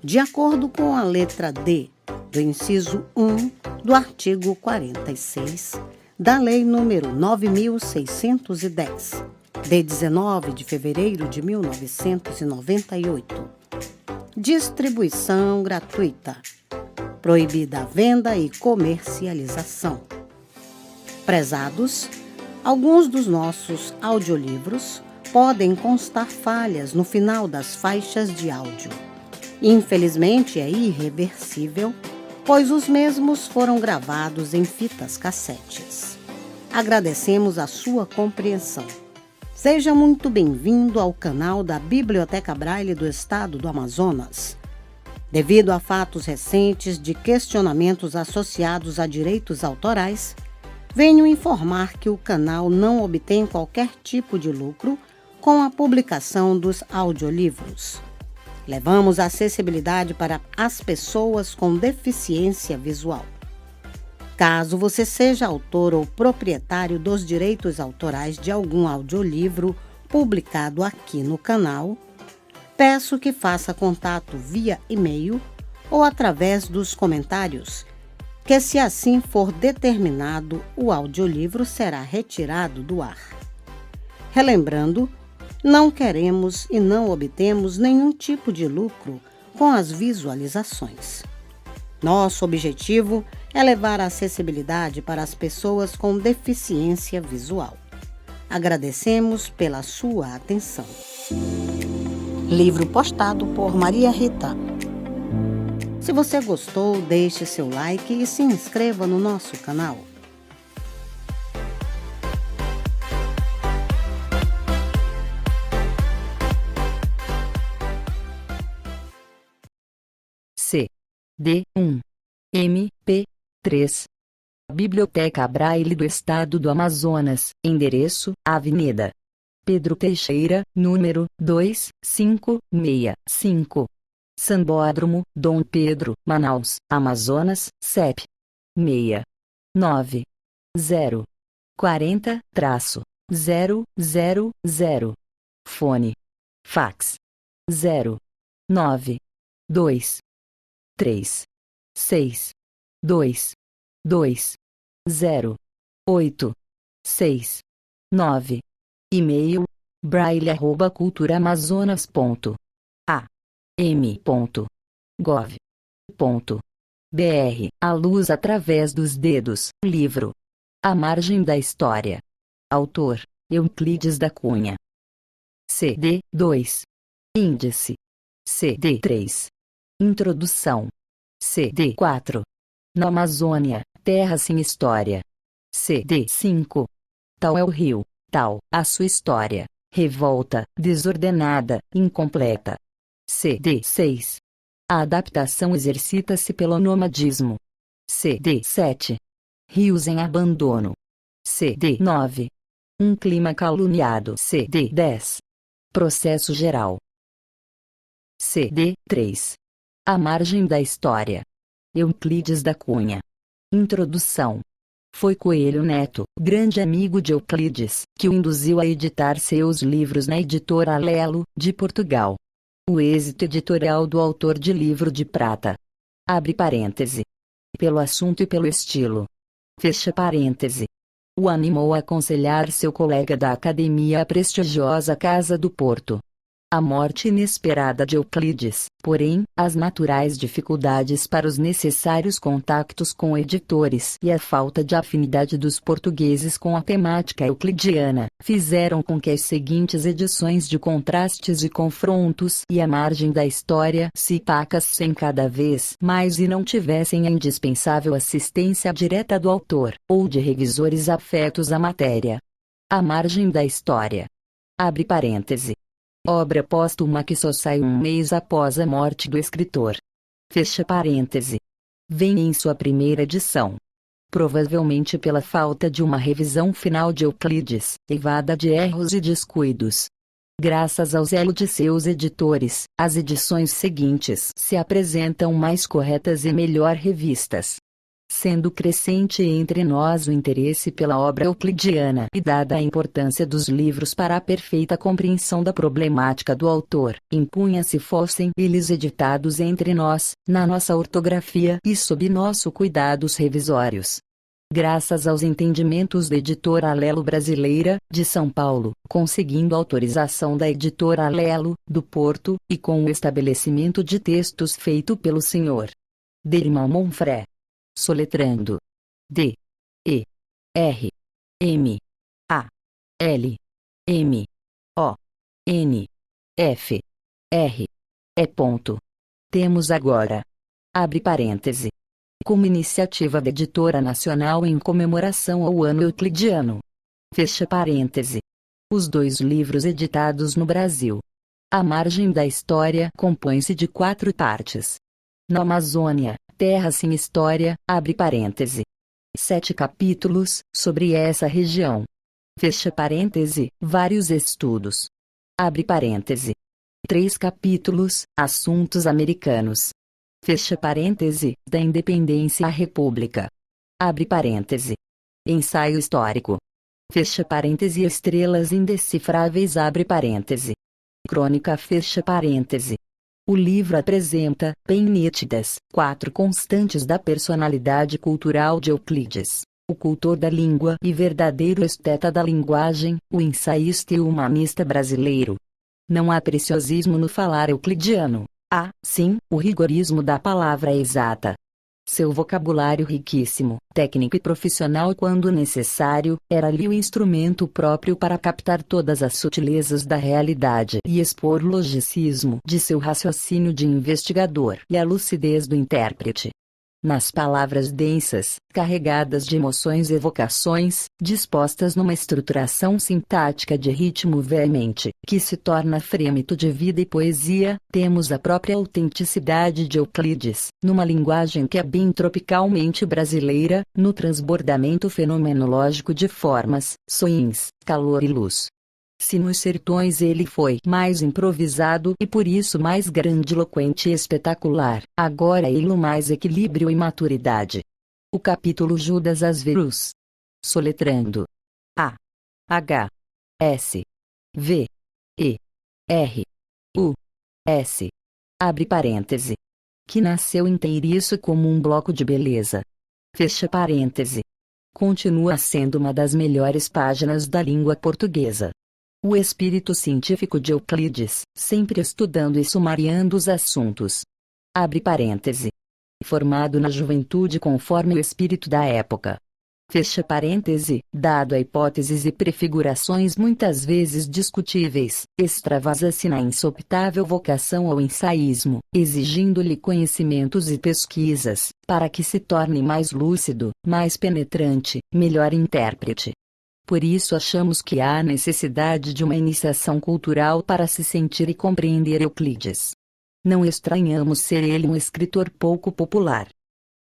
de acordo com a letra D do inciso 1 do artigo 46 da Lei nº 9.610, de 19 de fevereiro de 1998. Distribuição gratuita. Proibida a venda e comercialização. Prezados, alguns dos nossos audiolivros podem constar falhas no final das faixas de áudio. Infelizmente, é irreversível, pois os mesmos foram gravados em fitas cassetes. Agradecemos a sua compreensão. Seja muito bem-vindo ao canal da Biblioteca Braille do Estado do Amazonas. Devido a fatos recentes de questionamentos associados a direitos autorais, venho informar que o canal não obtém qualquer tipo de lucro com a publicação dos audiolivros. Levamos a acessibilidade para as pessoas com deficiência visual. Caso você seja autor ou proprietário dos direitos autorais de algum audiolivro publicado aqui no canal, peço que faça contato via e-mail ou através dos comentários, que se assim for determinado, o audiolivro será retirado do ar. Relembrando, não queremos e não obtemos nenhum tipo de lucro com as visualizações. Nosso objetivo é levar a acessibilidade para as pessoas com deficiência visual. Agradecemos pela sua atenção. Livro postado por Maria Rita. Se você gostou, deixe seu like e se inscreva no nosso canal. CD1 MP3 Biblioteca Braille do Estado do Amazonas, endereço: Avenida Pedro Teixeira, número 2565. Sambódromo, Dom Pedro, Manaus, Amazonas, CEP 690 40-000. Fone. Fax 092 36220869. E-mail: braille@culturamazonas.am.gov.br. A luz através dos dedos. Livro A Margem da História. Autor: Euclides da Cunha. CD2 Índice. CD3 Introdução. CD4 Na Amazônia, Terra Sem História. CD5 Tal é o rio, tal a sua história. Revolta, desordenada, incompleta. CD6 A adaptação exercita-se pelo nomadismo. CD7 Rios em abandono. CD9 Um clima caluniado. CD10 Processo geral. CD3 A Margem da História. Euclides da Cunha. Introdução. Foi Coelho Neto, grande amigo de Euclides, que o induziu a editar seus livros na editora Alelo, de Portugal. O êxito editorial do autor de Livro de Prata. Abre parêntese. Pelo assunto e pelo estilo. Fecha parêntese. O animou a aconselhar seu colega da academia à prestigiosa Casa do Porto. A morte inesperada de Euclides, porém, as naturais dificuldades para os necessários contactos com editores e a falta de afinidade dos portugueses com a temática euclidiana, fizeram com que as seguintes edições de Contrastes e Confrontos e A Margem da História se pacassem cada vez mais e não tivessem a indispensável assistência direta do autor, ou de revisores afetos à matéria. A Margem da História. Abre parêntese. Obra póstuma que só sai um mês após a morte do escritor. Fecha parêntese. Vem em sua primeira edição. Provavelmente pela falta de uma revisão final de Euclides, eivada de erros e descuidos. Graças ao zelo de seus editores, as edições seguintes se apresentam mais corretas e melhor revistas. Sendo crescente entre nós o interesse pela obra euclidiana e dada a importância dos livros para a perfeita compreensão da problemática do autor, impunha-se fossem eles editados entre nós, na nossa ortografia e sob nosso cuidados revisórios. Graças aos entendimentos da editora Alelo Brasileira, de São Paulo, conseguindo autorização da editora Alelo, do Porto, e com o estabelecimento de textos feito pelo Sr. Dermal Monfré. Soletrando. D. E. R. M. A. L. M. O. N. F. R. E. Temos agora. Abre parêntese. Como iniciativa da Editora Nacional em comemoração ao Ano Euclidiano. Fecha parêntese. Os 2 livros editados no Brasil. A Margem da História compõe-se de 4 partes. Na Amazônia, Terra sem História, abre parêntese. 7 capítulos, sobre essa região. Fecha parêntese, vários estudos. Abre parêntese. 3 capítulos, Assuntos Americanos. Fecha parêntese, da Independência à República. Abre parêntese. Ensaio Histórico. Fecha parêntese, Estrelas Indecifráveis, abre parêntese. Crônica, fecha parêntese. O livro apresenta, bem nítidas, 4 constantes da personalidade cultural de Euclides: o cultor da língua e verdadeiro esteta da linguagem, o ensaísta e o humanista brasileiro. Não há preciosismo no falar euclidiano. Há, sim, o rigorismo da palavra exata. Seu vocabulário riquíssimo, técnico e profissional quando necessário, era-lhe o instrumento próprio para captar todas as sutilezas da realidade e expor o logicismo de seu raciocínio de investigador e a lucidez do intérprete. Nas palavras densas, carregadas de emoções e evocações, dispostas numa estruturação sintática de ritmo veemente, que se torna frêmito de vida e poesia, temos a própria autenticidade de Euclides, numa linguagem que é bem tropicalmente brasileira, no transbordamento fenomenológico de formas, sons, calor e luz. Se nos sertões ele foi mais improvisado e por isso mais grandiloquente e espetacular, agora ele mais equilíbrio e maturidade. O capítulo Judas Asverus. Soletrando. A. H. S. V. E. R. U. S. Abre parêntese. Que nasceu inteiriço como um bloco de beleza. Fecha parêntese. Continua sendo uma das melhores páginas da língua portuguesa. O espírito científico de Euclides, sempre estudando e sumariando os assuntos. Abre parêntese. Formado na juventude conforme o espírito da época. Fecha parêntese, dado a hipóteses e prefigurações muitas vezes discutíveis, extravasa-se na insopitável vocação ao ensaísmo, exigindo-lhe conhecimentos e pesquisas, para que se torne mais lúcido, mais penetrante, melhor intérprete. Por isso achamos que há necessidade de uma iniciação cultural para se sentir e compreender Euclides. Não estranhamos ser ele um escritor pouco popular.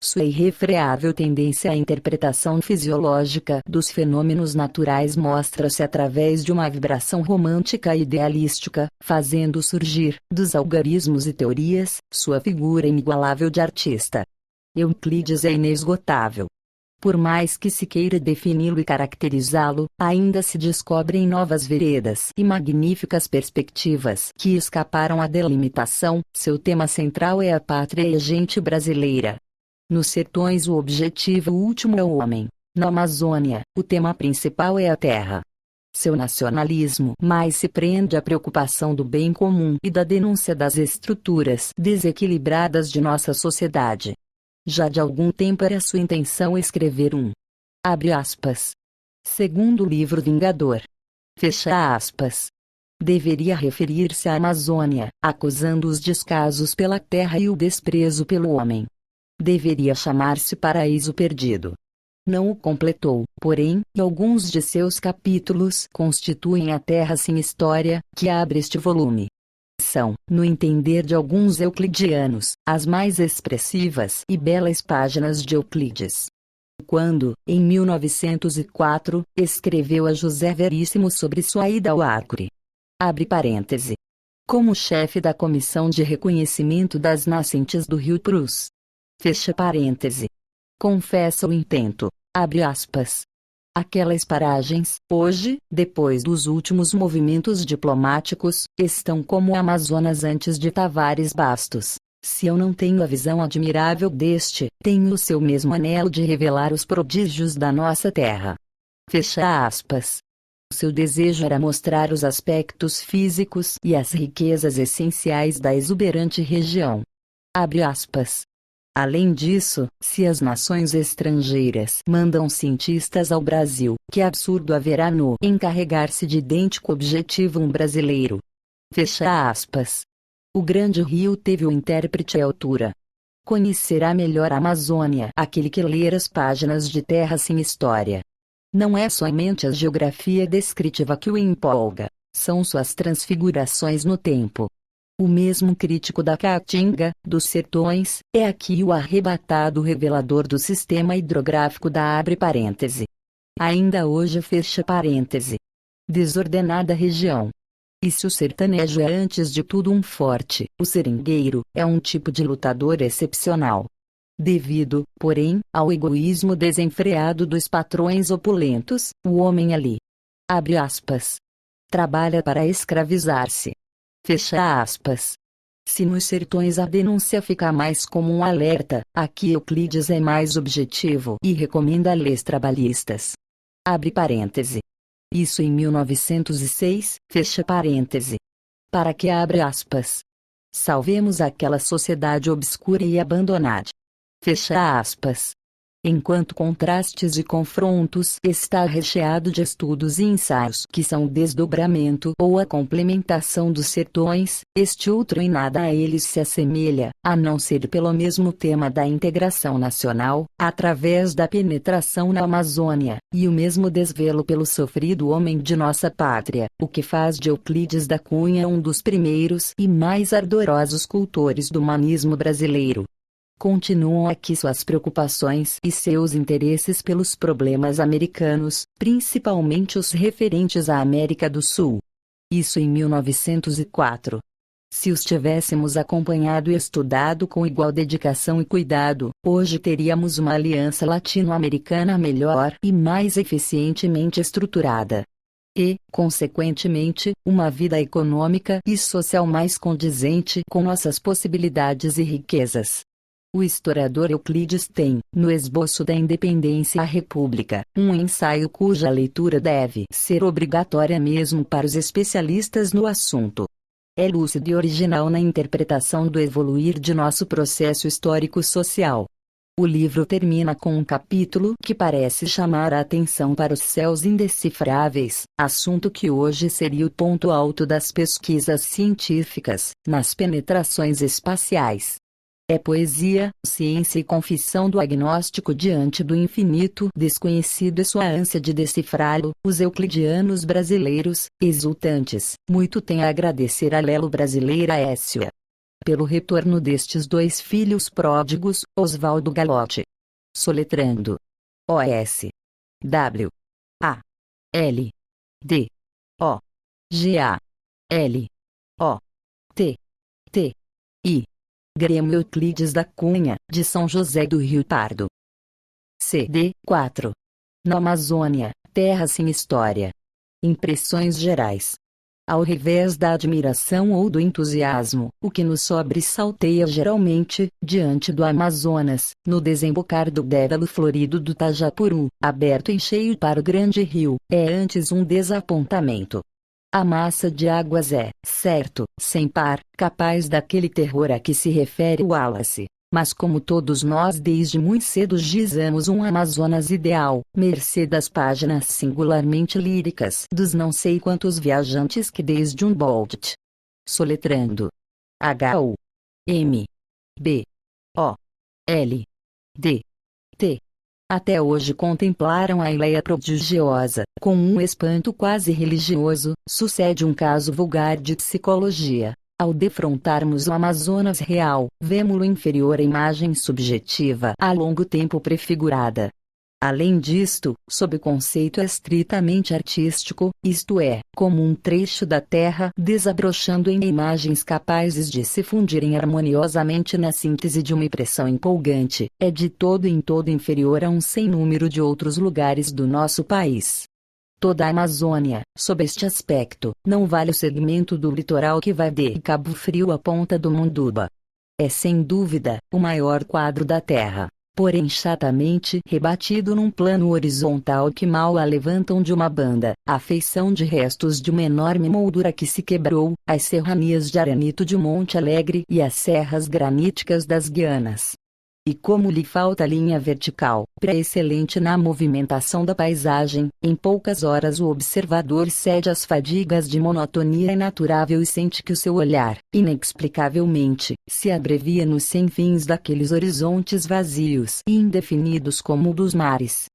Sua irrefreável tendência à interpretação fisiológica dos fenômenos naturais mostra-se através de uma vibração romântica e idealística, fazendo surgir, dos algarismos e teorias, sua figura inigualável de artista. Euclides é inesgotável. Por mais que se queira defini-lo e caracterizá-lo, ainda se descobrem novas veredas e magníficas perspectivas que escaparam à delimitação. Seu tema central é a pátria e a gente brasileira. Nos sertões o objetivo último é o homem. Na Amazônia, o tema principal é a terra. Seu nacionalismo mais se prende à preocupação do bem comum e da denúncia das estruturas desequilibradas de nossa sociedade. Já de algum tempo era sua intenção escrever abre aspas, segundo livro Vingador. Fecha aspas. Deveria referir-se à Amazônia, acusando os descasos pela terra e o desprezo pelo homem. Deveria chamar-se Paraíso Perdido. Não o completou, porém, e alguns de seus capítulos constituem a Terra sem História, que abre este volume. São, no entender de alguns euclidianos, as mais expressivas e belas páginas de Euclides. Quando, em 1904, escreveu a José Veríssimo sobre sua ida ao Acre. Abre parêntese. Como chefe da Comissão de Reconhecimento das Nascentes do Rio Prus. Fecha parêntese. confessa o intento. Abre aspas. Aquelas paragens, hoje, depois dos últimos movimentos diplomáticos, estão como o Amazonas antes de Tavares Bastos. Se eu não tenho a visão admirável deste, tenho o seu mesmo anelo de revelar os prodígios da nossa terra. Fecha aspas. Seu desejo era mostrar os aspectos físicos e as riquezas essenciais da exuberante região. Abre aspas. Além disso, se as nações estrangeiras mandam cientistas ao Brasil, que absurdo haverá no encarregar-se de idêntico objetivo um brasileiro? Fecha aspas. O grande rio teve o intérprete à altura. Conhecerá melhor a Amazônia aquele que ler as páginas de Terra Sem História. Não é somente a geografia descritiva que o empolga, são suas transfigurações no tempo. O mesmo crítico da Caatinga, dos sertões, é aqui o arrebatado revelador do sistema hidrográfico da abre parêntese. Ainda hoje fecha parêntese. Desordenada região. E se o sertanejo é antes de tudo um forte, o seringueiro é um tipo de lutador excepcional. Devido, porém, ao egoísmo desenfreado dos patrões opulentos, o homem ali, abre aspas, trabalha para escravizar-se. Fecha aspas. Se nos sertões a denúncia fica mais como um alerta, aqui Euclides é mais objetivo e recomenda leis trabalhistas. Abre parêntese. Isso em 1906, fecha parêntese. Para que abre aspas. Salvemos aquela sociedade obscura e abandonada. Fecha aspas. Enquanto contrastes e confrontos está recheado de estudos e ensaios que são o desdobramento ou a complementação dos sertões, este outro em nada a eles se assemelha, a não ser pelo mesmo tema da integração nacional, através da penetração na Amazônia, e o mesmo desvelo pelo sofrido homem de nossa pátria, o que faz de Euclides da Cunha um dos primeiros e mais ardorosos cultores do humanismo brasileiro. Continuam aqui suas preocupações e seus interesses pelos problemas americanos, principalmente os referentes à América do Sul. Isso em 1904. Se os tivéssemos acompanhado e estudado com igual dedicação e cuidado, hoje teríamos uma aliança latino-americana melhor e mais eficientemente estruturada. E, consequentemente, uma vida econômica e social mais condizente com nossas possibilidades e riquezas. O historiador Euclides tem, no Esboço da Independência à República, um ensaio cuja leitura deve ser obrigatória mesmo para os especialistas no assunto. É lúcido e original na interpretação do evoluir de nosso processo histórico-social. O livro termina com um capítulo que parece chamar a atenção para os céus indecifráveis, assunto que hoje seria o ponto alto das pesquisas científicas, nas penetrações espaciais. É poesia, ciência e confissão do agnóstico diante do infinito desconhecido e sua ânsia de decifrá-lo. Os euclidianos brasileiros, exultantes, muito têm a agradecer à Lelo brasileira Écia pelo retorno destes dois filhos pródigos, Oswaldo Galotti. Soletrando. O-S. W. A. L. D. O. G. A. L. O. T. T. I. Grêmio Euclides da Cunha, de São José do Rio Pardo. CD 4. Na Amazônia, Terra Sem História. Impressões gerais. Ao revés da admiração ou do entusiasmo, o que nos sobressalteia geralmente, diante do Amazonas, no desembocar do dédalo florido do Tajapuru, aberto em cheio para o grande rio, é antes um desapontamento. A massa de águas é, certo, sem par, capaz daquele terror a que se refere Wallace. Mas como todos nós desde muito cedo gizamos um Amazonas ideal, mercê das páginas singularmente líricas dos não sei quantos viajantes que desde Humboldt, soletrando H-U-M-B-O-L-D-T, até hoje contemplaram a Ileia prodigiosa, com um espanto quase religioso, sucede um caso vulgar de psicologia. Ao defrontarmos o Amazonas real, vemo-lo inferior à imagem subjetiva há longo tempo prefigurada. Além disto, sob conceito estritamente artístico, isto é, como um trecho da Terra desabrochando em imagens capazes de se fundirem harmoniosamente na síntese de uma impressão empolgante, é de todo em todo inferior a um sem número de outros lugares do nosso país. Toda a Amazônia, sob este aspecto, não vale o segmento do litoral que vai de Cabo Frio à Ponta do Munduba. É sem dúvida, o maior quadro da Terra, porém chatamente rebatido num plano horizontal que mal a levantam de uma banda, à feição de restos de uma enorme moldura que se quebrou, as serranias de arenito de Monte Alegre e as serras graníticas das Guianas. E como lhe falta linha vertical, pré-excelente na movimentação da paisagem, em poucas horas o observador cede às fadigas de monotonia inaturável e sente que o seu olhar, inexplicavelmente, se abrevia nos sem fins daqueles horizontes vazios e indefinidos como o dos mares.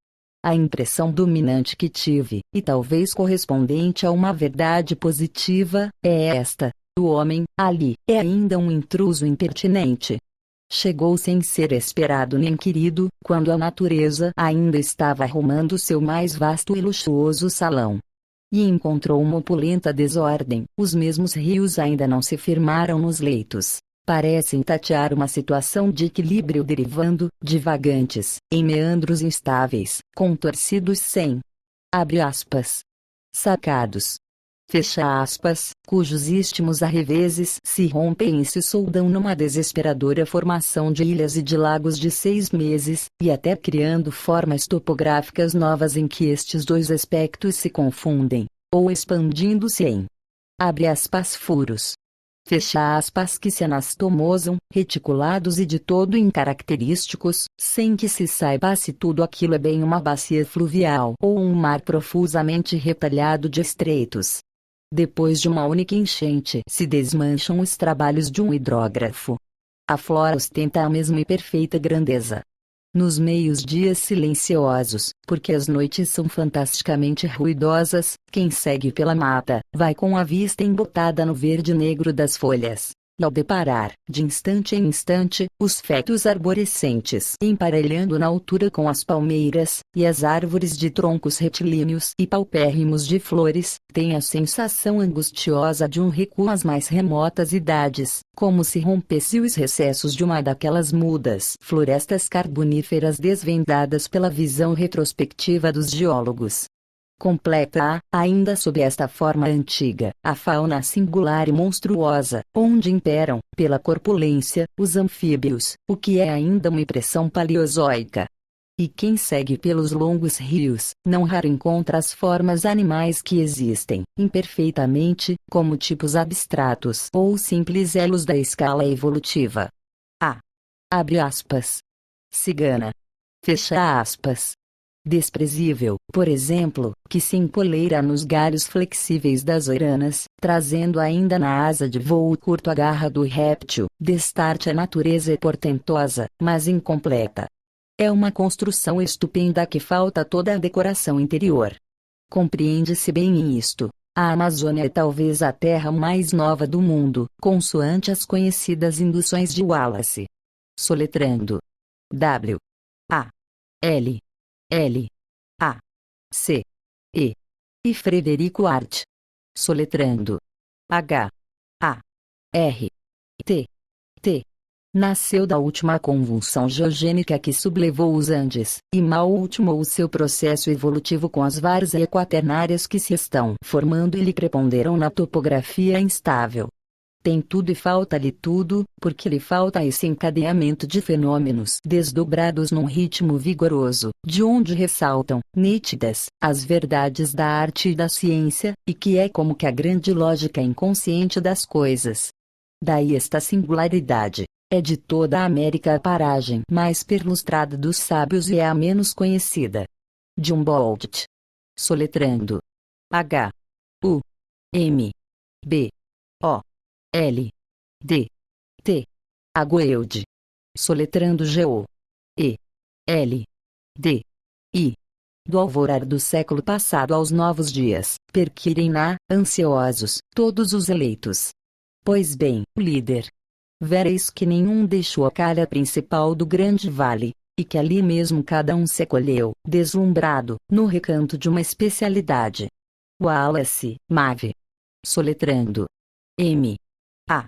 A impressão dominante que tive, e talvez correspondente a uma verdade positiva, é esta: o homem, ali, é ainda um intruso impertinente. Chegou sem ser esperado nem querido, quando a natureza ainda estava arrumando seu mais vasto e luxuoso salão. E encontrou uma opulenta desordem, os mesmos rios ainda não se firmaram nos leitos. Parecem tatear uma situação de equilíbrio derivando, divagantes, em meandros instáveis, contorcidos sem, abre aspas, sacados, fecha aspas, cujos istmos a revezes se rompem e se soldam numa desesperadora formação de ilhas e de lagos de 6 meses, e até criando formas topográficas novas em que estes dois aspectos se confundem, ou expandindo-se em, abre aspas, furos, fecha aspas, que se anastomosam, reticulados e de todo incaracterísticos, sem que se saiba se tudo aquilo é bem uma bacia fluvial ou um mar profusamente retalhado de estreitos. Depois de uma única enchente se desmancham os trabalhos de um hidrógrafo. A flora ostenta a mesma e perfeita grandeza. Nos meios-dias silenciosos, porque as noites são fantasticamente ruidosas, quem segue pela mata, vai com a vista embotada no verde negro das folhas. E ao deparar, de instante em instante, os fetos arborescentes emparelhando na altura com as palmeiras, e as árvores de troncos retilíneos e paupérrimos de flores, tem a sensação angustiosa de um recuo às mais remotas idades, como se rompesse os recessos de uma daquelas mudas florestas carboníferas desvendadas pela visão retrospectiva dos geólogos. Completa-a, ainda sob esta forma antiga, a fauna singular e monstruosa, onde imperam, pela corpulência, os anfíbios, o que é ainda uma impressão paleozoica. E quem segue pelos longos rios, não raro encontra as formas animais que existem, imperfeitamente, como tipos abstratos ou simples elos da escala evolutiva. A. Abre aspas. Cigana. Fecha aspas. Desprezível, por exemplo, que se empoleira nos galhos flexíveis das oiranas, trazendo ainda na asa de voo curto a garra do réptil, destarte a natureza portentosa, mas incompleta. É uma construção estupenda que falta toda a decoração interior. Compreende-se bem isto. A Amazônia é talvez a terra mais nova do mundo, consoante as conhecidas induções de Wallace. Soletrando. W. A. L. L. A. C. E. E Frederico Art. Soletrando. H. A. R. T. T. Nasceu da última convulsão geogênica que sublevou os Andes, e mal ultimou o seu processo evolutivo com as várzeas quaternárias que se estão formando e lhe preponderam na topografia instável. Tem tudo e falta-lhe tudo, porque lhe falta esse encadeamento de fenômenos desdobrados num ritmo vigoroso, de onde ressaltam, nítidas, as verdades da arte e da ciência, e que é como que a grande lógica inconsciente das coisas. Daí esta singularidade. É de toda a América a paragem mais perlustrada dos sábios e é a menos conhecida. De Humboldt. Soletrando. H. U. M. B. O. L. D. T. Goeld. Soletrando G-O. E. L. D. I. Do alvorar do século passado aos novos dias, perquirem-na, ansiosos, todos os eleitos. Pois bem, líder. Vereis que nenhum deixou a calha principal do grande vale. e que ali mesmo cada um se acolheu, deslumbrado, no recanto de uma especialidade. Wallace Mave. Soletrando. M. A.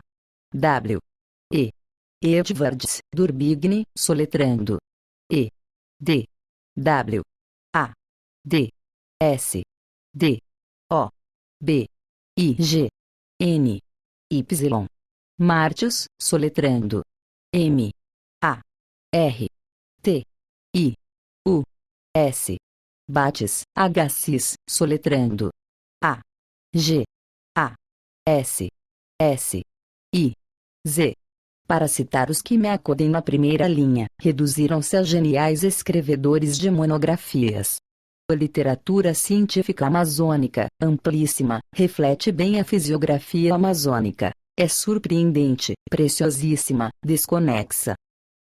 W. E. Edwards Durbigny, soletrando. E. D. W. A. D. S. D. O. B. I. G. N. Y. Martius, soletrando. M. A. R. T. I. U. S. Bates, Agassiz, soletrando. A. G. A. S. S. I. Z. Para citar os que me acodem na primeira linha, reduziram-se a geniais escrevedores de monografias. A literatura científica amazônica, amplíssima, reflete bem a fisiografia amazônica. É surpreendente, preciosíssima, desconexa.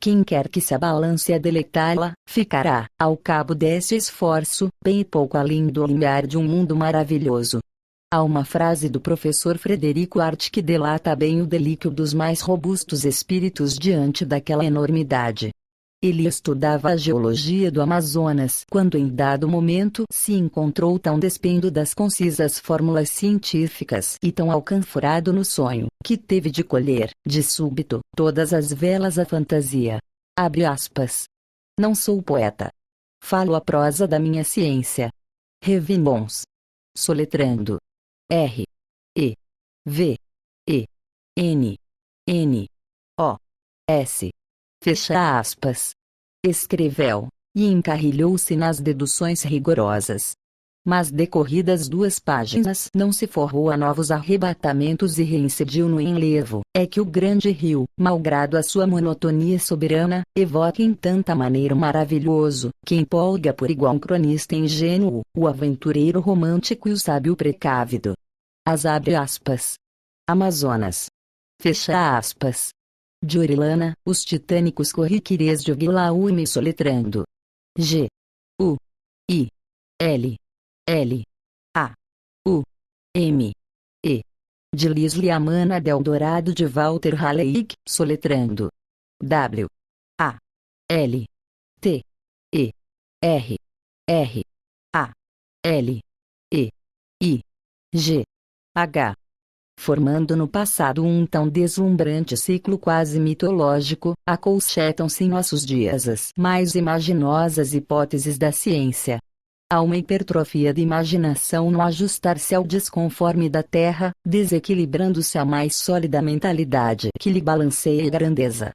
Quem quer que se abalance a deleitá-la, ficará, ao cabo desse esforço, bem pouco além do limiar de um mundo maravilhoso. Há uma frase do professor Frederico Art que delata bem o delíquio dos mais robustos espíritos diante daquela enormidade. Ele estudava a geologia do Amazonas quando em dado momento se encontrou tão despendo das concisas fórmulas científicas e tão alcanforado no sonho, que teve de colher, de súbito, todas as velas à fantasia. Abre aspas. Não sou poeta. Falo a prosa da minha ciência. Revimons. Soletrando. R. E. V. E. N. N. O. S. Fecha aspas. Escreveu, e encarrilhou-se nas deduções rigorosas. Mas decorridas 2 páginas não se forrou a novos arrebatamentos e reincidiu no enlevo. É que o grande rio, malgrado a sua monotonia soberana, evoca em tanta maneira o maravilhoso, que empolga por igual um cronista ingênuo, o aventureiro romântico e o sábio precávido. As abre aspas. Amazonas. Fecha aspas. De Orilana, os titânicos corriqueires de Oguilaúme soletrando. G. U. I. L. L. A. U. M. E. De Lisle Amana del Dourado de Walter Halleig, soletrando. W. A. L. T. E. R. R. A. L. E. I. G. H. Formando no passado um tão deslumbrante ciclo quase mitológico, acolchetam-se em nossos dias as mais imaginosas hipóteses da ciência. Há uma hipertrofia de imaginação no ajustar-se ao desconforme da Terra, desequilibrando-se a mais sólida mentalidade que lhe balanceia a grandeza.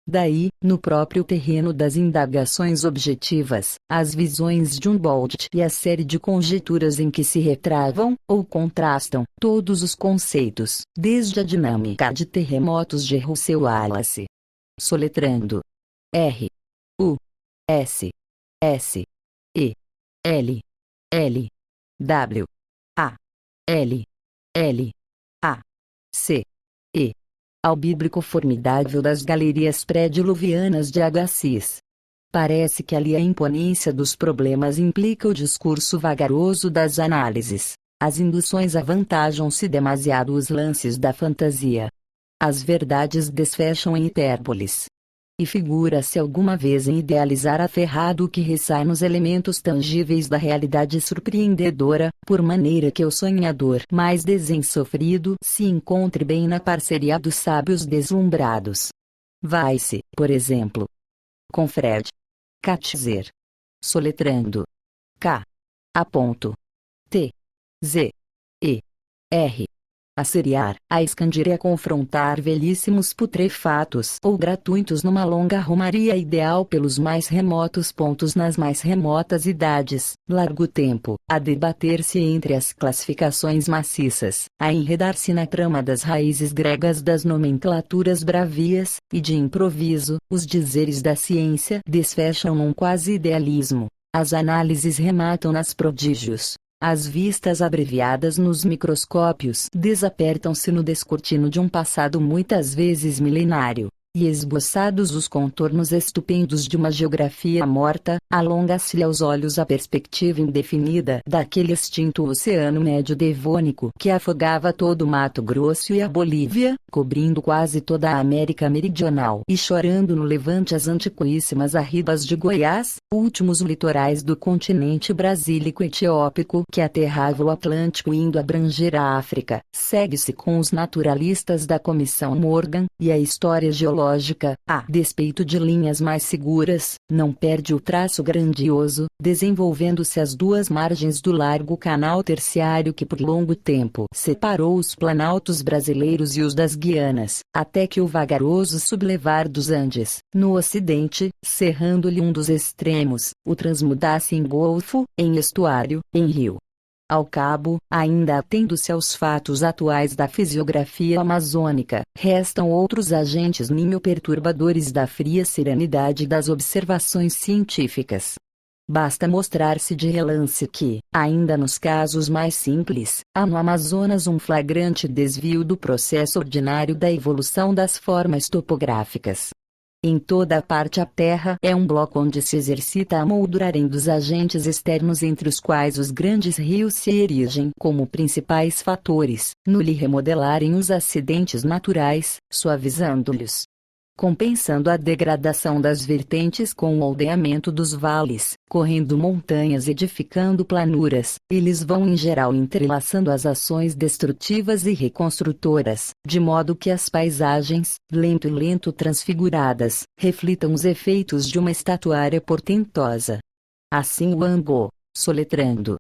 Daí, no próprio terreno das indagações objetivas, as visões de Humboldt e a série de conjecturas em que se retravam, ou contrastam, todos os conceitos, desde a dinâmica de terremotos de Russell Wallace. Soletrando. R. U. S. S. E. L. L. W. A. L. L. A. C. E. Ao bíblico formidável das galerias pré-diluvianas de Agassiz. Parece que ali a imponência dos problemas implica o discurso vagaroso das análises. As induções avantajam-se demasiado os lances da fantasia. As verdades desfecham em hipérboles. E figura-se alguma vez em idealizar aferrado o que ressai nos elementos tangíveis da realidade surpreendedora, por maneira que o sonhador mais desensofrido se encontre bem na parceria dos sábios deslumbrados. Vai-se, por exemplo, com Fred Katzer. Soletrando. K. A. T. Z. E. R. A seriar, a excandir e a confrontar velhíssimos putrefatos ou gratuitos numa longa romaria ideal pelos mais remotos pontos nas mais remotas idades, largo tempo, a debater-se entre as classificações maciças, a enredar-se na trama das raízes gregas das nomenclaturas bravias, e de improviso, os dizeres da ciência desfecham num quase idealismo, as análises rematam nas prodígios. As vistas abreviadas nos microscópios desapertam-se no descortino de um passado muitas vezes milenário. E esboçados os contornos estupendos de uma geografia morta, alonga-se aos olhos a perspectiva indefinida daquele extinto Oceano Médio Devônico que afogava todo o Mato Grosso e a Bolívia, cobrindo quase toda a América Meridional e chorando no levante as antiquíssimas arribas de Goiás, últimos litorais do continente brasílico-etiópico que aterrava o Atlântico indo abranger a África. Segue-se com os naturalistas da Comissão Morgan, e a história geológica, a despeito de linhas mais seguras, não perde o traço grandioso, desenvolvendo-se às duas margens do largo canal terciário que por longo tempo separou os planaltos brasileiros e os das Guianas, até que o vagaroso sublevar dos Andes, no ocidente, cerrando-lhe um dos extremos, o transmudasse em golfo, em estuário, em rio. Ao cabo, ainda atendo-se aos fatos atuais da fisiografia amazônica, restam outros agentes ninho-perturbadores da fria serenidade das observações científicas. Basta mostrar-se de relance que, ainda nos casos mais simples, há no Amazonas um flagrante desvio do processo ordinário da evolução das formas topográficas. Em toda a parte a terra é um bloco onde se exercita a moldurarem dos agentes externos entre os quais os grandes rios se erigem como principais fatores, no lhe remodelarem os acidentes naturais, suavizando-lhes. Compensando a degradação das vertentes com o aldeamento dos vales, correndo montanhas edificando planuras, eles vão em geral entrelaçando as ações destrutivas e reconstrutoras, de modo que as paisagens, lento transfiguradas, reflitam os efeitos de uma estatuária portentosa. Assim o Ango, soletrando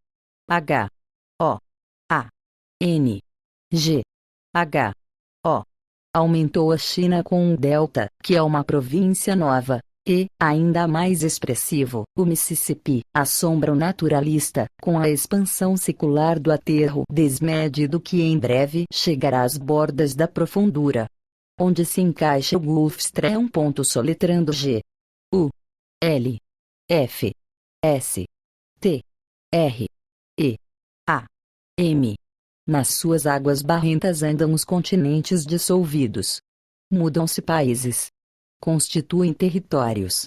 H-O-A-N-G-H-O, aumentou a China com um delta, que é uma província nova, e, ainda mais expressivo, o Mississippi, assombra o naturalista, com a expansão secular do aterro desmedido que em breve chegará às bordas da profundura. Onde se encaixa o Gulf Stream. Soletrando G. U. L. F. S. T. R. E. A. M. Nas suas águas barrentas andam os continentes dissolvidos. Mudam-se países. Constituem territórios.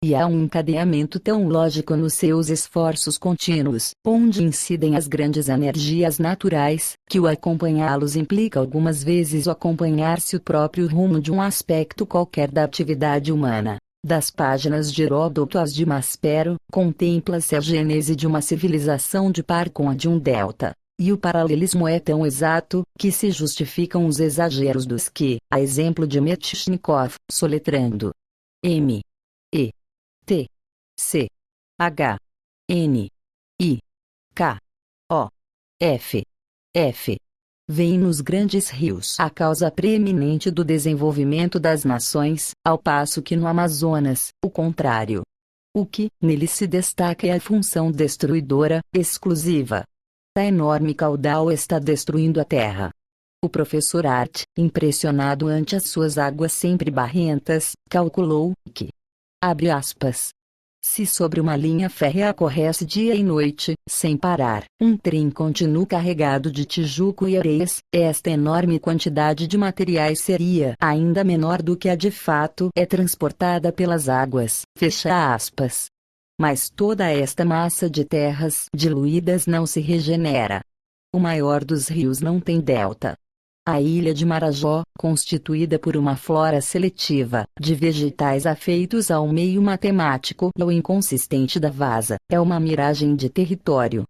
E há um encadeamento tão lógico nos seus esforços contínuos, onde incidem as grandes energias naturais, que o acompanhá-los implica algumas vezes o acompanhar-se o próprio rumo de um aspecto qualquer da atividade humana. Das páginas de Heródoto às de Maspero, contempla-se a gênese de uma civilização de par com a de um delta. E o paralelismo é tão exato, que se justificam os exageros dos que, a exemplo de Metchnikov, soletrando M. E. T. C. H. N. I. K. O. F. F. Vem nos grandes rios a causa preeminente do desenvolvimento das nações, ao passo que no Amazonas, o contrário. O que, nele se destaca é a função destruidora, exclusiva. A enorme caudal está destruindo a terra. O professor Art, impressionado ante as suas águas sempre barrentas, calculou que, abre aspas, se sobre uma linha férrea corresse dia e noite, sem parar, um trem contínuo carregado de tijuco e areias, esta enorme quantidade de materiais seria ainda menor do que a de fato é transportada pelas águas, fecha aspas. Mas toda esta massa de terras diluídas não se regenera. O maior dos rios não tem delta. A ilha de Marajó, constituída por uma flora seletiva, de vegetais afeitos ao meio matemático ou inconsistente da vasa, é uma miragem de território.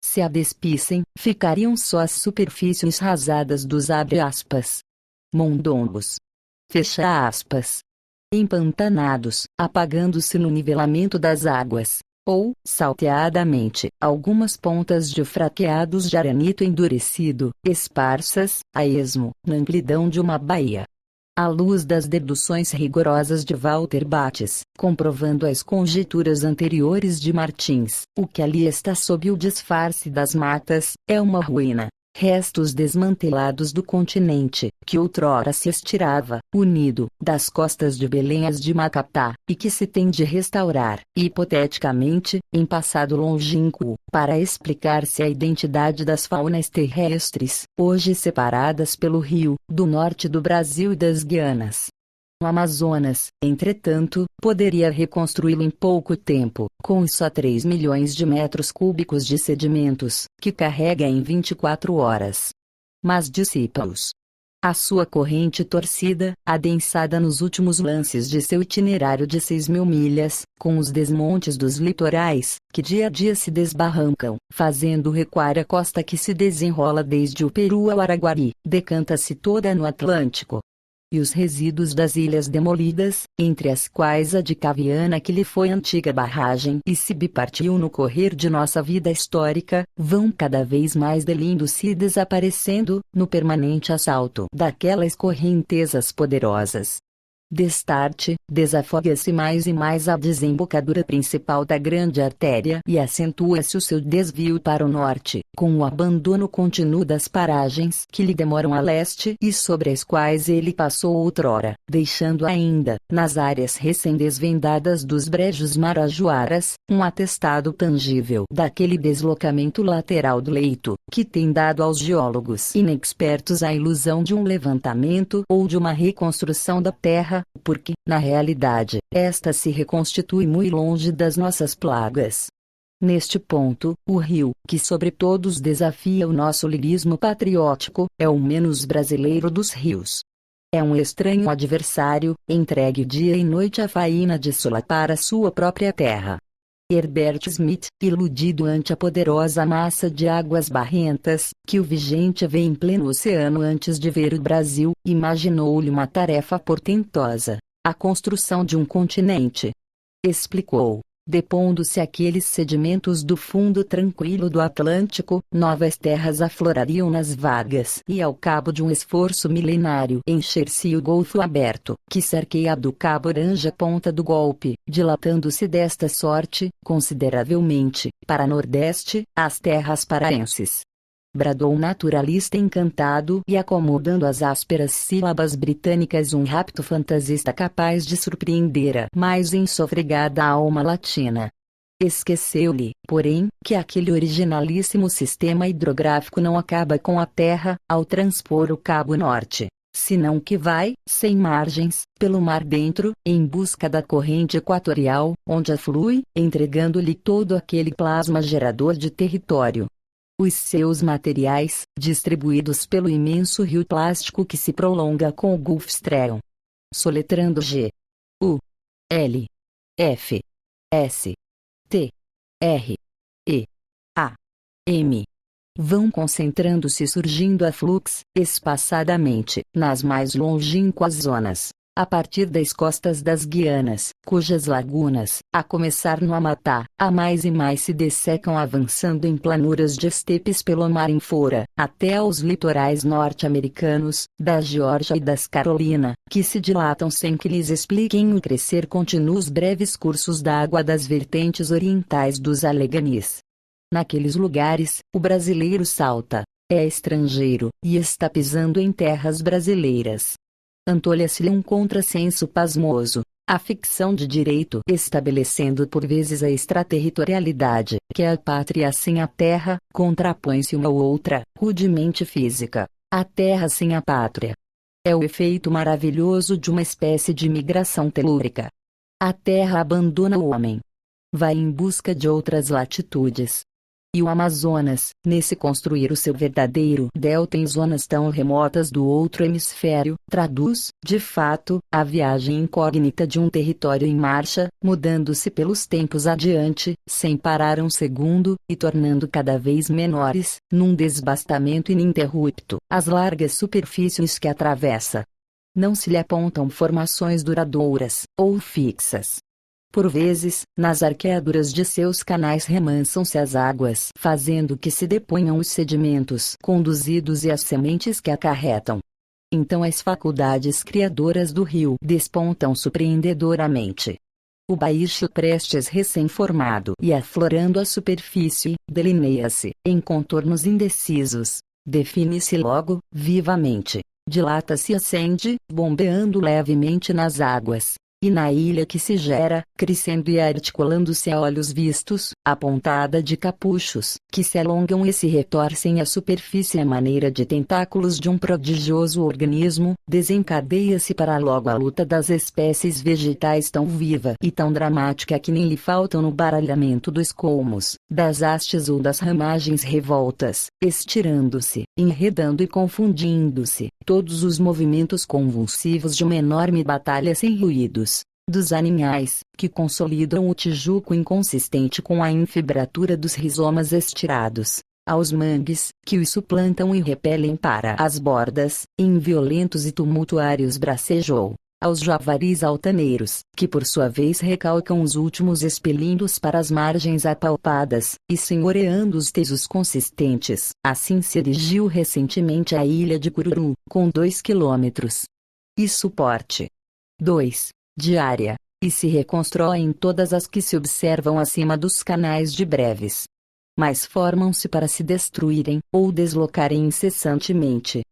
Se a despissem, ficariam só as superfícies rasadas dos abre aspas. Mondongos. Fecha aspas. Empantanados, apagando-se no nivelamento das águas, ou, salteadamente, algumas pontas de fraqueados de arenito endurecido, esparsas, a esmo, na amplidão de uma baía. À luz das deduções rigorosas de Walter Bates, comprovando as conjecturas anteriores de Martins, o que ali está sob o disfarce das matas, é uma ruína. Restos desmantelados do continente, que outrora se estirava, unido, das costas de Belém às de Macapá, e que se tem de restaurar, hipoteticamente, em passado longínquo, para explicar-se a identidade das faunas terrestres, hoje separadas pelo rio, do norte do Brasil e das Guianas. O Amazonas, entretanto, poderia reconstruí-lo em pouco tempo, com só 3 milhões de metros cúbicos de sedimentos, que carrega em 24 horas. Mas dissipa-os. A sua corrente torcida, adensada nos últimos lances de seu itinerário de 6.000 milhas, com os desmontes dos litorais, que dia a dia se desbarrancam, fazendo recuar a costa que se desenrola desde o Peru ao Araguari, decanta-se toda no Atlântico. E os resíduos das ilhas demolidas, entre as quais a de Caviana que lhe foi antiga barragem e se bipartiu no correr de nossa vida histórica, vão cada vez mais delindo-se e desaparecendo, no permanente assalto daquelas correntezas poderosas. Destarte, desafoga-se mais e mais a desembocadura principal da grande artéria e acentua-se o seu desvio para o norte, com o abandono contínuo das paragens que lhe demoram a leste e sobre as quais ele passou outrora, deixando ainda, nas áreas recém-desvendadas dos brejos marajoaras, um atestado tangível daquele deslocamento lateral do leito, que tem dado aos geólogos inexpertos a ilusão de um levantamento ou de uma reconstrução da Terra, porque, na realidade, esta se reconstitui muito longe das nossas plagas. Neste ponto, o rio, que sobre todos desafia o nosso lirismo patriótico, é o menos brasileiro dos rios. É um estranho adversário, entregue dia e noite à faína de solapar a sua própria terra. Herbert Smith, iludido ante a poderosa massa de águas barrentas, que o vigente vê em pleno oceano antes de ver o Brasil, imaginou-lhe uma tarefa portentosa: a construção de um continente. Explicou: depondo-se aqueles sedimentos do fundo tranquilo do Atlântico, novas terras aflorariam nas vagas e ao cabo de um esforço milenário encher-se o golfo aberto, que cerqueia do Cabo Orange a ponta do golpe, dilatando-se desta sorte, consideravelmente, para nordeste, as terras paraenses. Bradou o naturalista encantado e acomodando as ásperas sílabas britânicas um rapto fantasista capaz de surpreender a mais ensofregada alma latina. Esqueceu-lhe, porém, que aquele originalíssimo sistema hidrográfico não acaba com a Terra, ao transpor o Cabo Norte, senão que vai, sem margens, pelo mar dentro, em busca da corrente equatorial, onde aflui, entregando-lhe todo aquele plasma gerador de território. Os seus materiais, distribuídos pelo imenso rio plástico que se prolonga com o Gulf Stream. Soletrando G. U. L. F. S. T. R. E. A. M. Vão concentrando-se e surgindo a flux, espaçadamente, nas mais longínquas zonas, a partir das costas das Guianas, cujas lagunas, a começar no Amapá, a mais e mais se dessecam avançando em planuras de estepes pelo mar em fora, até aos litorais norte-americanos, da Geórgia e das Carolina, que se dilatam sem que lhes expliquem o crescer contínuo os breves cursos d'água das vertentes orientais dos Aleganis. Naqueles lugares, o brasileiro salta, é estrangeiro, e está pisando em terras brasileiras. Antolha-se-lhe um contrassenso pasmoso, a ficção de direito estabelecendo por vezes a extraterritorialidade, que é a pátria sem a terra, contrapõe-se uma ou outra, rudemente física, a terra sem a pátria. É o efeito maravilhoso de uma espécie de migração telúrica. A terra abandona o homem. Vai em busca de outras latitudes. E o Amazonas, nesse construir o seu verdadeiro delta em zonas tão remotas do outro hemisfério, traduz, de fato, a viagem incógnita de um território em marcha, mudando-se pelos tempos adiante, sem parar um segundo, e tornando cada vez menores, num desbastamento ininterrupto, as largas superfícies que atravessa. Não se lhe apontam formações duradouras, ou fixas. Por vezes, nas arqueaduras de seus canais remansam-se as águas, fazendo que se deponham os sedimentos conduzidos e as sementes que acarretam. Então as faculdades criadoras do rio despontam surpreendedoramente. O baixo prestes recém-formado e aflorando a superfície, delineia-se, em contornos indecisos, define-se logo, vivamente, dilata-se e ascende, bombeando levemente nas águas. e na ilha que se gera, crescendo e articulando-se a olhos vistos, a pontada de capuchos, que se alongam e se retorcem à superfície à maneira de tentáculos de um prodigioso organismo, desencadeia-se para logo a luta das espécies vegetais tão viva e tão dramática que nem lhe faltam no baralhamento dos colmos, das hastes ou das ramagens revoltas, estirando-se, enredando e confundindo-se, todos os movimentos convulsivos de uma enorme batalha sem ruídos, dos animais, que consolidam o tijuco inconsistente com a infibratura dos rizomas estirados, aos mangues, que os suplantam e repelem para as bordas, em violentos e tumultuários bracejou, aos javaris altaneiros, que por sua vez recalcam os últimos expelindo-os para as margens apalpadas, e senhoreando os tesos consistentes. Assim se erigiu recentemente a ilha de Cururu, com 2 quilômetros e suporte 2 de área, e se reconstrói em todas as que se observam acima dos canais de breves. Mas formam-se para se destruírem, ou deslocarem incessantemente.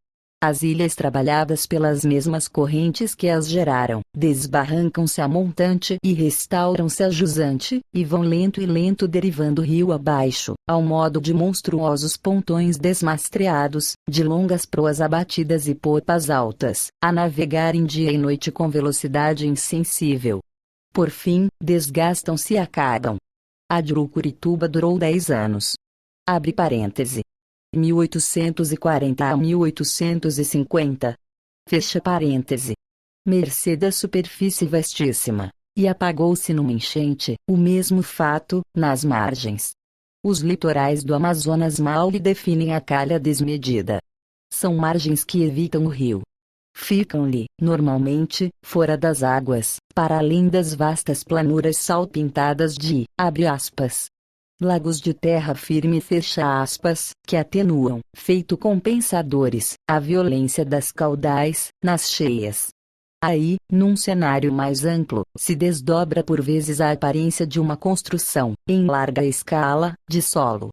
As ilhas trabalhadas pelas mesmas correntes que as geraram, desbarrancam-se a montante e restauram-se a jusante, e vão lento e lento derivando rio abaixo, ao modo de monstruosos pontões desmastreados, de longas proas abatidas e popas altas, a navegarem dia e noite com velocidade insensível. Por fim, desgastam-se e acabam. A de Urucurituba durou 10 anos. Abre parêntese. 1840 a 1850. Fecha parêntese. Mercê da superfície vastíssima. E apagou-se numa enchente, o mesmo fato, nas margens. Os litorais do Amazonas mal lhe definem a calha desmedida. São margens que evitam o rio. Ficam-lhe, normalmente, fora das águas, para além das vastas planuras salpintadas de, abre aspas, lagos de terra firme fecha aspas, que atenuam, feito compensadores, a violência das caudais, nas cheias. Aí, num cenário mais amplo, se desdobra por vezes a aparência de uma construção, em larga escala, de solo.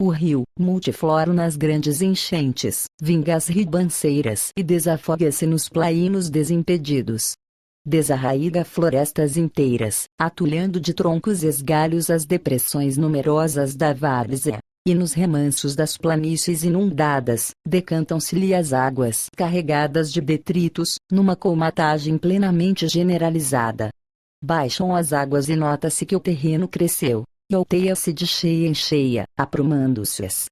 O rio, multifloro nas grandes enchentes, vinga as ribanceiras e desafoga-se nos plainos desimpedidos. Desarraiga florestas inteiras, atulhando de troncos esgalhos as depressões numerosas da várzea, e nos remansos das planícies inundadas, decantam-se-lhe as águas carregadas de detritos, numa colmatagem plenamente generalizada. Baixam as águas e nota-se que o terreno cresceu, e alteia-se de cheia em cheia, aprumando-se-as.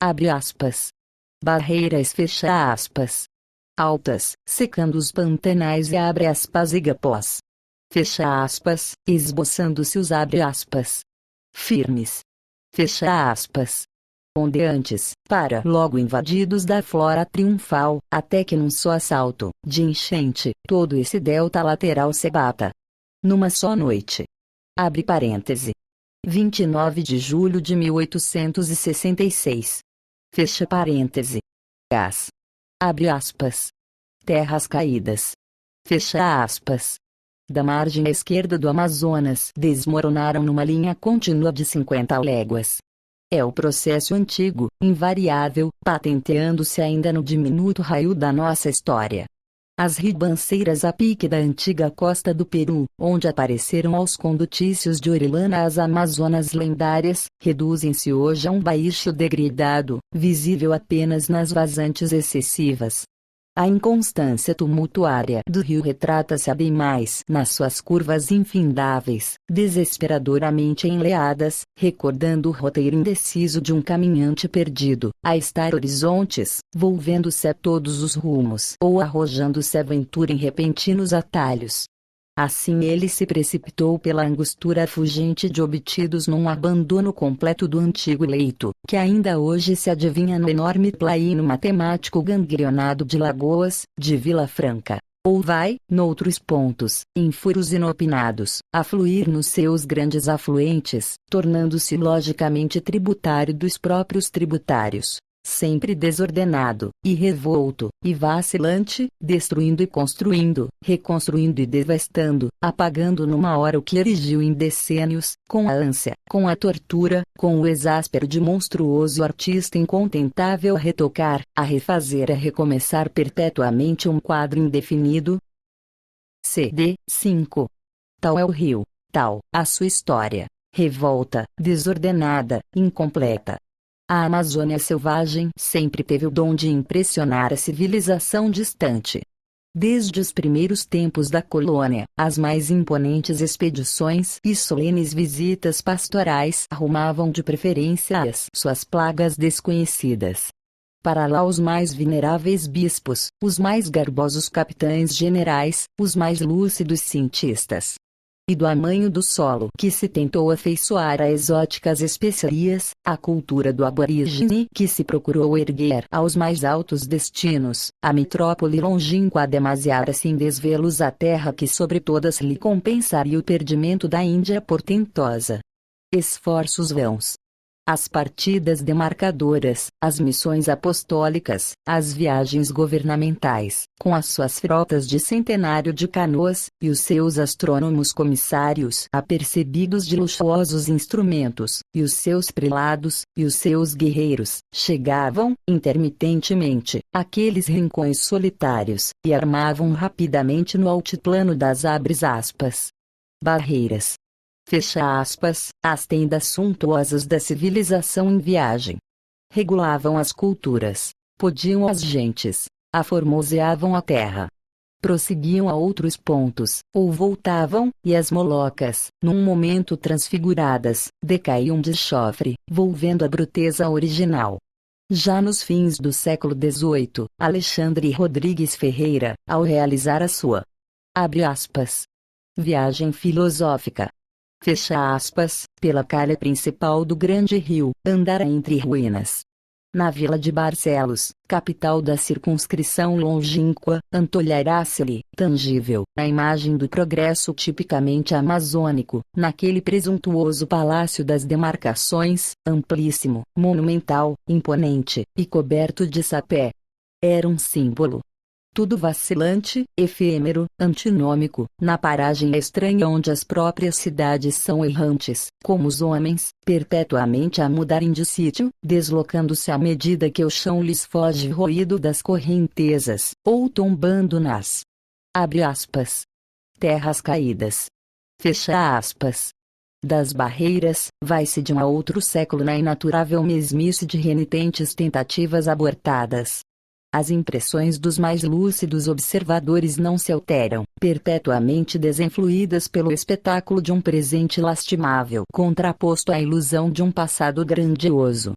Abre aspas. Barreiras fecha aspas. Altas, secando os pantanais e abre aspas igapós. Fecha aspas, esboçando-se os abre aspas. Firmes. Fecha aspas. Ondeantes, para logo invadidos da flora triunfal, até que num só assalto, de enchente, todo esse delta lateral se bata. Numa só noite. Abre parêntese. 29 de julho de 1866. Fecha parêntese. Gás. Abre aspas. Terras caídas. Fecha aspas. Da margem esquerda do Amazonas desmoronaram numa linha contínua de 50 léguas. É o processo antigo, invariável, patenteando-se ainda no diminuto raio da nossa história. As ribanceiras a pique da antiga costa do Peru, onde apareceram aos condutícios de Orilana as Amazonas lendárias, reduzem-se hoje a um baixo degradado, visível apenas nas vazantes excessivas. A inconstância tumultuária do rio retrata-se a bem mais nas suas curvas infindáveis, desesperadoramente enleadas, recordando o roteiro indeciso de um caminhante perdido, a estar horizontes, volvendo-se a todos os rumos ou arrojando-se a aventura em repentinos atalhos. Assim ele se precipitou pela angostura fugente de obtidos num abandono completo do antigo leito, que ainda hoje se adivinha no enorme plaino matemático ganglionado de Lagoas, de Vila Franca. Ou vai, noutros pontos, em furos inopinados, a fluir nos seus grandes afluentes, tornando-se logicamente tributário dos próprios tributários. Sempre desordenado, e revolto, e vacilante, destruindo e construindo, reconstruindo e devastando, apagando numa hora o que erigiu em decênios, com a ânsia, com a tortura, com o exáspero de monstruoso artista incontentável a retocar, a refazer, a recomeçar perpetuamente um quadro indefinido. CD 5. Tal é o rio, tal a sua história, revolta, desordenada, incompleta. A Amazônia selvagem sempre teve o dom de impressionar a civilização distante. Desde os primeiros tempos da colônia, as mais imponentes expedições e solenes visitas pastorais arrumavam de preferência as suas plagas desconhecidas. Para lá os mais veneráveis bispos, os mais garbosos capitães generais, os mais lúcidos cientistas. E do amanho do solo que se tentou afeiçoar a exóticas especiarias, a cultura do aborígene que se procurou erguer aos mais altos destinos, a metrópole longínqua demasiara-se em desvelos a terra que sobre todas lhe compensaria o perdimento da Índia portentosa. Esforços vãos. As partidas demarcadoras, as missões apostólicas, as viagens governamentais, com as suas frotas de centenário de canoas, e os seus astrônomos comissários apercebidos de luxuosos instrumentos, e os seus prelados, e os seus guerreiros, chegavam, intermitentemente, àqueles rincões solitários, e armavam rapidamente no altiplano das barreiras. Fecha aspas, as tendas suntuosas da civilização em viagem. Regulavam as culturas, podiam as gentes, aformoseavam a terra. Prosseguiam a outros pontos, ou voltavam, e as Molocas, num momento transfiguradas, decaíam de chofre, volvendo a bruteza original. Já nos fins do século XVIII, Alexandre Rodrigues Ferreira, ao realizar a sua, abre aspas, viagem filosófica, fecha aspas, pela calha principal do grande rio, andara entre ruínas. Na vila de Barcelos, capital da circunscrição longínqua, antolhará-se-lhe, tangível, a imagem do progresso tipicamente amazônico, naquele presuntuoso palácio das demarcações, amplíssimo, monumental, imponente, e coberto de sapé. Era um símbolo. Tudo vacilante, efêmero, antinômico, na paragem estranha onde as próprias cidades são errantes, como os homens, perpetuamente a mudarem de sítio, deslocando-se à medida que o chão lhes foge roído das correntezas, ou tombando nas, abre aspas, terras caídas. Fecha aspas. Das barreiras, vai-se de um a outro século na inaturável mesmice de renitentes tentativas abortadas. As impressões dos mais lúcidos observadores não se alteram, perpetuamente desinfluídas pelo espetáculo de um presente lastimável contraposto à ilusão de um passado grandioso.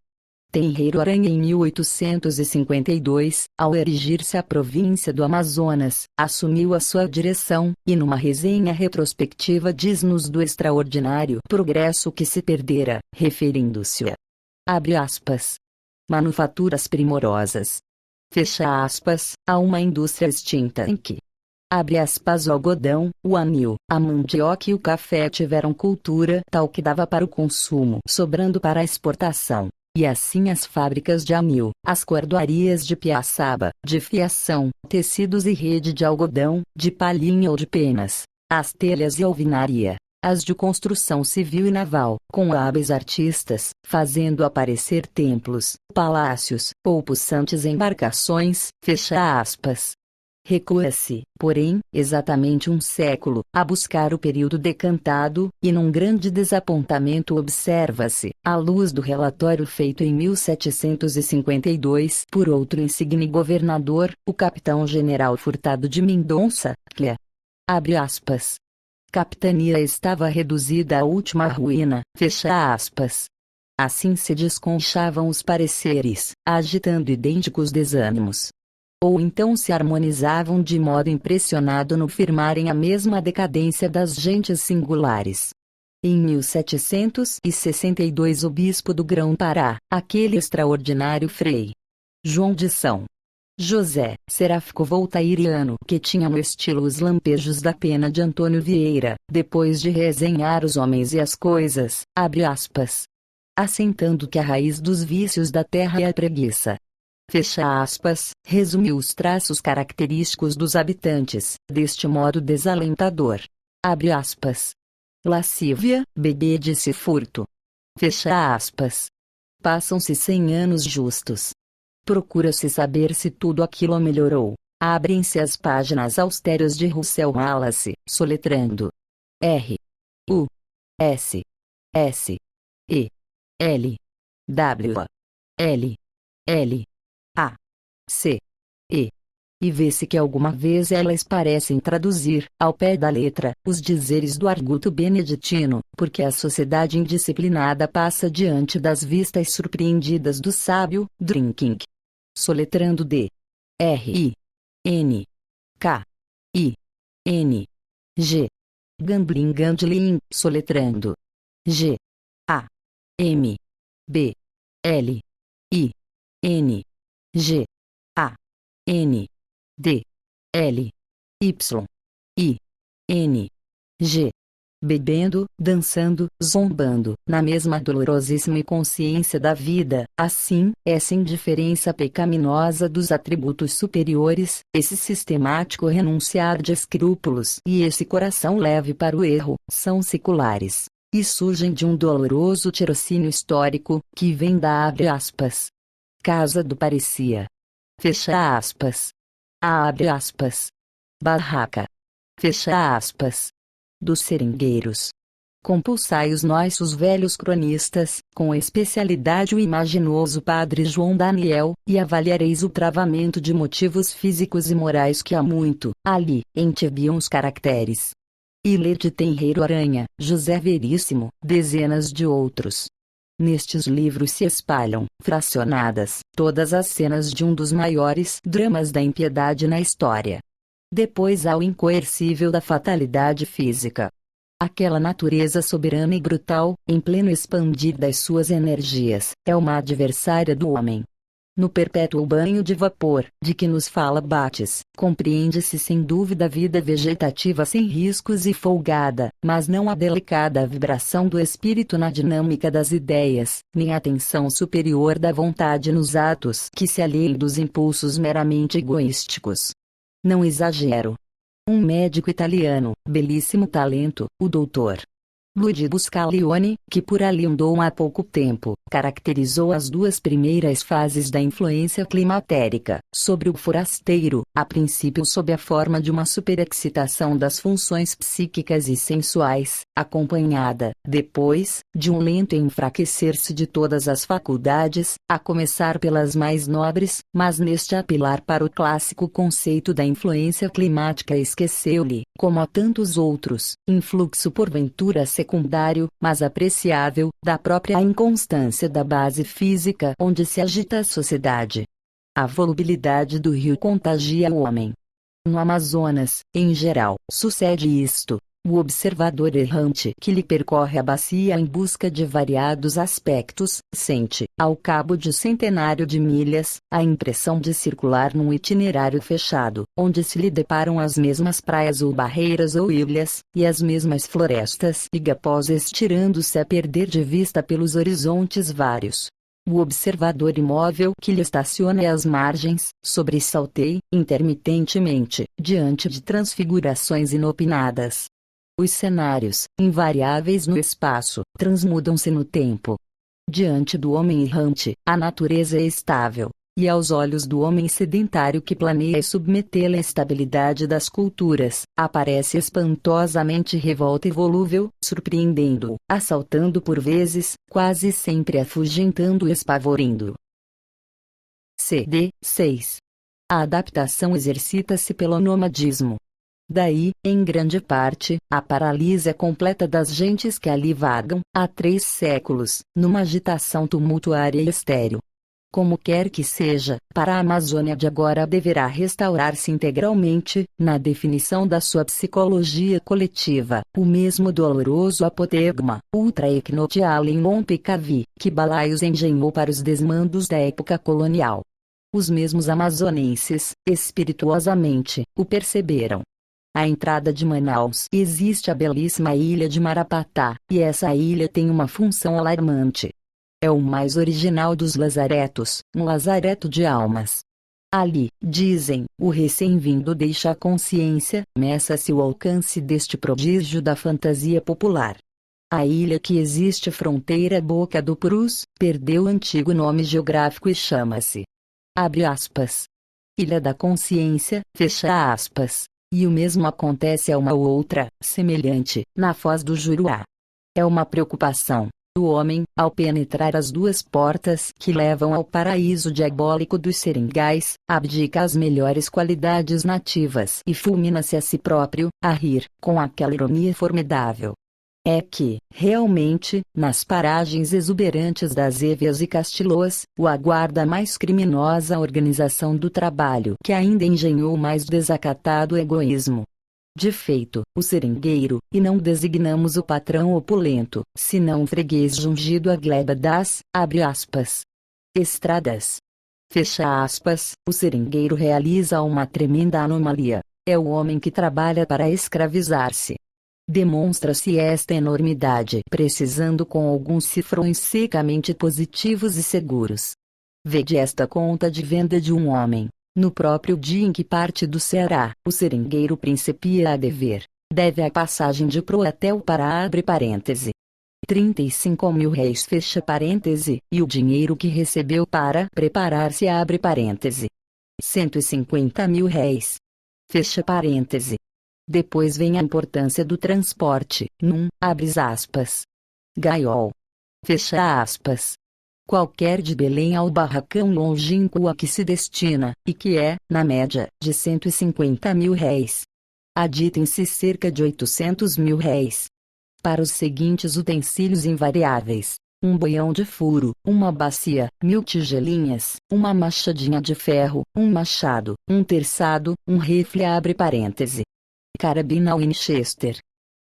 Tenreiro Aranha em 1852, ao erigir-se a província do Amazonas, assumiu a sua direção, e numa resenha retrospectiva diz-nos do extraordinário progresso que se perdera, referindo-se a, abre aspas, manufaturas primorosas. Fecha aspas, a uma indústria extinta em que, abre aspas, o algodão, o anil, a mandioca e o café tiveram cultura tal que dava para o consumo, sobrando para a exportação. E assim as fábricas de anil, as cordoarias de piaçaba, de fiação, tecidos e rede de algodão, de palhinha ou de penas, as telhas e alvenaria, as de construção civil e naval, com hábeis artistas, fazendo aparecer templos, palácios, ou possantes embarcações, fecha aspas. Recua-se, porém, exatamente um século, a buscar o período decantado, e num grande desapontamento observa-se, à luz do relatório feito em 1752 por outro insigne governador, o capitão-general Furtado de Mendonça, que, abre aspas, capitania estava reduzida à última ruína, fecha aspas. Assim se desconchavam os pareceres, agitando idênticos desânimos. Ou então se harmonizavam de modo impressionado no firmarem a mesma decadência das gentes singulares. Em 1762 o bispo do Grão-Pará, aquele extraordinário frei João de São José, seráfico voltairiano, que tinha no estilo os lampejos da pena de Antônio Vieira, depois de resenhar os homens e as coisas, abre aspas, assentando que a raiz dos vícios da terra é a preguiça. Fecha aspas, resumiu os traços característicos dos habitantes, deste modo desalentador. Abre aspas. Lascívia, bebedice e furto. Fecha aspas. Passam-se 100 anos justos. Procura-se saber se tudo aquilo melhorou. Abrem-se as páginas austeras de Russell Wallace, soletrando R U S S E L W L L A C E. E vê-se que alguma vez elas parecem traduzir, ao pé da letra, os dizeres do arguto beneditino, porque a sociedade indisciplinada passa diante das vistas surpreendidas do sábio, drinking. Soletrando D. R. I. N. K. I. N. G. Gambling Gandling, soletrando G. A. M. B. L. I. N. G. A. N. D. L. Y. I. N. G. Bebendo, dançando, zombando, na mesma dolorosíssima consciência da vida, assim, essa indiferença pecaminosa dos atributos superiores, esse sistemático renunciar de escrúpulos e esse coração leve para o erro, são seculares, e surgem de um doloroso tirocínio histórico, que vem da abre aspas. Casa do Parecia. Fecha aspas. Abre aspas. Barraca. Fecha aspas. Dos seringueiros. Compulsai os nossos velhos cronistas, com especialidade o imaginoso padre João Daniel, e avaliareis o travamento de motivos físicos e morais que há muito, ali, entebiam os caracteres. E lede Tenreiro Aranha, José Veríssimo, dezenas de outros. Nestes livros se espalham, fracionadas, todas as cenas de um dos maiores dramas da impiedade na história. Depois há o incoercível da fatalidade física. Aquela natureza soberana e brutal, em pleno expandir das suas energias, é uma adversária do homem. No perpétuo banho de vapor, de que nos fala Bates, compreende-se sem dúvida a vida vegetativa sem riscos e folgada, mas não a delicada vibração do espírito na dinâmica das ideias, nem a tensão superior da vontade nos atos que se alheiem dos impulsos meramente egoísticos. Não exagero. Um médico italiano, belíssimo talento, o Dr. Luigi Buscalione, que por ali andou há pouco tempo, caracterizou as duas primeiras fases da influência climatérica, sobre o forasteiro, a princípio sob a forma de uma superexcitação das funções psíquicas e sensuais, acompanhada, depois, de um lento enfraquecer-se de todas as faculdades, a começar pelas mais nobres, mas neste apelar para o clássico conceito da influência climática esqueceu-lhe, como a tantos outros, influxo porventura secundário, mas apreciável, da própria inconstância da base física onde se agita a sociedade. A volubilidade do rio contagia o homem. No Amazonas, em geral, sucede isto. O observador errante que lhe percorre a bacia em busca de variados aspectos, sente, ao cabo de centenário de milhas, a impressão de circular num itinerário fechado, onde se lhe deparam as mesmas praias ou barreiras ou ilhas, e as mesmas florestas e igapós estirando-se a perder de vista pelos horizontes vários. O observador imóvel que lhe estaciona às margens, sobressaltei, intermitentemente, diante de transfigurações inopinadas. Os cenários, invariáveis no espaço, transmudam-se no tempo. Diante do homem errante, a natureza é estável, e aos olhos do homem sedentário que planeia submetê-la à estabilidade das culturas, aparece espantosamente revolta e volúvel, surpreendendo-o, assaltando por vezes, quase sempre afugentando e espavorindo. CD 6. A adaptação exercita-se pelo nomadismo. Daí, em grande parte, a paralisia completa das gentes que ali vagam, há 3 séculos, numa agitação tumultuária e estéril. Como quer que seja, para a Amazônia de agora deverá restaurar-se integralmente, na definição da sua psicologia coletiva, o mesmo doloroso apotegma, ultra-ecnotial em Ompecavi, que Balaios engenhou para os desmandos da época colonial. Os mesmos amazonenses, espirituosamente, o perceberam. À entrada de Manaus existe a belíssima ilha de Marapatá, e essa ilha tem uma função alarmante. É o mais original dos lazaretos, um lazareto de almas. Ali, dizem, o recém-vindo deixa a consciência, meça-se o alcance deste prodígio da fantasia popular. A ilha que existe fronteira Boca do Purus, perdeu o antigo nome geográfico e chama-se, abre aspas, Ilha da Consciência, fecha aspas. E o mesmo acontece a uma outra, semelhante, na Foz do Juruá. É uma preocupação. O homem, ao penetrar as duas portas que levam ao paraíso diabólico dos seringais, abdica as melhores qualidades nativas e fulmina-se a si próprio, a rir, com aquela ironia formidável. É que, realmente, nas paragens exuberantes das Évias e Castilloas, o aguarda a mais criminosa organização do trabalho que ainda engenhou o mais desacatado egoísmo. De feito, o seringueiro, e não designamos o patrão opulento, senão o freguês jungido à gleba das, abre aspas, estradas. Fecha aspas, o seringueiro realiza uma tremenda anomalia. É o homem que trabalha para escravizar-se. Demonstra-se esta enormidade precisando com alguns cifrões secamente positivos e seguros. Vede esta conta de venda de um homem. No próprio dia em que parte do Ceará, o seringueiro principia a dever. Deve a passagem de Proatel para abre parêntese. 35 mil réis fecha parêntese, e o dinheiro que recebeu para preparar-se abre parêntese. 150 mil réis. Fecha parêntese. Depois vem a importância do transporte, abres aspas. Gaiol. Fecha aspas. Qualquer de Belém ao barracão longínquo a que se destina, e que é, na média, de 150 mil réis. Aditem-se cerca de 800 mil réis. Para os seguintes utensílios invariáveis: um boião de furo, uma bacia, 1000 tigelinhas, uma machadinha de ferro, um machado, um terçado, um rifle abre parêntese. Carabina Winchester.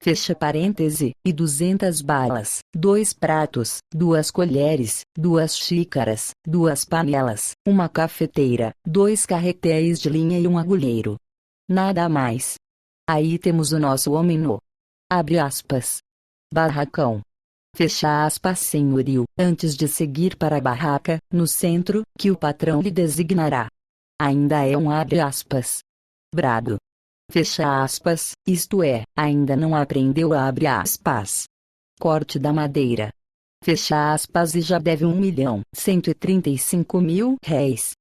Fecha parêntese, e 200 balas, 2 pratos, 2 colheres, 2 xícaras, 2 panelas, uma cafeteira, 2 carretéis de linha e um agulheiro. Nada mais. Aí temos o nosso homem no. Abre aspas. Barracão. Fecha aspas, senhorio, antes de seguir para a barraca, no centro, que o patrão lhe designará. Ainda é um abre aspas. Brado. Fecha aspas, isto é, ainda não aprendeu a abre aspas. Corte da madeira. Fecha aspas, e já deve 1.135.000 réis.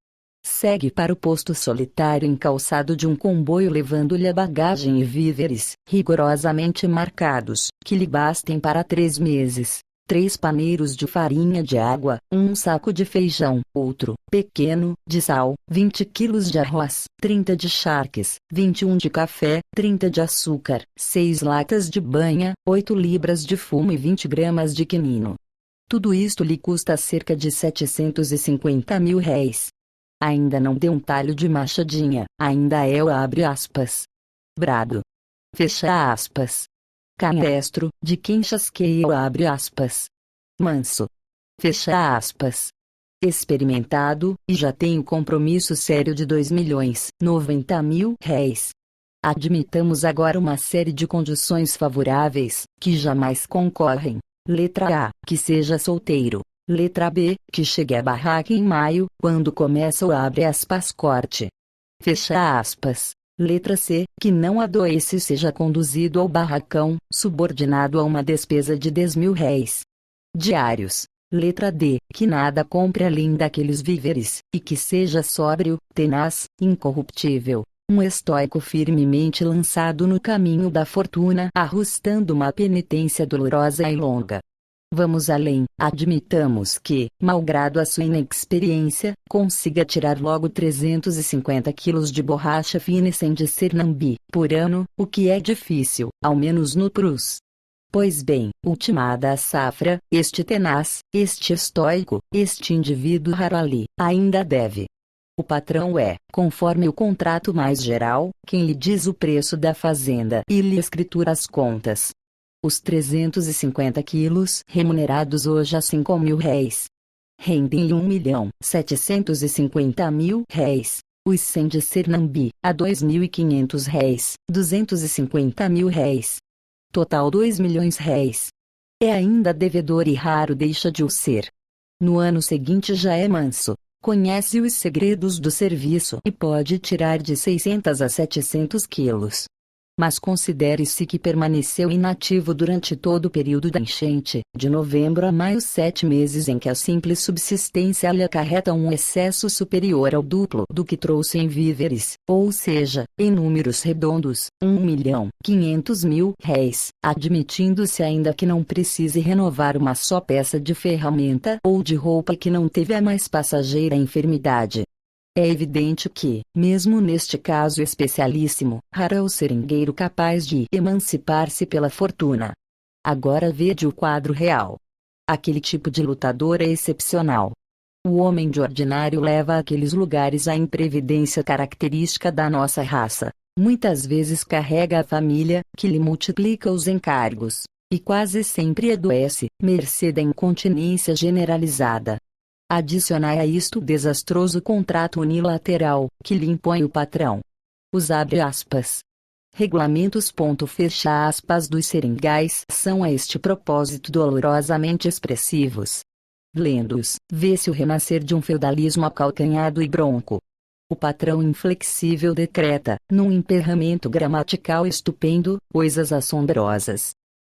Segue para o posto solitário encalçado de um comboio levando-lhe a bagagem e víveres, rigorosamente marcados, que lhe bastem para 3 meses. 3 paneiros de farinha de água, um saco de feijão, outro, pequeno, de sal, 20 quilos de arroz, 30 de charques, 21 de café, 30 de açúcar, 6 latas de banha, 8 libras de fumo e 20 gramas de quinino. Tudo isto lhe custa cerca de 750 mil réis. Ainda não deu um talho de machadinha, ainda é o abre aspas. Brado. Fecha aspas. Canestro, de quem chasqueia o abre aspas. Manso. Fecha aspas. Experimentado, e já tem o compromisso sério de 2.090.000 réis. Admitamos agora uma série de condições favoráveis, que jamais concorrem. Letra A, que seja solteiro. Letra B, que chegue à barraca em maio, quando começa o abre aspas corte. Fecha aspas. Letra C, que não adoece e seja conduzido ao barracão, subordinado a uma despesa de 10.000 réis diários. Letra D, que nada compre além daqueles víveres, e que seja sóbrio, tenaz, incorruptível, um estoico firmemente lançado no caminho da fortuna, arrostando uma penitência dolorosa e longa. Vamos além, admitamos que, malgrado a sua inexperiência, consiga tirar logo 350 quilos de borracha fina sem Sernambi, por ano, o que é difícil, ao menos no Prus. Pois bem, ultimada a safra, este tenaz, este estoico, este indivíduo raro ali, ainda deve. O patrão é, conforme o contrato mais geral, quem lhe diz o preço da fazenda e lhe escritura as contas. Os 350 quilos remunerados hoje a 5.000 réis rendem-lhe 1.750.000 réis. Os 100 de Sernambi, a 2.500 réis, 250.000 réis. Total 2 milhões réis. É ainda devedor e raro deixa de o ser. No ano seguinte já é manso. Conhece os segredos do serviço e pode tirar de 600 a 700 quilos. Mas considere-se que permaneceu inativo durante todo o período da enchente, de novembro a maio, 7 meses em que a simples subsistência lhe acarreta um excesso superior ao duplo do que trouxe em víveres, ou seja, em números redondos, R$ 1.500.000, admitindo-se ainda que não precise renovar uma só peça de ferramenta ou de roupa que não teve a mais passageira enfermidade. É evidente que, mesmo neste caso especialíssimo, raro é o seringueiro capaz de emancipar-se pela fortuna. Agora vede o quadro real. Aquele tipo de lutador é excepcional. O homem de ordinário leva àqueles lugares a imprevidência característica da nossa raça. Muitas vezes carrega a família, que lhe multiplica os encargos, e quase sempre adoece, mercê da incontinência generalizada. Adicionai a isto o desastroso contrato unilateral, que lhe impõe o patrão. Os abre aspas. Regulamentos. Fecha aspas dos seringais são a este propósito dolorosamente expressivos. Lendo-os, vê-se o renascer de um feudalismo acalcanhado e bronco. O patrão inflexível decreta, num emperramento gramatical estupendo, coisas assombrosas.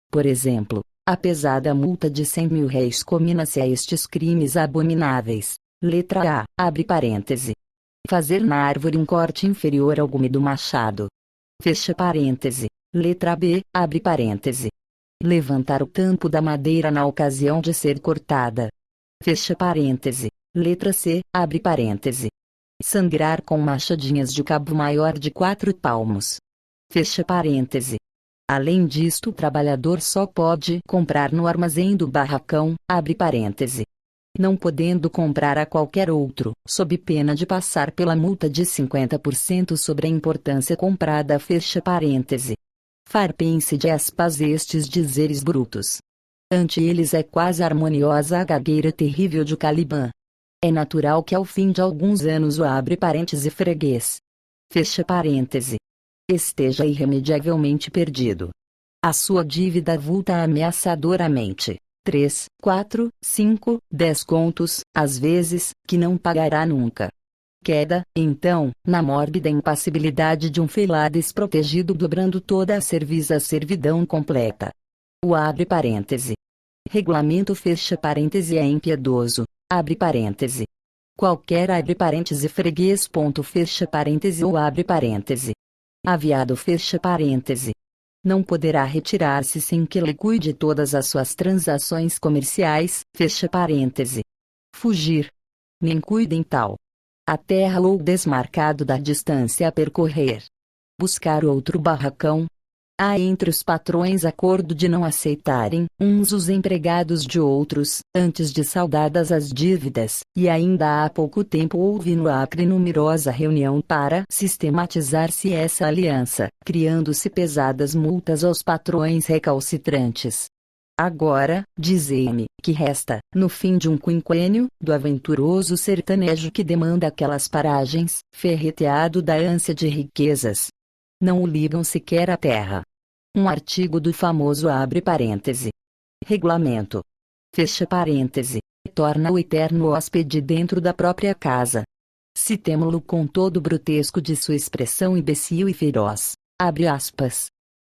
Por exemplo, a pesada multa de R$ 100.000 comina-se a estes crimes abomináveis. Letra A, abre parêntese. Fazer na árvore um corte inferior ao gume do machado. Fecha parêntese. Letra B, abre parêntese. Levantar o tampo da madeira na ocasião de ser cortada. Fecha parêntese. Letra C, abre parêntese. Sangrar com machadinhas de cabo maior de 4 palmos. Fecha parêntese. Além disto, o trabalhador só pode comprar no armazém do barracão, abre parêntese. Não podendo comprar a qualquer outro, sob pena de passar pela multa de 50% sobre a importância comprada, fecha parêntese. Farpem-se de aspas estes dizeres brutos. Ante eles é quase harmoniosa a gagueira terrível de Caliban. É natural que ao fim de alguns anos o abre parêntese freguês. Fecha parêntese. Esteja irremediavelmente perdido. A sua dívida avulta ameaçadoramente. 3, 4, 5, 10 contos, às vezes, que não pagará nunca. Queda, então, na mórbida impassibilidade de um felá desprotegido, dobrando toda a cerviz à servidão completa. O abre parêntese. Regulamento fecha parêntese é impiedoso, abre parêntese. Qualquer abre parêntese freguês. Fecha parêntese ou abre parêntese. Aviado fecha parêntese. Não poderá retirar-se sem que lhe cuide todas as suas transações comerciais, fecha parêntese. Fugir. Nem cuidem tal. A terra ou desmarcado da distância a percorrer. Buscar outro barracão. Há entre os patrões acordo de não aceitarem, uns os empregados de outros, antes de saldadas as dívidas, e ainda há pouco tempo houve no Acre numerosa reunião para sistematizar-se essa aliança, criando-se pesadas multas aos patrões recalcitrantes. Agora, dizei-me, que resta, no fim de um quinquênio, do aventuroso sertanejo que demanda aquelas paragens, ferreteado da ânsia de riquezas. Não o ligam sequer à terra. Um artigo do famoso abre parêntese. Regulamento. Fecha parêntese. Torna o eterno hóspede dentro da própria casa. Citemo-lo com todo o brutesco de sua expressão imbecil e feroz. Abre aspas.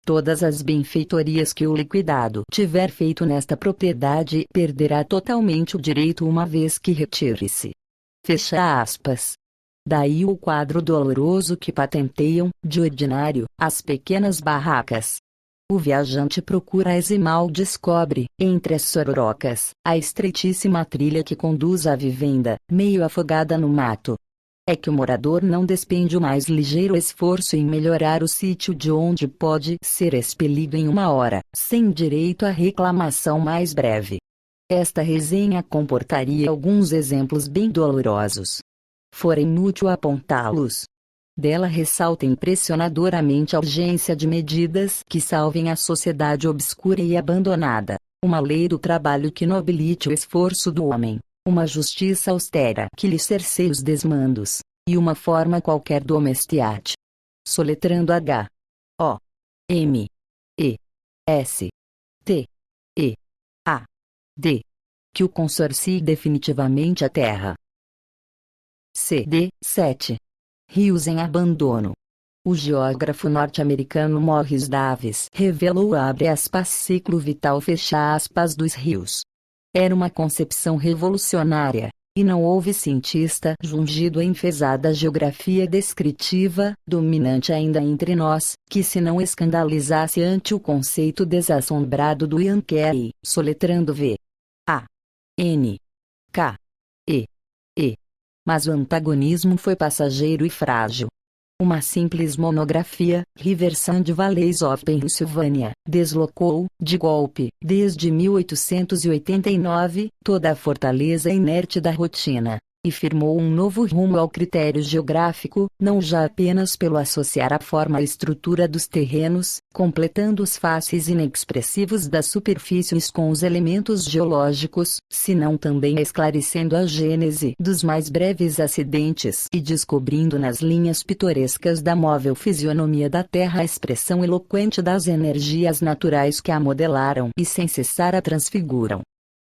Todas as benfeitorias que o liquidado tiver feito nesta propriedade perderá totalmente o direito uma vez que retire-se. Fecha aspas. Daí o quadro doloroso que patenteiam, de ordinário, as pequenas barracas. O viajante procura-as e mal descobre, entre as sororocas, a estreitíssima trilha que conduz à vivenda, meio afogada no mato. É que o morador não despende o mais ligeiro esforço em melhorar o sítio de onde pode ser expelido em 1 hora, sem direito à reclamação mais breve. Esta resenha comportaria alguns exemplos bem dolorosos. Fora inútil apontá-los. Dela ressalta impressionadoramente a urgência de medidas que salvem a sociedade obscura e abandonada, uma lei do trabalho que nobilite o esforço do homem, uma justiça austera que lhe cerceie os desmandos, e uma forma qualquer do homestiate. Soletrando H. O. M. E. S. T. E. A. D. Que o consorcie definitivamente a terra. CD 7. Rios em abandono. O geógrafo norte-americano Morris Davis revelou abre aspas ciclo vital fecha aspas dos rios. Era uma concepção revolucionária, e não houve cientista jungido à enfesada geografia descritiva, dominante ainda entre nós, que se não escandalizasse ante o conceito desassombrado do Yankee, soletrando V. A. N. K. E. E. Mas o antagonismo foi passageiro e frágil. Uma simples monografia, Riverside Valleys of Pennsylvania, deslocou, de golpe, desde 1889, toda a fortaleza inerte da rotina, e firmou um novo rumo ao critério geográfico, não já apenas pelo associar a forma à estrutura dos terrenos, completando os faces inexpressivos das superfícies com os elementos geológicos, senão também esclarecendo a gênese dos mais breves acidentes e descobrindo nas linhas pitorescas da móvel fisionomia da Terra a expressão eloquente das energias naturais que a modelaram e sem cessar a transfiguram.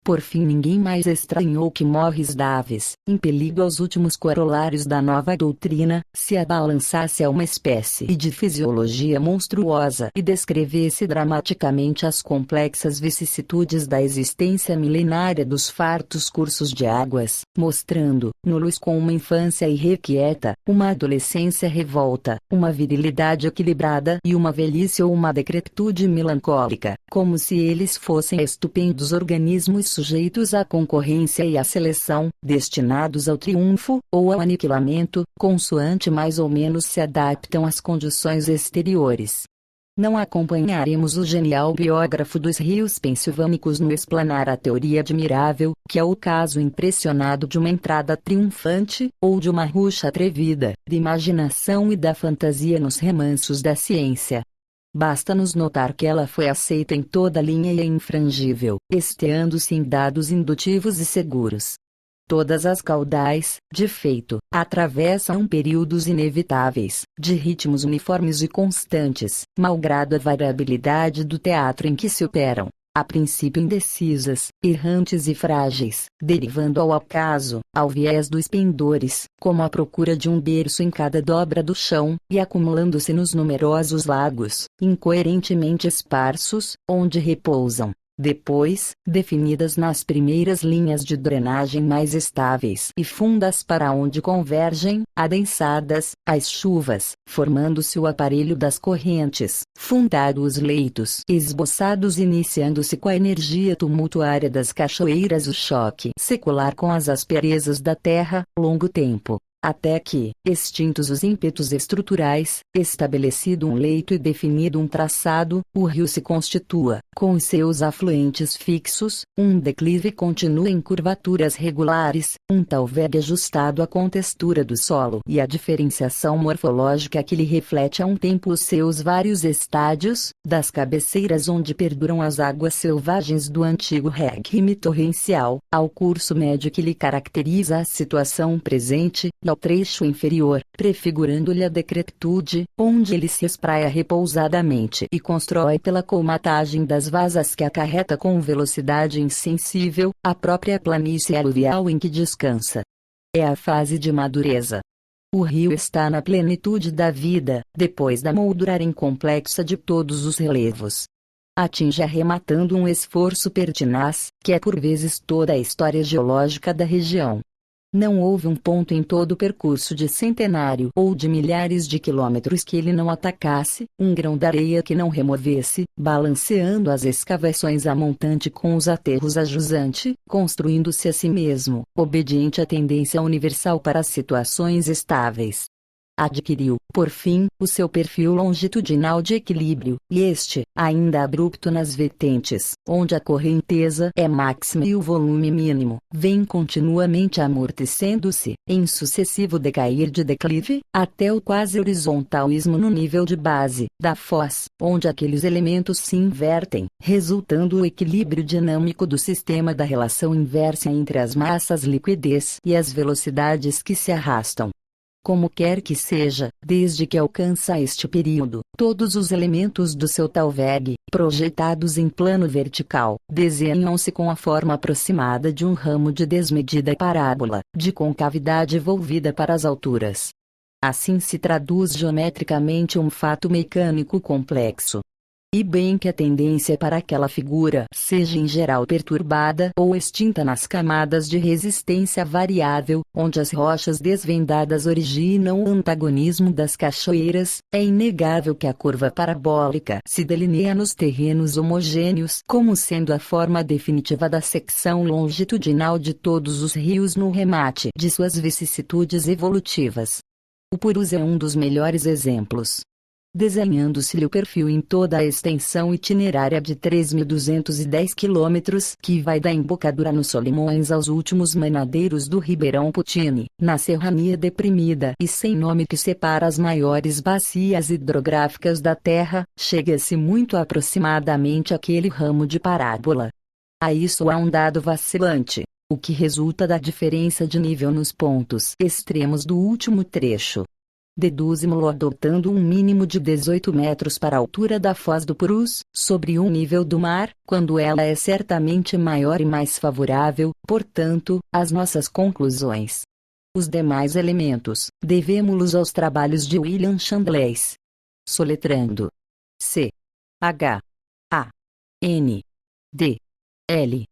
Por fim ninguém mais estranhou que Morris Davis, impelido aos últimos corolários da nova doutrina, se abalançasse a uma espécie de fisiologia monstruosa e descrevesse dramaticamente as complexas vicissitudes da existência milenária dos fartos cursos de águas, mostrando, nulos com uma infância irrequieta, uma adolescência revolta, uma virilidade equilibrada e uma velhice ou uma decrepitude melancólica, como se eles fossem estupendos organismos sujeitos à concorrência e à seleção, destinados ao triunfo, ou ao aniquilamento, consoante mais ou menos se adaptam às condições exteriores. Não acompanharemos o genial biógrafo dos rios pensilvânicos no explanar a teoria admirável, que é o caso impressionado de uma entrada triunfante, ou de uma rucha atrevida, da imaginação e da fantasia nos remansos da ciência. Basta-nos notar que ela foi aceita em toda a linha e é infrangível, esteando-se em dados indutivos e seguros. Todas as caudais, de feito, atravessam períodos inevitáveis, de ritmos uniformes e constantes, malgrado a variabilidade do teatro em que se operam. A princípio indecisas, errantes e frágeis, derivando ao acaso, ao viés dos pendores, como a procura de um berço em cada dobra do chão, e acumulando-se nos numerosos lagos, incoerentemente esparsos, onde repousam. Depois, definidas nas primeiras linhas de drenagem mais estáveis e fundas para onde convergem, adensadas, as chuvas, formando-se o aparelho das correntes, fundado os leitos esboçados iniciando-se com a energia tumultuária das cachoeiras o choque secular com as asperezas da terra, longo tempo. Até que, extintos os ímpetos estruturais, estabelecido um leito e definido um traçado, o rio se constitua, com os seus afluentes fixos, um declive contínuo em curvaturas regulares, um talveg ajustado à contextura do solo e à diferenciação morfológica que lhe reflete a um tempo os seus vários estádios, das cabeceiras onde perduram as águas selvagens do antigo regime torrencial, ao curso médio que lhe caracteriza a situação presente, ao trecho inferior, prefigurando-lhe a decrepitude, onde ele se espraia repousadamente e constrói pela colmatagem das vasas que acarreta com velocidade insensível, a própria planície aluvial em que descansa. É a fase de madureza. O rio está na plenitude da vida, depois da molduragem complexa de todos os relevos. Atinge arrematando um esforço pertinaz, que é por vezes toda a história geológica da região. Não houve um ponto em todo o percurso de centenário ou de milhares de quilômetros que ele não atacasse, um grão de areia que não removesse, balanceando as escavações a montante com os aterros a jusante, construindo-se a si mesmo, obediente à tendência universal para as situações estáveis. Adquiriu, por fim, o seu perfil longitudinal de equilíbrio, e este, ainda abrupto nas vertentes, onde a correnteza é máxima e o volume mínimo, vem continuamente amortecendo-se, em sucessivo decair de declive, até o quase horizontalismo no nível de base, da foz, onde aqueles elementos se invertem, resultando o equilíbrio dinâmico do sistema da relação inversa entre as massas liquidez e as velocidades que se arrastam. Como quer que seja, desde que alcança este período, todos os elementos do seu talveg, projetados em plano vertical, desenham-se com a forma aproximada de um ramo de desmedida parábola, de concavidade volvida para as alturas. Assim se traduz geometricamente um fato mecânico complexo. E bem que a tendência para aquela figura seja em geral perturbada ou extinta nas camadas de resistência variável, onde as rochas desvendadas originam o antagonismo das cachoeiras, é inegável que a curva parabólica se delineia nos terrenos homogêneos como sendo a forma definitiva da secção longitudinal de todos os rios no remate de suas vicissitudes evolutivas. O Purus é um dos melhores exemplos. Desenhando-se-lhe o perfil em toda a extensão itinerária de 3.210 quilômetros, que vai da embocadura nos Solimões aos últimos manadeiros do Ribeirão Putini, na serrania deprimida e sem nome que separa as maiores bacias hidrográficas da Terra, chega-se muito aproximadamente àquele ramo de parábola. A isso há um dado vacilante, o que resulta da diferença de nível nos pontos extremos do último trecho. Deduzimo-lo adotando um mínimo de 18 metros para a altura da foz do Purus, sobre o nível do mar, quando ela é certamente maior e mais favorável, portanto, às nossas conclusões. Os demais elementos, devemo-los aos trabalhos de William Chandless. Soletrando. C. H. A. N. D. L.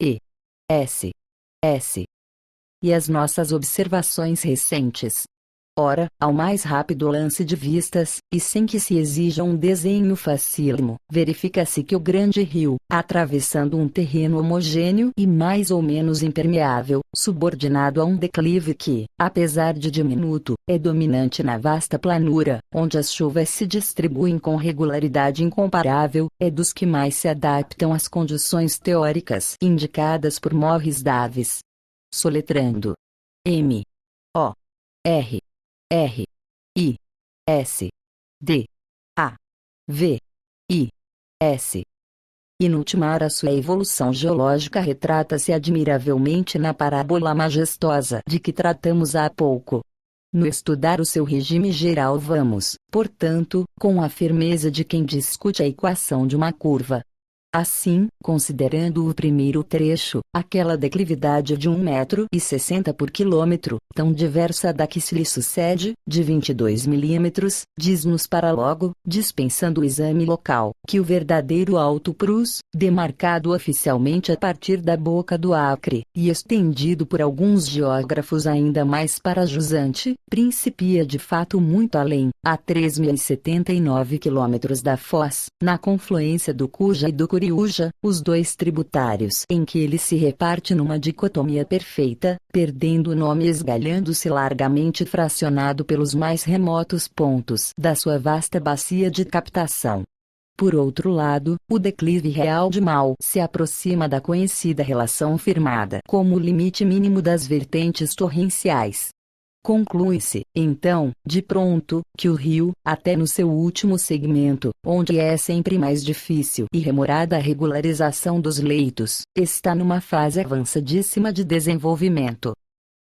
E. S. S. E as nossas observações recentes. Ora, ao mais rápido lance de vistas, e sem que se exija um desenho facílimo, verifica-se que o grande rio, atravessando um terreno homogêneo e mais ou menos impermeável, subordinado a um declive que, apesar de diminuto, é dominante na vasta planura, onde as chuvas se distribuem com regularidade incomparável, é dos que mais se adaptam às condições teóricas indicadas por Morris Davis. Soletrando. M. O. R. R. I. S. D. A. V. I. S. E no ultimar a sua evolução geológica retrata-se admiravelmente na parábola majestosa de que tratamos há pouco. No estudar o seu regime geral vamos, portanto, com a firmeza de quem discute a equação de uma curva. Assim, considerando o primeiro trecho, aquela declividade de 1,60 m por quilômetro, tão diversa da que se lhe sucede, de 22 milímetros, diz-nos para logo, dispensando o exame local, que o verdadeiro Alto Purus, demarcado oficialmente a partir da boca do Acre, e estendido por alguns geógrafos ainda mais para jusante, principia de fato muito além, a 3.079 quilômetros da foz, na confluência do Cuja e do Curiúja, os dois tributários em que ele se reparte numa dicotomia perfeita, perdendo o nome e esgalhando-se largamente fracionado pelos mais remotos pontos da sua vasta bacia de captação. Por outro lado, o declive real de Mal se aproxima da conhecida relação firmada como o limite mínimo das vertentes torrenciais. Conclui-se, então, de pronto, que o rio, até no seu último segmento, onde é sempre mais difícil e remorada a regularização dos leitos, está numa fase avançadíssima de desenvolvimento.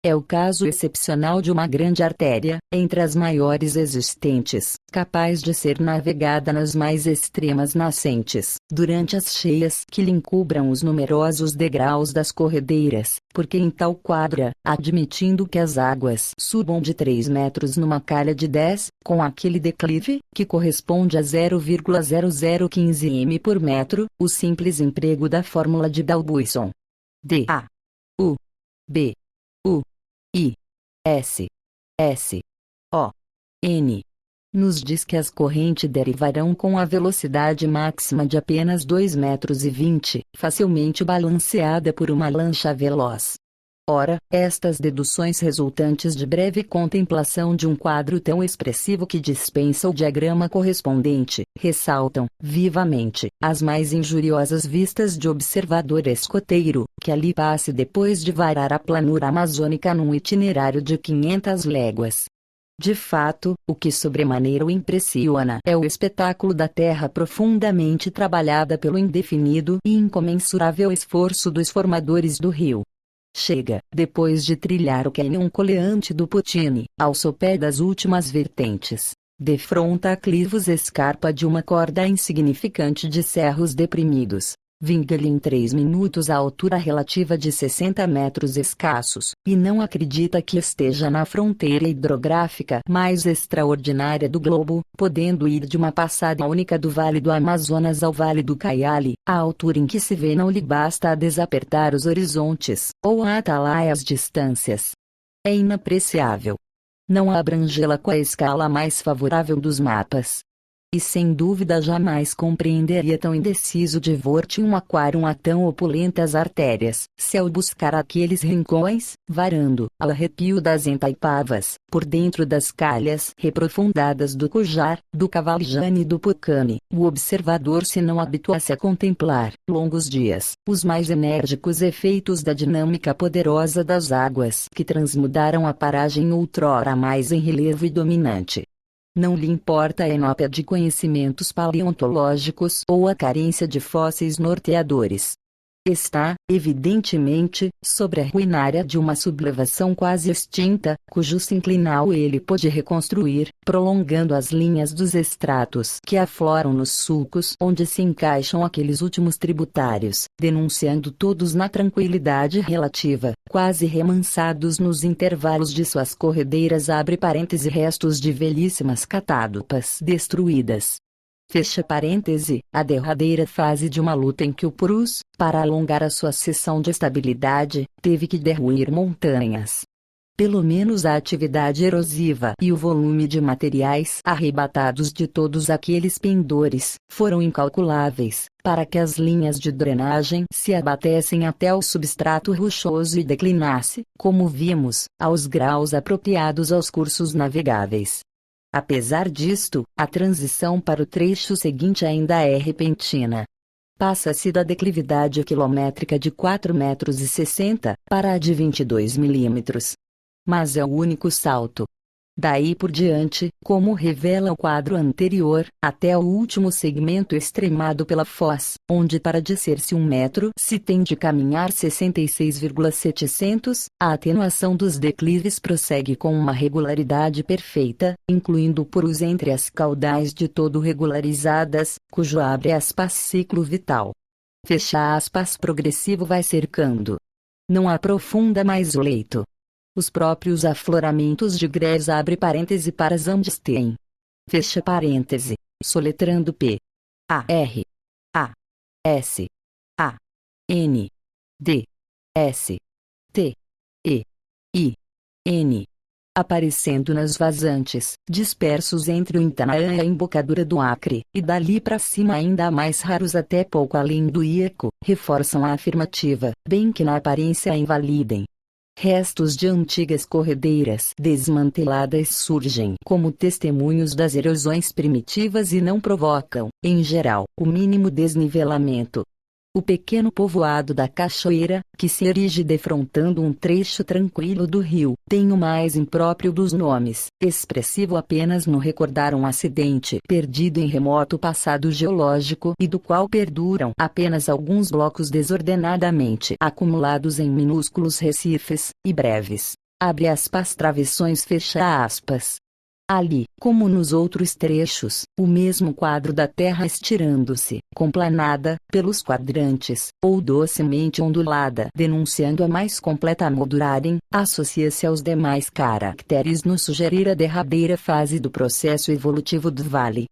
É o caso excepcional de uma grande artéria, entre as maiores existentes, capaz de ser navegada nas mais extremas nascentes, durante as cheias que lhe encubram os numerosos degraus das corredeiras, porque em tal quadra, admitindo que as águas subam de 3 metros numa calha de 10, com aquele declive, que corresponde a 0,0015 m por metro, o simples emprego da fórmula de Dalbuisson. D. A. U. B. U. I. S. S. O. N. Nos diz que as correntes derivarão com a velocidade máxima de apenas 2,20 metros, facilmente balanceada por uma lancha veloz. Ora, estas deduções resultantes de breve contemplação de um quadro tão expressivo que dispensa o diagrama correspondente, ressaltam, vivamente, as mais injuriosas vistas de observador escoteiro, que ali passe depois de varar a planura amazônica num itinerário de 500 léguas. De fato, o que sobremaneira o impressiona é o espetáculo da terra profundamente trabalhada pelo indefinido e incomensurável esforço dos formadores do rio. Chega, depois de trilhar o cânion coleante do Putini, ao sopé das últimas vertentes, defronta a clivos escarpa de uma corda insignificante de cerros deprimidos, vinga-lhe em 3 minutos a altura relativa de 60 metros escassos, e não acredita que esteja na fronteira hidrográfica mais extraordinária do globo, podendo ir de uma passada única do Vale do Amazonas ao Vale do Caiali, a altura em que se vê não lhe basta a desapertar os horizontes, ou a atalaia as distâncias. É inapreciável. Não abrangê-la com a escala mais favorável dos mapas. E sem dúvida jamais compreenderia tão indeciso de um aquário a tão opulentas artérias, se ao buscar aqueles rincões, varando, ao arrepio das Entaipavas, por dentro das calhas reprofundadas do Cujar, do Cavalijane e do Pucane, o observador se não habituasse a contemplar, longos dias, os mais enérgicos efeitos da dinâmica poderosa das águas que transmudaram a paragem outrora mais em relevo e dominante. Não lhe importa a inópia de conhecimentos paleontológicos ou a carência de fósseis norteadores. Está, evidentemente, sobre a ruinária de uma sublevação quase extinta, cujo sinclinal ele pôde reconstruir, prolongando as linhas dos estratos que afloram nos sulcos onde se encaixam aqueles últimos tributários, denunciando todos na tranquilidade relativa, quase remansados nos intervalos de suas corredeiras abre parêntese restos de velhíssimas catádupas destruídas. Fecha parêntese, a derradeira fase de uma luta em que o Purus, para alongar a sua seção de estabilidade, teve que derruir montanhas. Pelo menos a atividade erosiva e o volume de materiais arrebatados de todos aqueles pendores foram incalculáveis, para que as linhas de drenagem se abatessem até o substrato rochoso e declinasse, como vimos, aos graus apropriados aos cursos navegáveis. Apesar disto, a transição para o trecho seguinte ainda é repentina. Passa-se da declividade quilométrica de 4,60 m para a de 22 milímetros. Mas é o único salto. Daí por diante, como revela o quadro anterior, até o último segmento extremado pela foz, onde para descer-se 1 metro se tem de caminhar 66,700, a atenuação dos declives prossegue com uma regularidade perfeita, incluindo purus entre as caudais de todo regularizadas, cujo abre aspas ciclo vital. Fecha aspas progressivo vai cercando. Não aprofunda mais o leito. Os próprios afloramentos de grés abre parêntese para Zandstein. Fecha parêntese, soletrando P. A. R. A. S. A. N. D. S. T. E. I. N. Aparecendo nas vazantes, dispersos entre o Intanaã e a embocadura do Acre, e dali para cima ainda mais raros até pouco além do Ieco, reforçam a afirmativa, bem que na aparência a invalidem. Restos de antigas corredeiras desmanteladas surgem como testemunhos das erosões primitivas e não provocam, em geral, o mínimo desnivelamento. O pequeno povoado da Cachoeira, que se erige defrontando um trecho tranquilo do rio, tem o mais impróprio dos nomes, expressivo apenas no recordar um acidente perdido em remoto passado geológico e do qual perduram apenas alguns blocos desordenadamente acumulados em minúsculos recifes, e breves. Abre aspas travessões fecha aspas. Ali, como nos outros trechos, o mesmo quadro da terra estirando-se, complanada, pelos quadrantes, ou docemente ondulada, denunciando a mais completa molduragem, associa-se aos demais caracteres no sugerir a derradeira fase do processo evolutivo do vale.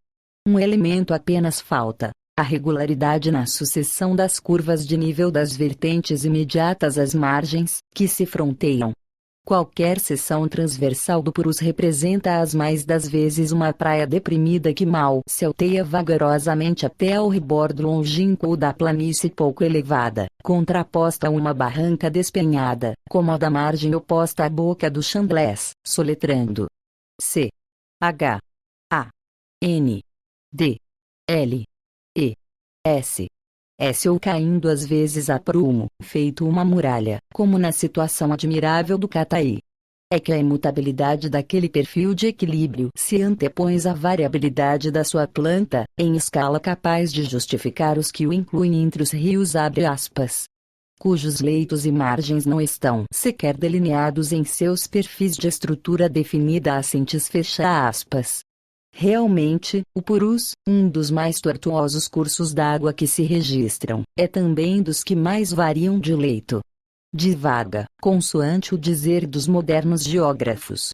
Um elemento apenas falta: a regularidade na sucessão das curvas de nível das vertentes imediatas às margens, que se fronteiam. Qualquer seção transversal do Purus representa as mais das vezes uma praia deprimida que mal se alteia vagarosamente até ao rebordo longínquo da planície pouco elevada, contraposta a uma barranca despenhada, como a da margem oposta à boca do Chamblés, soletrando C. H. A. N. D. L. E. S. S ou caindo às vezes a prumo, feito uma muralha, como na situação admirável do Cataí. É que a imutabilidade daquele perfil de equilíbrio se antepõe à variabilidade da sua planta, em escala capaz de justificar os que o incluem entre os rios abre aspas, cujos leitos e margens não estão sequer delineados em seus perfis de estrutura definida assentes fecha aspas. Realmente, o Purus, um dos mais tortuosos cursos d'água que se registram, é também dos que mais variam de leito. Divaga, consoante o dizer dos modernos geógrafos.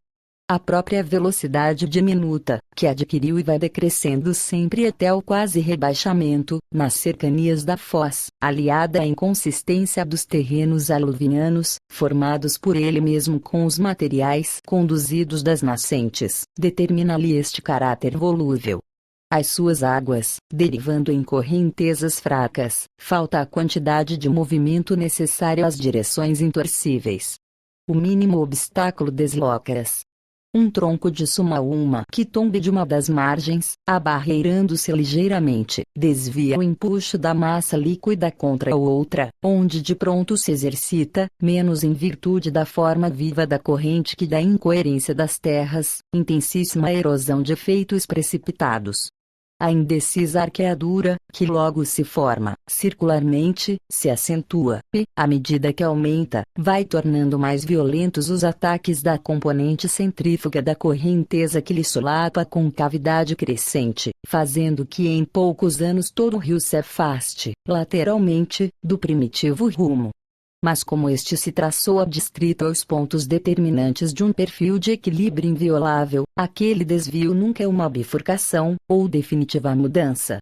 A própria velocidade diminuta, que adquiriu e vai decrescendo sempre até o quase rebaixamento, nas cercanias da foz, aliada à inconsistência dos terrenos aluvianos, formados por ele mesmo com os materiais conduzidos das nascentes, determina-lhe este caráter volúvel. Às suas águas, derivando em correntezas fracas, falta a quantidade de movimento necessária às direções intorcíveis. O mínimo obstáculo desloca-as. Um tronco de suma que tombe de uma das margens, abarreirando-se ligeiramente, desvia o empuxo da massa líquida contra a outra, onde de pronto se exercita, menos em virtude da forma viva da corrente que da incoerência das terras, intensíssima erosão de efeitos precipitados. A indecisa arqueadura, que logo se forma, circularmente, se acentua, e, à medida que aumenta, vai tornando mais violentos os ataques da componente centrífuga da correnteza que lhe solapa a concavidade crescente, fazendo que em poucos anos todo o rio se afaste, lateralmente, do primitivo rumo. Mas como este se traçou adstrito aos pontos determinantes de um perfil de equilíbrio inviolável, aquele desvio nunca é uma bifurcação, ou definitiva mudança.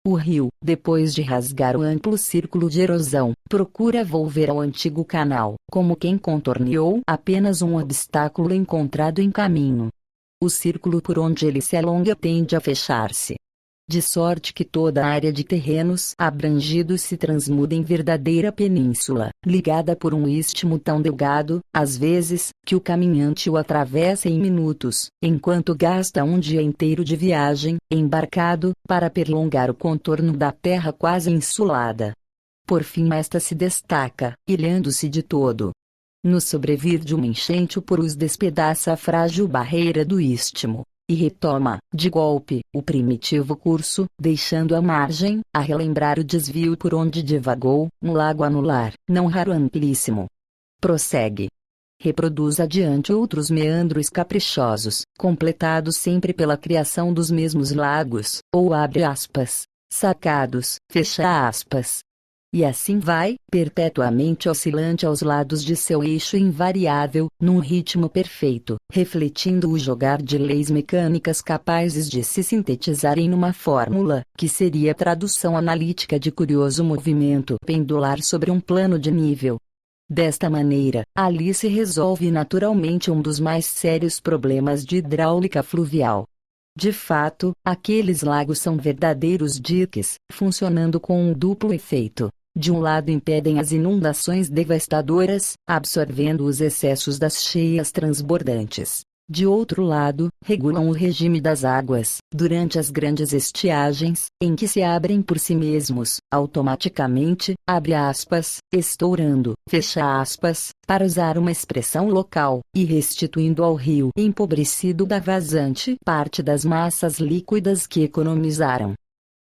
O rio, depois de rasgar o amplo círculo de erosão, procura volver ao antigo canal, como quem contorneou apenas um obstáculo encontrado em caminho. O círculo por onde ele se alonga tende a fechar-se. De sorte que toda a área de terrenos abrangidos se transmuda em verdadeira península, ligada por um istmo tão delgado, às vezes, que o caminhante o atravessa em minutos, enquanto gasta um dia inteiro de viagem, embarcado, para perlongar o contorno da terra quase insulada. Por fim esta se destaca, ilhando-se de todo. No sobrevir de uma enchente o Purus despedaça a frágil barreira do istmo e retoma, de golpe, o primitivo curso, deixando a margem, a relembrar o desvio por onde divagou, um lago anular, não raro amplíssimo. Prossegue. Reproduz adiante outros meandros caprichosos, completados sempre pela criação dos mesmos lagos, ou abre aspas, sacados, fecha aspas. E assim vai, perpetuamente oscilante aos lados de seu eixo invariável, num ritmo perfeito, refletindo o jogar de leis mecânicas capazes de se sintetizarem numa fórmula, que seria tradução analítica de curioso movimento pendular sobre um plano de nível. Desta maneira, ali se resolve naturalmente um dos mais sérios problemas de hidráulica fluvial. De fato, aqueles lagos são verdadeiros diques, funcionando com um duplo efeito. De um lado impedem as inundações devastadoras, absorvendo os excessos das cheias transbordantes. De outro lado, regulam o regime das águas, durante as grandes estiagens, em que se abrem por si mesmos, automaticamente, abre aspas, estourando, fecha aspas, para usar uma expressão local, e restituindo ao rio empobrecido da vazante parte das massas líquidas que economizaram.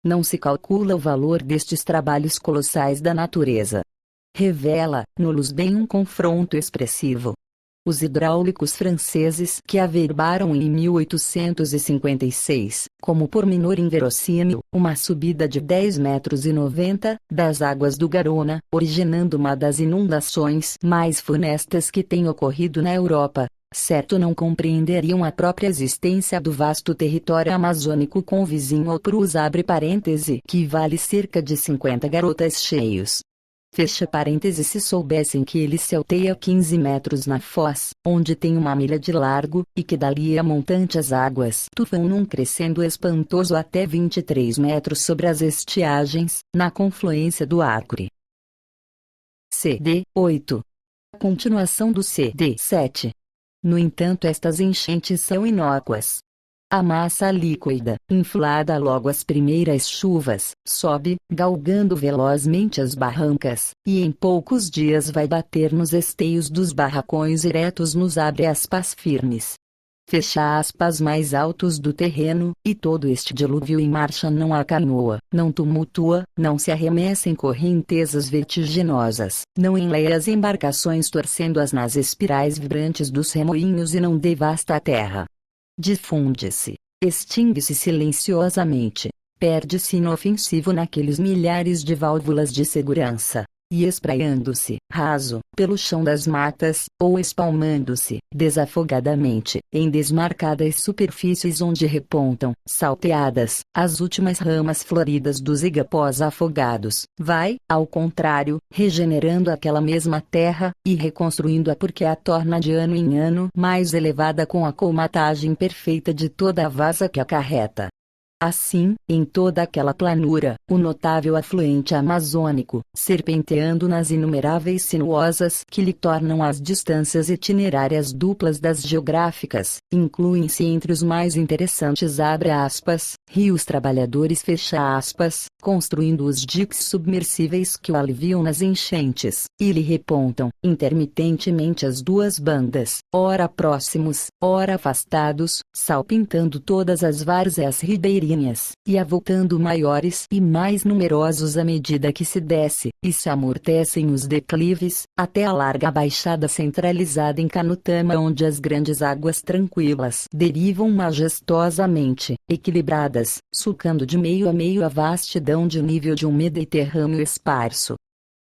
Não se calcula o valor destes trabalhos colossais da natureza. Revela, no-los bem um confronto expressivo. Os hidráulicos franceses que averbaram em 1856, como pormenor inverossímil, uma subida de 10,90 m das águas do Garona, originando uma das inundações mais funestas que tem ocorrido na Europa, certo não compreenderiam a própria existência do vasto território amazônico com o vizinho ao Purus abre parêntese que vale cerca de 50 garotas cheios. Fecha parêntese se soubessem que ele se alteia 15 metros na foz, onde tem uma milha de largo, e que dali a montante as águas tufam num crescendo espantoso até 23 metros sobre as estiagens, na confluência do Acre. CD 8. Continuação do CD 7. No entanto estas enchentes são inócuas. A massa líquida, inflada logo às primeiras chuvas, sobe, galgando velozmente as barrancas, e em poucos dias vai bater nos esteios dos barracões eretos nos abre aspas firmes. Fecha aspas mais altos do terreno, e todo este dilúvio em marcha não acanoa, não tumultua, não se arremessa em correntezas vertiginosas, não enleia as embarcações torcendo-as nas espirais vibrantes dos remoinhos e não devasta a terra. Difunde-se, Extingue-se silenciosamente, perde-se inofensivo naqueles milhares de válvulas de segurança, e espraiando-se, raso, pelo chão das matas, ou espalmando-se, desafogadamente, em desmarcadas superfícies onde repontam, salteadas, as últimas ramas floridas dos igapós afogados, vai, ao contrário, regenerando aquela mesma terra, e reconstruindo-a porque a torna de ano em ano mais elevada com a colmatagem perfeita de toda a vasa que acarreta. Assim, em toda aquela planura, o notável afluente amazônico, serpenteando nas inumeráveis sinuosas que lhe tornam as distâncias itinerárias duplas das geográficas, incluem-se entre os mais interessantes rios trabalhadores construindo os diques submersíveis que o aliviam nas enchentes, e lhe repontam, intermitentemente as duas bandas, ora próximos, ora afastados, salpintando todas as várzeas ribeirinhas, e avultando maiores e mais numerosos à medida que se desce, e se amortecem os declives, até a larga baixada centralizada em Canutama onde as grandes águas tranquilas derivam majestosamente, equilibradas, sulcando de meio a meio a vastidão de nível de um Mediterrâneo esparso.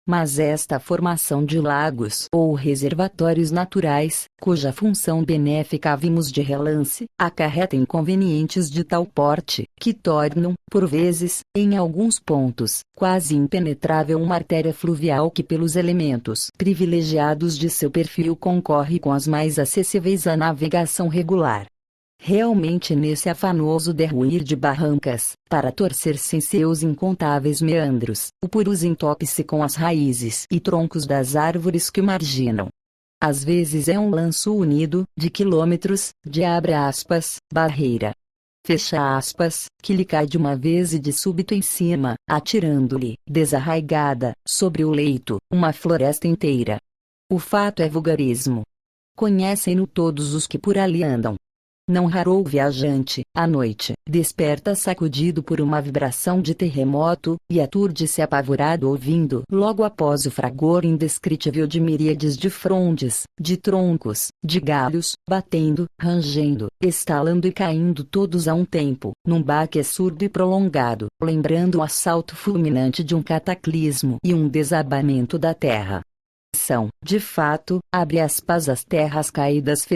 Mas esta formação de lagos ou reservatórios naturais, cuja função benéfica vimos de relance, acarreta inconvenientes de tal porte, que tornam, por vezes, em alguns pontos, quase impenetrável uma artéria fluvial que pelos elementos privilegiados de seu perfil concorre com as mais acessíveis à navegação regular. Realmente nesse afanoso derruir de barrancas, para torcer-se em seus incontáveis meandros, o Purus entope-se com as raízes e troncos das árvores que o marginam. Às vezes é um lanço unido, de quilômetros, de barreira. Que lhe cai de uma vez e de súbito em cima, atirando-lhe, desarraigada, sobre o leito, uma floresta inteira. O fato é vulgarismo. Conhecem-no todos os que por ali andam. Não raro o viajante, à noite, desperta sacudido por uma vibração de terremoto, e aturde-se apavorado ouvindo logo após o fragor indescritível de miríades de frondes, de troncos, de galhos, batendo, rangendo, estalando e caindo todos a um tempo, num baque surdo e prolongado, lembrando o assalto fulminante de um cataclismo e um desabamento da terra. São, de fato, as terras caídas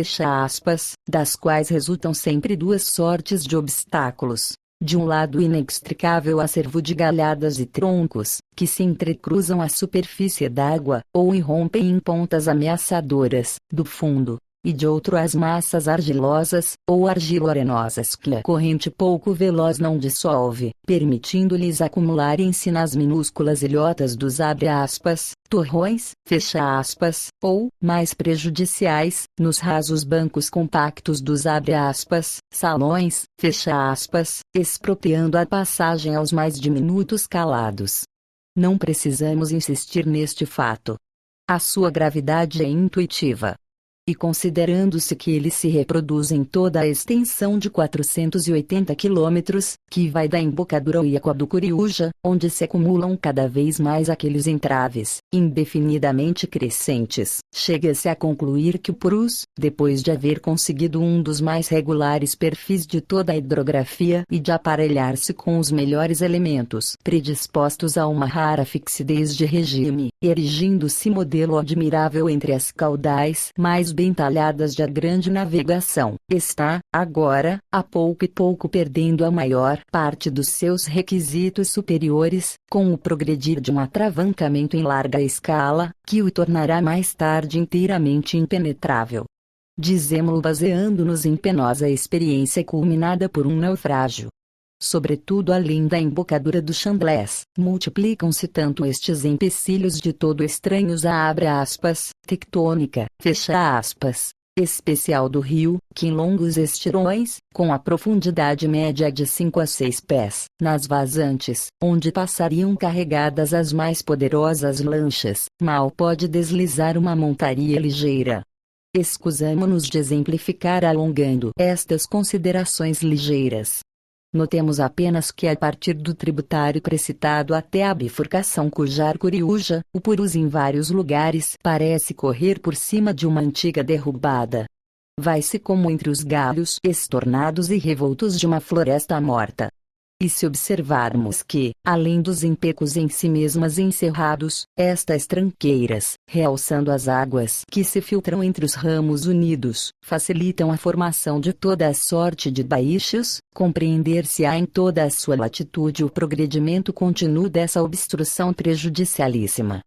das quais resultam sempre duas sortes de obstáculos. De um lado o inextricável acervo de galhadas e troncos, que se entrecruzam à superfície d'água, ou irrompem em pontas ameaçadoras, do fundo. E de outro as massas argilosas, ou argiloarenosas que a corrente pouco veloz não dissolve, permitindo-lhes acumularem-se nas minúsculas ilhotas dos torrões, ou, mais prejudiciais, nos rasos bancos compactos dos salões, expropriando a passagem aos mais diminutos calados. Não precisamos insistir neste fato. A sua gravidade é intuitiva. E considerando-se que ele se reproduz em toda a extensão de 480 quilômetros, que vai da embocadura ao Iaco do Curiúja, onde se acumulam cada vez mais aqueles entraves, indefinidamente crescentes, chega-se a concluir que o Purus, depois de haver conseguido um dos mais regulares perfis de toda a hidrografia e de aparelhar-se com os melhores elementos predispostos a uma rara fixidez de regime, erigindo-se modelo admirável entre as caudais mais bem talhadas de a grande navegação, está, agora, a pouco e pouco perdendo a maior parte dos seus requisitos superiores, com o progredir de um atravancamento em larga escala, que o tornará mais tarde inteiramente impenetrável. Dizemo-lo baseando-nos em penosa experiência culminada por um naufrágio. Sobretudo além da embocadura do Chamblés, multiplicam-se tanto estes empecilhos de todo estranhos tectônica, especial do rio, que em longos estirões, com a profundidade média de 5 a 6 pés, nas vazantes, onde passariam carregadas as mais poderosas lanchas, mal pode deslizar uma montaria ligeira. Escusamo-nos de exemplificar alongando estas considerações ligeiras. Notemos apenas que a partir do tributário precitado até a bifurcação Cujar-Curiúja, o Purus em vários lugares parece correr por cima de uma antiga derrubada. Vai-se como entre os galhos estornados e revoltos de uma floresta morta. E se observarmos que, além dos empecos em si mesmas encerrados, estas tranqueiras, realçando as águas que se filtram entre os ramos unidos, facilitam a formação de toda a sorte de baixos, compreender-se-á em toda a sua latitude o progredimento contínuo dessa obstrução prejudicialíssima.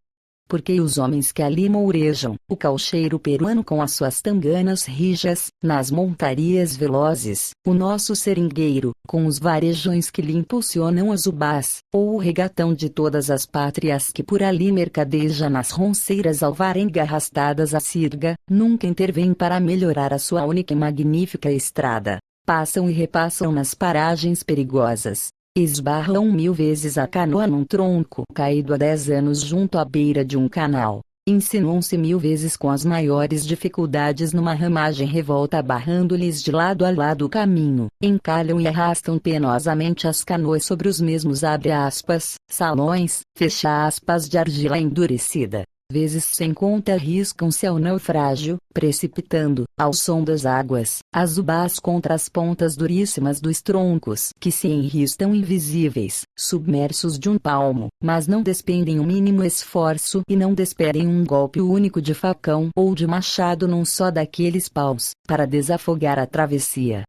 Porque os homens que ali mourejam, o caucheiro peruano com as suas tanganas rijas, nas montarias velozes, o nosso seringueiro, com os varejões que lhe impulsionam as ubás, ou o regatão de todas as pátrias que por ali mercadeja nas ronceiras alvarenga arrastadas à sirga, nunca intervêm para melhorar a sua única e magnífica estrada. Passam e repassam nas paragens perigosas. Esbarram 1000 vezes a canoa num tronco caído há 10 anos junto à beira de um canal. Insinuam-se 1000 vezes com as maiores dificuldades numa ramagem revolta barrando-lhes de lado a lado o caminho. Encalham e arrastam penosamente as canoas sobre os mesmos salões, de argila endurecida. Vezes sem conta arriscam-se ao naufrágio, precipitando, ao som das águas, as ubás contra as pontas duríssimas dos troncos que se enristam invisíveis, submersos de um palmo, mas não despendem o mínimo esforço e não desperem um golpe único de facão ou de machado num só daqueles paus, para desafogar a travessia.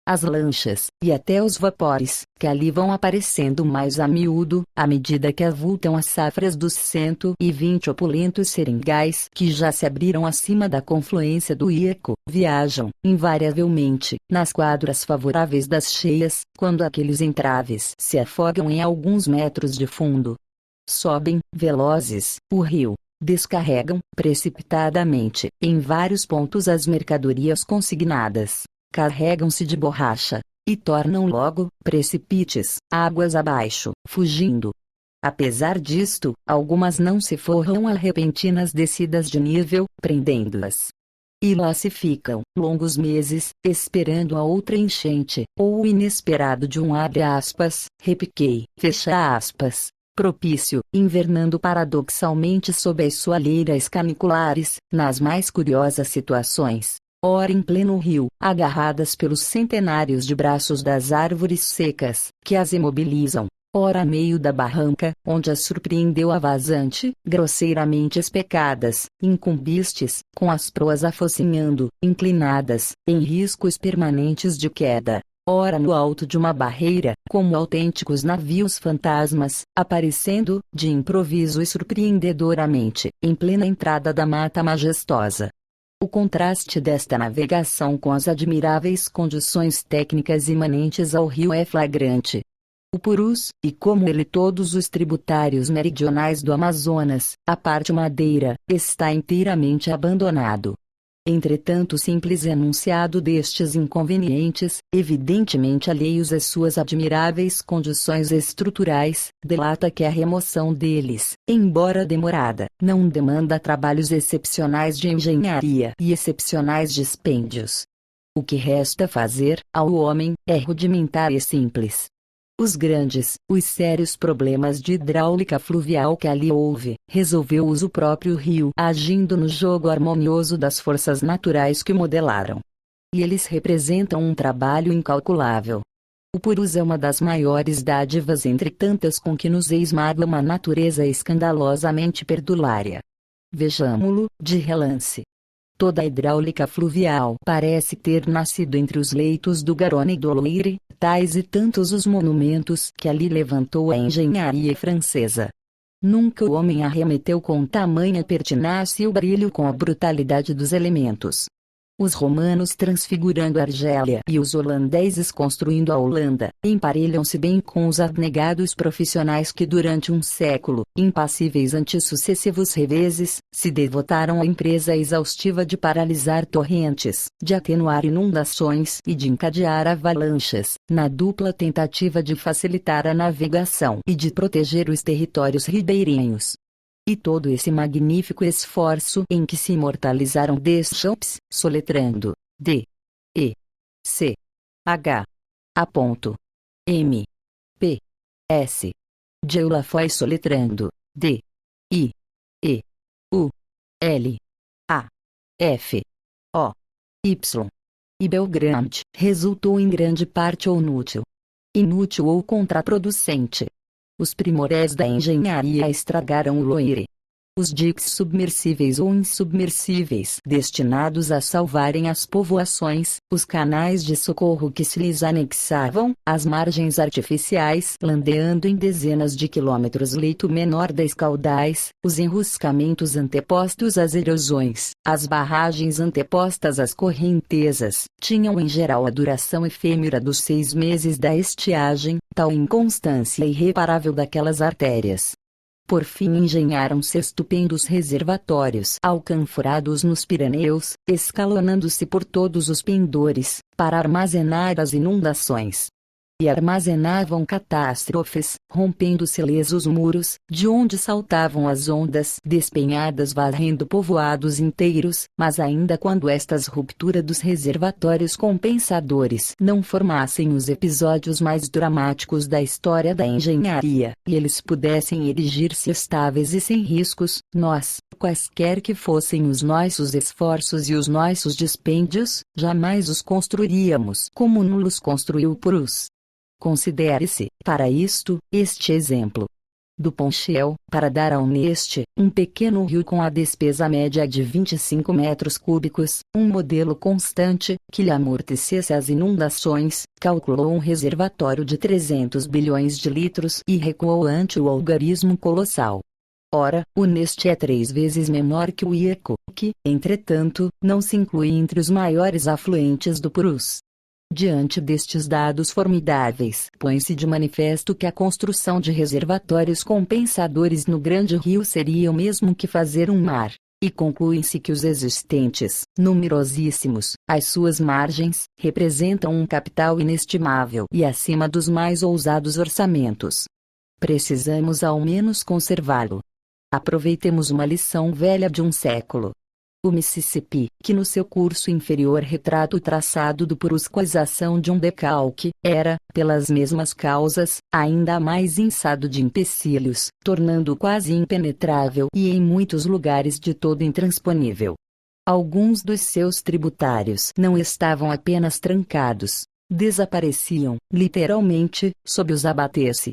As lanchas, e até os vapores, que ali vão aparecendo mais a miúdo, à medida que avultam as safras dos 120 opulentos seringais que já se abriram acima da confluência do Ieco, viajam, invariavelmente, nas quadras favoráveis das cheias, quando aqueles entraves se afogam em alguns metros de fundo. Sobem, velozes, o rio. Descarregam, precipitadamente, em vários pontos as mercadorias consignadas. Carregam-se de borracha, e tornam logo, precipícios, águas abaixo, fugindo. Apesar disto, algumas não se forram a repentinas descidas de nível, prendendo-as. E lá se ficam, longos meses, esperando a outra enchente, ou o inesperado de um repiquei, propício, invernando paradoxalmente sob as soalheiras caniculares, nas mais curiosas situações. Ora em pleno rio, agarradas pelos centenários de braços das árvores secas, que as imobilizam, ora a meio da barranca, onde as surpreendeu a vazante, grosseiramente especadas, incumbistes, com as proas afocinhando, inclinadas, em riscos permanentes de queda. Ora no alto de uma barreira, como autênticos navios fantasmas, aparecendo, de improviso e surpreendedoramente, em plena entrada da mata majestosa. O contraste desta navegação com as admiráveis condições técnicas imanentes ao rio é flagrante. O Purus, e como ele todos os tributários meridionais do Amazonas, a parte madeira, está inteiramente abandonado. Entretanto o simples enunciado destes inconvenientes, evidentemente alheios às suas admiráveis condições estruturais, delata que a remoção deles, embora demorada, não demanda trabalhos excepcionais de engenharia e excepcionais dispêndios. O que resta fazer, ao homem, é rudimentar e simples. Os grandes, os sérios problemas de hidráulica fluvial que ali houve, resolveu-os o próprio rio, agindo no jogo harmonioso das forças naturais que o modelaram. E eles representam um trabalho incalculável. O Purus é uma das maiores dádivas entre tantas com que nos esmaga uma natureza escandalosamente perdulária. Vejamo-lo, de relance. Toda a hidráulica fluvial parece ter nascido entre os leitos do Garonne e do Loire, tais e tantos os monumentos que ali levantou a engenharia francesa. Nunca o homem arremeteu com tamanha pertinácia e o brilho com a brutalidade dos elementos. Os romanos transfigurando a Argélia e os holandeses construindo a Holanda, emparelham-se bem com os abnegados profissionais que durante um século, impassíveis ante sucessivos reveses, se devotaram à empresa exaustiva de paralisar torrentes, de atenuar inundações e de encadear avalanches, na dupla tentativa de facilitar a navegação e de proteger os territórios ribeirinhos. E todo esse magnífico esforço em que se imortalizaram Deschamps, soletrando D. E. C. H. A. M. P. S. Geulafoy soletrando D. I. E. U. L. A. F. O. Y. E Belgrande resultou em grande parte ou inútil ou contraproducente. Os primores da engenharia estragaram o Loire. Os diques submersíveis ou insubmersíveis destinados a salvarem as povoações, os canais de socorro que se lhes anexavam, as margens artificiais landeando em dezenas de quilômetros leito menor das caudais, os enroscamentos antepostos às erosões, as barragens antepostas às correntezas, tinham em geral a duração efêmera dos 6 meses da estiagem, tal inconstância irreparável daquelas artérias. Por fim engenharam-se estupendos reservatórios alcanforados nos Pirineus, escalonando-se por todos os pendores, para armazenar as inundações. E armazenavam catástrofes, rompendo-se lesos muros, de onde saltavam as ondas despenhadas varrendo povoados inteiros, mas ainda quando estas rupturas dos reservatórios compensadores não formassem os episódios mais dramáticos da história da engenharia, e eles pudessem erigir-se estáveis e sem riscos, nós, quaisquer que fossem os nossos esforços e os nossos dispêndios, jamais os construiríamos como nulos construiu o Purus. Considere-se, para isto, este exemplo. Do Ponchiel, para dar ao neste, um pequeno rio com a despesa média de 25 metros cúbicos, um modelo constante, que lhe amortecesse as inundações, calculou um reservatório de 300 bilhões de litros e recuou ante o algarismo colossal. Ora, o neste é 3 vezes menor que o Ieco, que, entretanto, não se inclui entre os maiores afluentes do Purus. Diante destes dados formidáveis, põe-se de manifesto que a construção de reservatórios compensadores no grande rio seria o mesmo que fazer um mar, e conclui-se que os existentes, numerosíssimos, às suas margens, representam um capital inestimável e acima dos mais ousados orçamentos. Precisamos ao menos conservá-lo. Aproveitemos uma lição velha de um século. O Mississippi, que no seu curso inferior retrata o traçado do Purus com a exação de um decalque, era, pelas mesmas causas, ainda mais inçado de empecilhos, tornando-o quase impenetrável e em muitos lugares de todo intransponível. Alguns dos seus tributários não estavam apenas trancados, desapareciam, literalmente, sob os abater-se.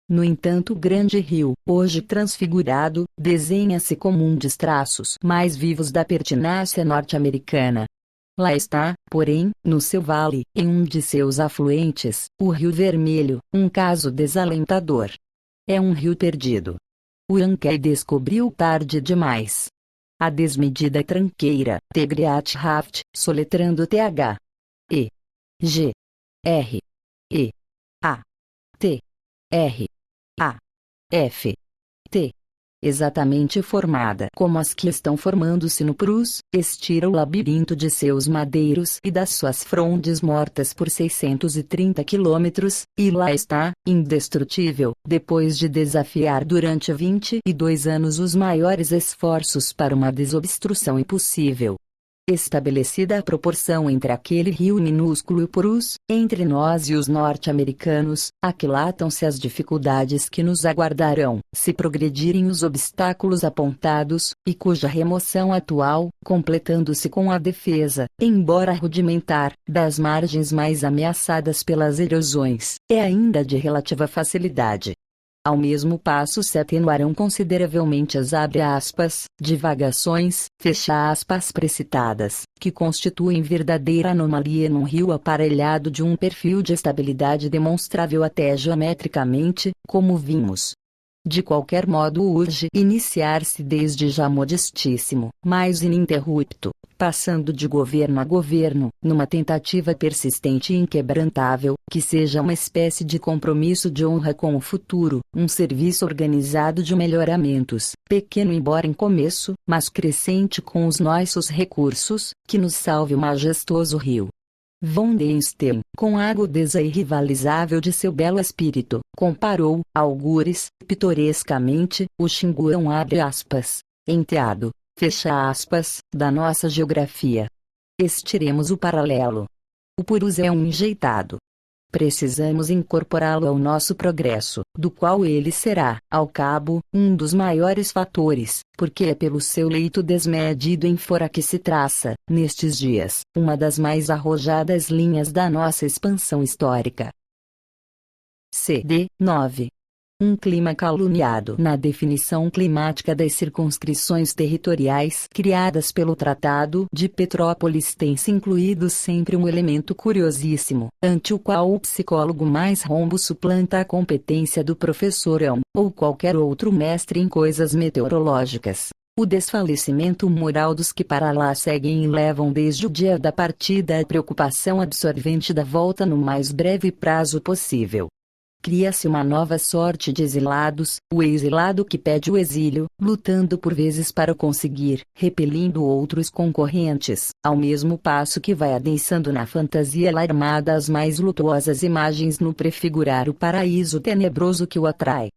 No entanto o grande rio, hoje transfigurado, desenha-se como um dos traços mais vivos da pertinácia norte-americana. Lá está, porém, no seu vale, em um de seus afluentes, o Rio Vermelho, um caso desalentador. É um rio perdido. O Yankee descobriu tarde demais. A desmedida tranqueira, Tegreat Raft, soletrando T-H. E. G. R. E. A. T. R. A. F. T. Exatamente formada como as que estão formando-se no Purus, estira o labirinto de seus madeiros e das suas frondes mortas por 630 quilômetros, e lá está, indestrutível, depois de desafiar durante 22 anos os maiores esforços para uma desobstrução impossível. Estabelecida a proporção entre aquele rio minúsculo e o Purus, entre nós e os norte-americanos, aquilatam-se as dificuldades que nos aguardarão, se progredirem os obstáculos apontados, e cuja remoção atual, completando-se com a defesa, embora rudimentar, das margens mais ameaçadas pelas erosões, é ainda de relativa facilidade. Ao mesmo passo se atenuarão consideravelmente as divagações, precitadas, que constituem verdadeira anomalia num rio aparelhado de um perfil de estabilidade demonstrável até geometricamente, como vimos. De qualquer modo urge iniciar-se desde já modestíssimo, mas ininterrupto, passando de governo a governo, numa tentativa persistente e inquebrantável, que seja uma espécie de compromisso de honra com o futuro, um serviço organizado de melhoramentos, pequeno embora em começo, mas crescente com os nossos recursos, que nos salve o majestoso rio. Von Deinstein, com a agudeza irrivalizável de seu belo espírito, comparou, algures, pitorescamente, o Xinguang enteado, da nossa geografia. Estiremos o paralelo. O Purus é um enjeitado precisamos incorporá-lo ao nosso progresso, do qual ele será, ao cabo, um dos maiores fatores, porque é pelo seu leito desmedido em fora que se traça, nestes dias, uma das mais arrojadas linhas da nossa expansão histórica. CD 9. Um clima caluniado. Na definição climática das circunscrições territoriais criadas pelo Tratado de Petrópolis tem-se incluído sempre um elemento curiosíssimo, ante o qual o psicólogo mais rombo suplanta a competência do professor ou qualquer outro mestre em coisas meteorológicas: o desfalecimento moral dos que para lá seguem e levam desde o dia da partida a preocupação absorvente da volta no mais breve prazo possível. Cria-se uma nova sorte de exilados, o exilado que pede o exílio, lutando por vezes para conseguir, repelindo outros concorrentes, ao mesmo passo que vai adensando na fantasia alarmada as mais lutuosas imagens no prefigurar o paraíso tenebroso que o atrai.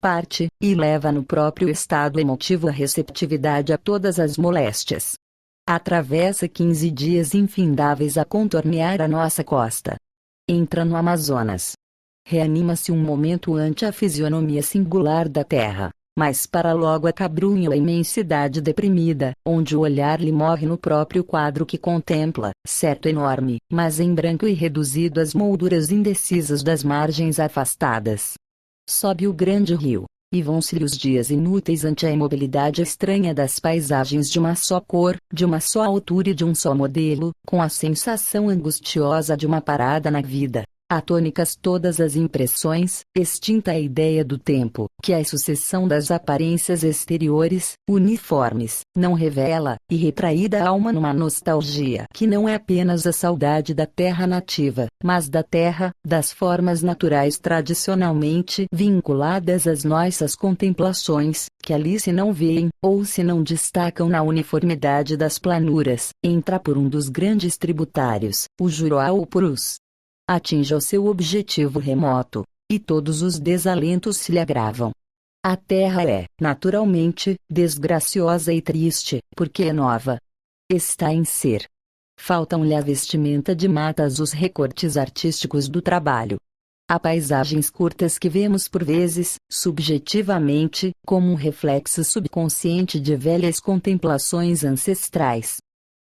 Parte, e leva no próprio estado emotivo a receptividade a todas as moléstias. Atravessa 15 dias infindáveis a contornear a nossa costa. Entra no Amazonas. Reanima-se um momento ante a fisionomia singular da terra, mas para logo acabrunha a imensidade deprimida, onde o olhar lhe morre no próprio quadro que contempla, certo enorme, mas em branco e reduzido às molduras indecisas das margens afastadas. Sobe o grande rio, e vão-se-lhe os dias inúteis ante a imobilidade estranha das paisagens de uma só cor, de uma só altura e de um só modelo, com a sensação angustiosa de uma parada na vida. Atônicas todas as impressões, extinta a ideia do tempo, que a sucessão das aparências exteriores, uniformes, não revela, e retraída a alma numa nostalgia que não é apenas a saudade da terra nativa, mas da terra, das formas naturais tradicionalmente vinculadas às nossas contemplações, que ali se não veem, ou se não destacam na uniformidade das planuras, entra por um dos grandes tributários, o Juruá ou Purus. Atinge o seu objetivo remoto, e todos os desalentos se lhe agravam. A terra é, naturalmente, desgraciosa e triste, porque é nova. Está em ser. Faltam-lhe a vestimenta de matas os recortes artísticos do trabalho. Há paisagens curtas que vemos por vezes, subjetivamente, como um reflexo subconsciente de velhas contemplações ancestrais.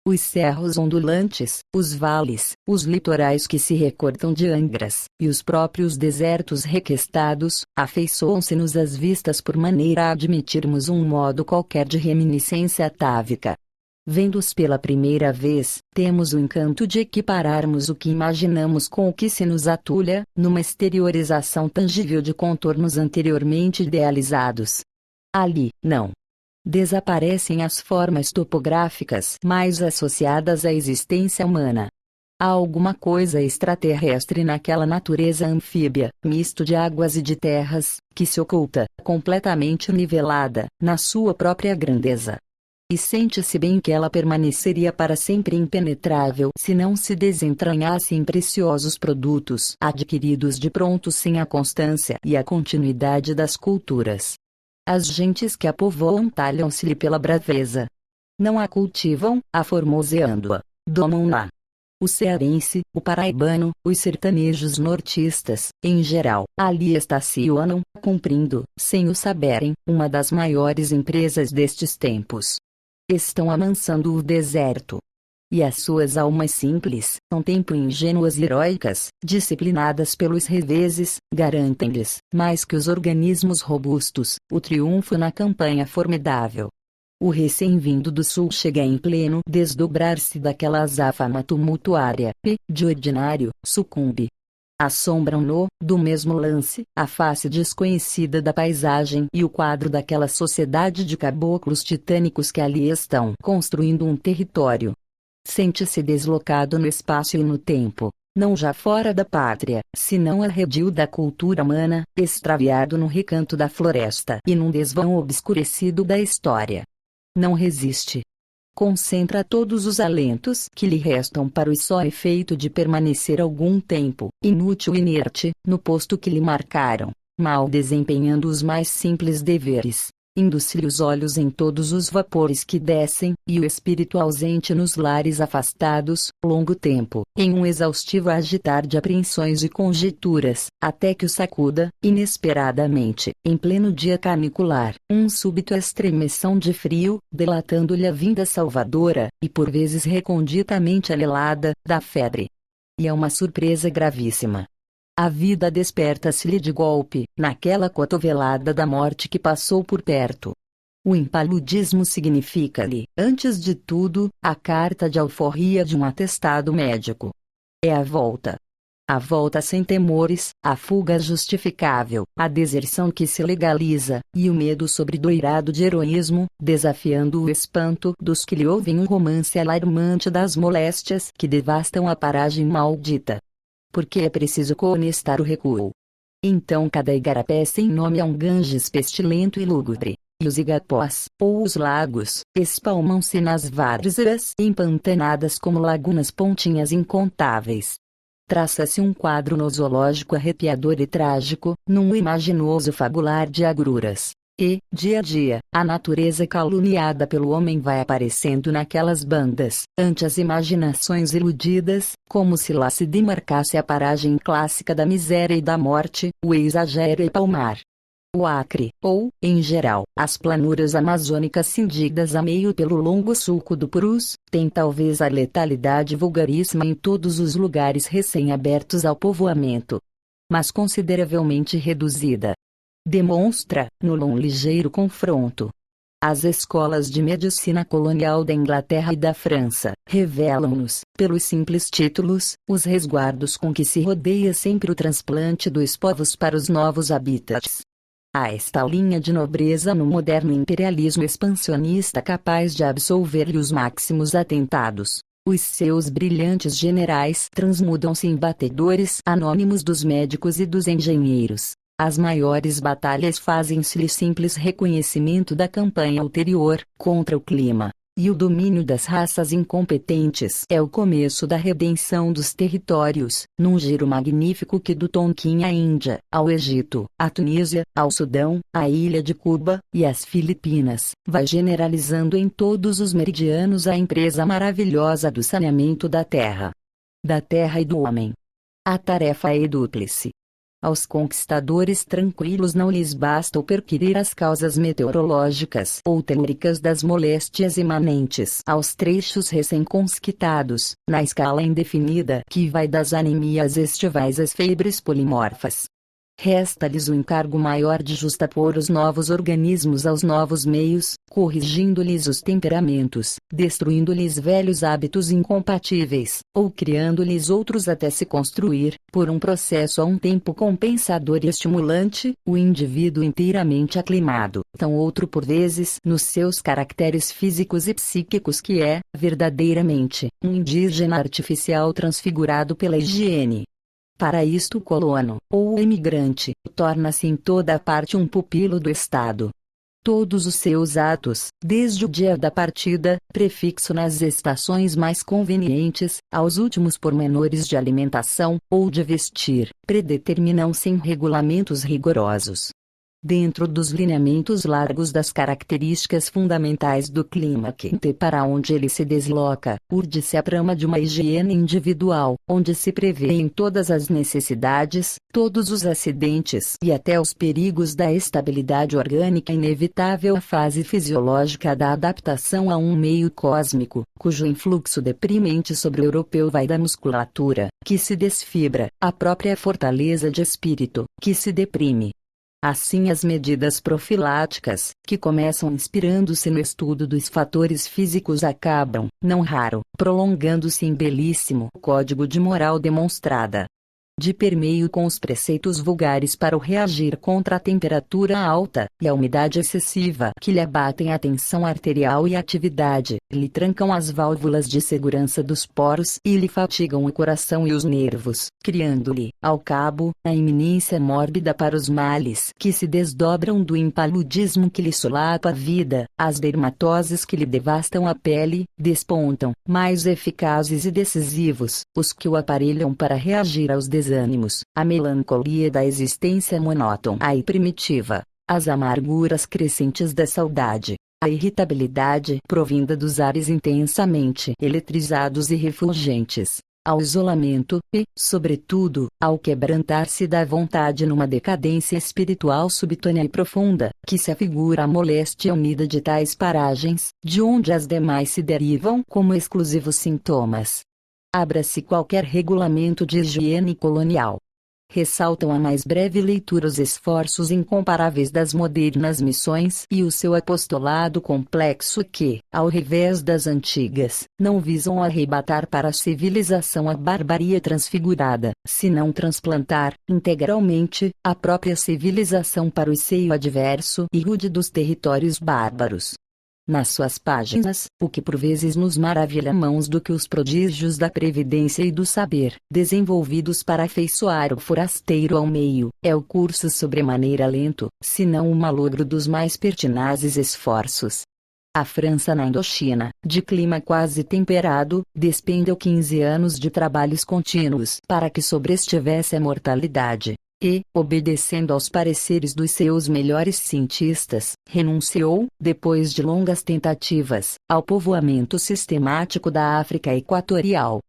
Os cerros ondulantes, os vales, os litorais que se recortam de angras, e os próprios desertos requestados, afeiçoam-se-nos às vistas por maneira a admitirmos um modo qualquer de reminiscência atávica. Vendo-os pela primeira vez, temos o encanto de equipararmos o que imaginamos com o que se nos atulha, numa exteriorização tangível de contornos anteriormente idealizados. Ali, não. Desaparecem as formas topográficas mais associadas à existência humana. Há alguma coisa extraterrestre naquela natureza anfíbia, misto de águas e de terras, que se oculta, completamente nivelada, na sua própria grandeza. E sente-se bem que ela permaneceria para sempre impenetrável se não se desentranhasse em preciosos produtos adquiridos de pronto sem a constância e a continuidade das culturas. As gentes que a povoam talham-se-lhe pela braveza. Não a cultivam, a formoseando-a, domam-na. O cearense, o paraibano, os sertanejos nortistas, em geral, ali estacionam, cumprindo, sem o saberem, uma das maiores empresas destes tempos. Estão amansando o deserto. E as suas almas simples, um tempo ingênuas e heróicas, disciplinadas pelos reveses, garantem-lhes, mais que os organismos robustos, o triunfo na campanha formidável. O recém-vindo do sul chega em pleno desdobrar-se daquela azáfama tumultuária, e, de ordinário, sucumbe. Assombram-no, do mesmo lance, a face desconhecida da paisagem e o quadro daquela sociedade de caboclos titânicos que ali estão construindo um território. Sente-se deslocado no espaço e no tempo, não já fora da pátria, senão arredio da cultura humana, extraviado no recanto da floresta e num desvão obscurecido da história. Não resiste. Concentra todos os alentos que lhe restam para o só efeito de permanecer algum tempo, inútil e inerte, no posto que lhe marcaram, mal desempenhando os mais simples deveres. Induz-lhe os olhos em todos os vapores que descem, e o espírito ausente nos lares afastados, longo tempo, em um exaustivo agitar de apreensões e conjecturas, até que o sacuda, inesperadamente, em pleno dia canicular, um súbito estremeção de frio, delatando-lhe a vinda salvadora, e por vezes reconditamente anelada, da febre. E é uma surpresa gravíssima. A vida desperta-se-lhe de golpe, naquela cotovelada da morte que passou por perto. O impaludismo significa-lhe, antes de tudo, a carta de alforria de um atestado médico. É a volta. A volta sem temores, a fuga justificável, a deserção que se legaliza, e o medo sobredoirado de heroísmo, desafiando o espanto dos que lhe ouvem o romance alarmante das moléstias que devastam a paragem maldita. Porque é preciso conestar o recuo. Então cada igarapé sem nome é um Ganges pestilento e lúgubre, e os igapós, ou os lagos, espalmam-se nas várzeas empantanadas como lagunas pontinhas incontáveis. Traça-se um quadro nosológico arrepiador e trágico, num imaginoso fabular de agruras. E, dia a dia, a natureza caluniada pelo homem vai aparecendo naquelas bandas, ante as imaginações iludidas, como se lá se demarcasse a paragem clássica da miséria e da morte, o exagero e palmar. O Acre, ou, em geral, as planuras amazônicas cindidas a meio pelo longo sulco do Purus, têm talvez a letalidade vulgaríssima em todos os lugares recém-abertos ao povoamento, mas consideravelmente reduzida. Demonstra, no ligeiro confronto. As escolas de medicina colonial da Inglaterra e da França revelam-nos, pelos simples títulos, os resguardos com que se rodeia sempre o transplante dos povos para os novos habitats. Há esta linha de nobreza no moderno imperialismo expansionista capaz de absolver-lhe os máximos atentados. Os seus brilhantes generais transmudam-se em batedores anônimos dos médicos e dos engenheiros. As maiores batalhas fazem-se-lhe simples reconhecimento da campanha ulterior, contra o clima, e o domínio das raças incompetentes é o começo da redenção dos territórios, num giro magnífico que do Tonquim à Índia, ao Egito, à Tunísia, ao Sudão, à ilha de Cuba, e às Filipinas, vai generalizando em todos os meridianos a empresa maravilhosa do saneamento da terra e do homem. A tarefa é dúplice. Aos conquistadores tranquilos não lhes basta o perquirir as causas meteorológicas ou telúricas das moléstias imanentes aos trechos recém-conquistados, na escala indefinida que vai das anemias estivais às febres polimorfas. Resta-lhes o encargo maior de justapor os novos organismos aos novos meios, corrigindo-lhes os temperamentos, destruindo-lhes velhos hábitos incompatíveis, ou criando-lhes outros até se construir, por um processo a um tempo compensador e estimulante, o indivíduo inteiramente aclimado, tão outro por vezes nos seus caracteres físicos e psíquicos que é, verdadeiramente, um indígena artificial transfigurado pela higiene. Para isto o colono, ou o emigrante, torna-se em toda parte um pupilo do Estado. Todos os seus atos, desde o dia da partida, prefixo nas estações mais convenientes, aos últimos pormenores de alimentação, ou de vestir, predeterminam-se em regulamentos rigorosos. Dentro dos lineamentos largos das características fundamentais do clima quente para onde ele se desloca, urde-se a trama de uma higiene individual, onde se prevêem todas as necessidades, todos os acidentes e até os perigos da estabilidade orgânica inevitável à fase fisiológica da adaptação a um meio cósmico, cujo influxo deprimente sobre o europeu vai da musculatura, que se desfibra, à própria fortaleza de espírito, que se deprime. Assim as medidas profiláticas, que começam inspirando-se no estudo dos fatores físicos acabam, não raro, prolongando-se em belíssimo código de moral demonstrada. De permeio com os preceitos vulgares para o reagir contra a temperatura alta e a umidade excessiva que lhe abatem a tensão arterial e a atividade, lhe trancam as válvulas de segurança dos poros e lhe fatigam o coração e os nervos, criando-lhe, ao cabo, a iminência mórbida para os males que se desdobram do impaludismo que lhe solapa a vida, as dermatoses que lhe devastam a pele, despontam, mais eficazes e decisivos, os que o aparelham para reagir aos desânimos, a melancolia da existência monótona e primitiva. As amarguras crescentes da saudade, a irritabilidade provinda dos ares intensamente eletrizados e refulgentes, ao isolamento e, sobretudo, ao quebrantar-se da vontade numa decadência espiritual subitânea e profunda, que se afigura a moléstia unida de tais paragens, de onde as demais se derivam como exclusivos sintomas. Abra-se qualquer regulamento de higiene colonial. Ressaltam a mais breve leitura os esforços incomparáveis das modernas missões e o seu apostolado complexo que, ao revés das antigas, não visam arrebatar para a civilização a barbaria transfigurada, senão transplantar, integralmente, a própria civilização para o seio adverso e rude dos territórios bárbaros. Nas suas páginas, o que por vezes nos maravilha mãos do que os prodígios da previdência e do saber, desenvolvidos para afeiçoar o forasteiro ao meio, é o curso sobremaneira lento, se não o malogro dos mais pertinazes esforços. A França na Indochina, de clima quase temperado, despendeu 15 anos de trabalhos contínuos para que sobrestivesse a mortalidade. E, obedecendo aos pareceres dos seus melhores cientistas, renunciou, depois de longas tentativas, ao povoamento sistemático da África Equatorial.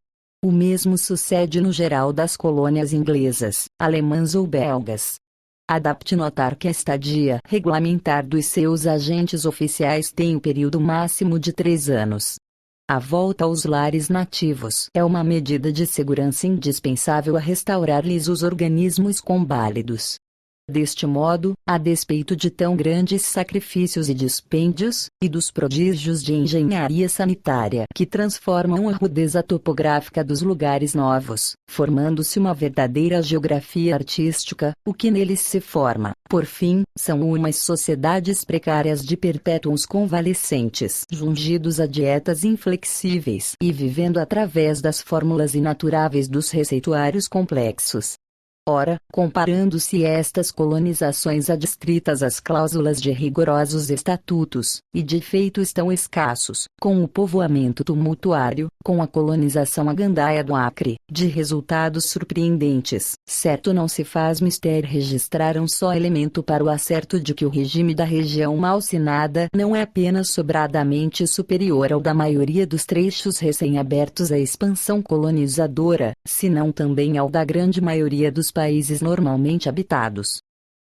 O mesmo sucede no geral das colônias inglesas, alemãs ou belgas. Adapte notar que a estadia regulamentar dos seus agentes oficiais tem o período máximo de 3 anos. A volta aos lares nativos é uma medida de segurança indispensável a restaurar-lhes os organismos combálidos. Deste modo, a despeito de tão grandes sacrifícios e dispêndios, e dos prodígios de engenharia sanitária que transformam a rudeza topográfica dos lugares novos, formando-se uma verdadeira geografia artística, o que neles se forma, por fim, são umas sociedades precárias de perpétuos convalescentes, jungidos a dietas inflexíveis e vivendo através das fórmulas inaturáveis dos receituários complexos. Ora, comparando-se estas colonizações adstritas às cláusulas de rigorosos estatutos, e de efeitos tão escassos, com o povoamento tumultuário, com a colonização à gandaia do Acre, de resultados surpreendentes, certo não se faz mistério registrar um só elemento para o acerto de que o regime da região malsinada não é apenas sobradamente superior ao da maioria dos trechos recém-abertos à expansão colonizadora, senão também ao da grande maioria dos países normalmente habitados.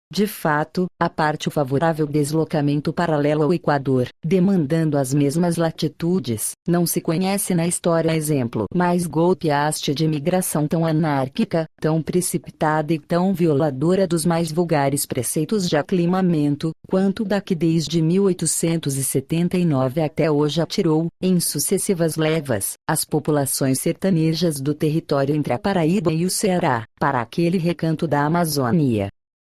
De fato, a parte o favorável deslocamento paralelo ao Equador, demandando as mesmas latitudes, não se conhece na história exemplo mais golpeaste de migração tão anárquica, tão precipitada e tão violadora dos mais vulgares preceitos de aclimamento, quanto da que desde 1879 até hoje atirou, em sucessivas levas, as populações sertanejas do território entre a Paraíba e o Ceará, para aquele recanto da Amazônia.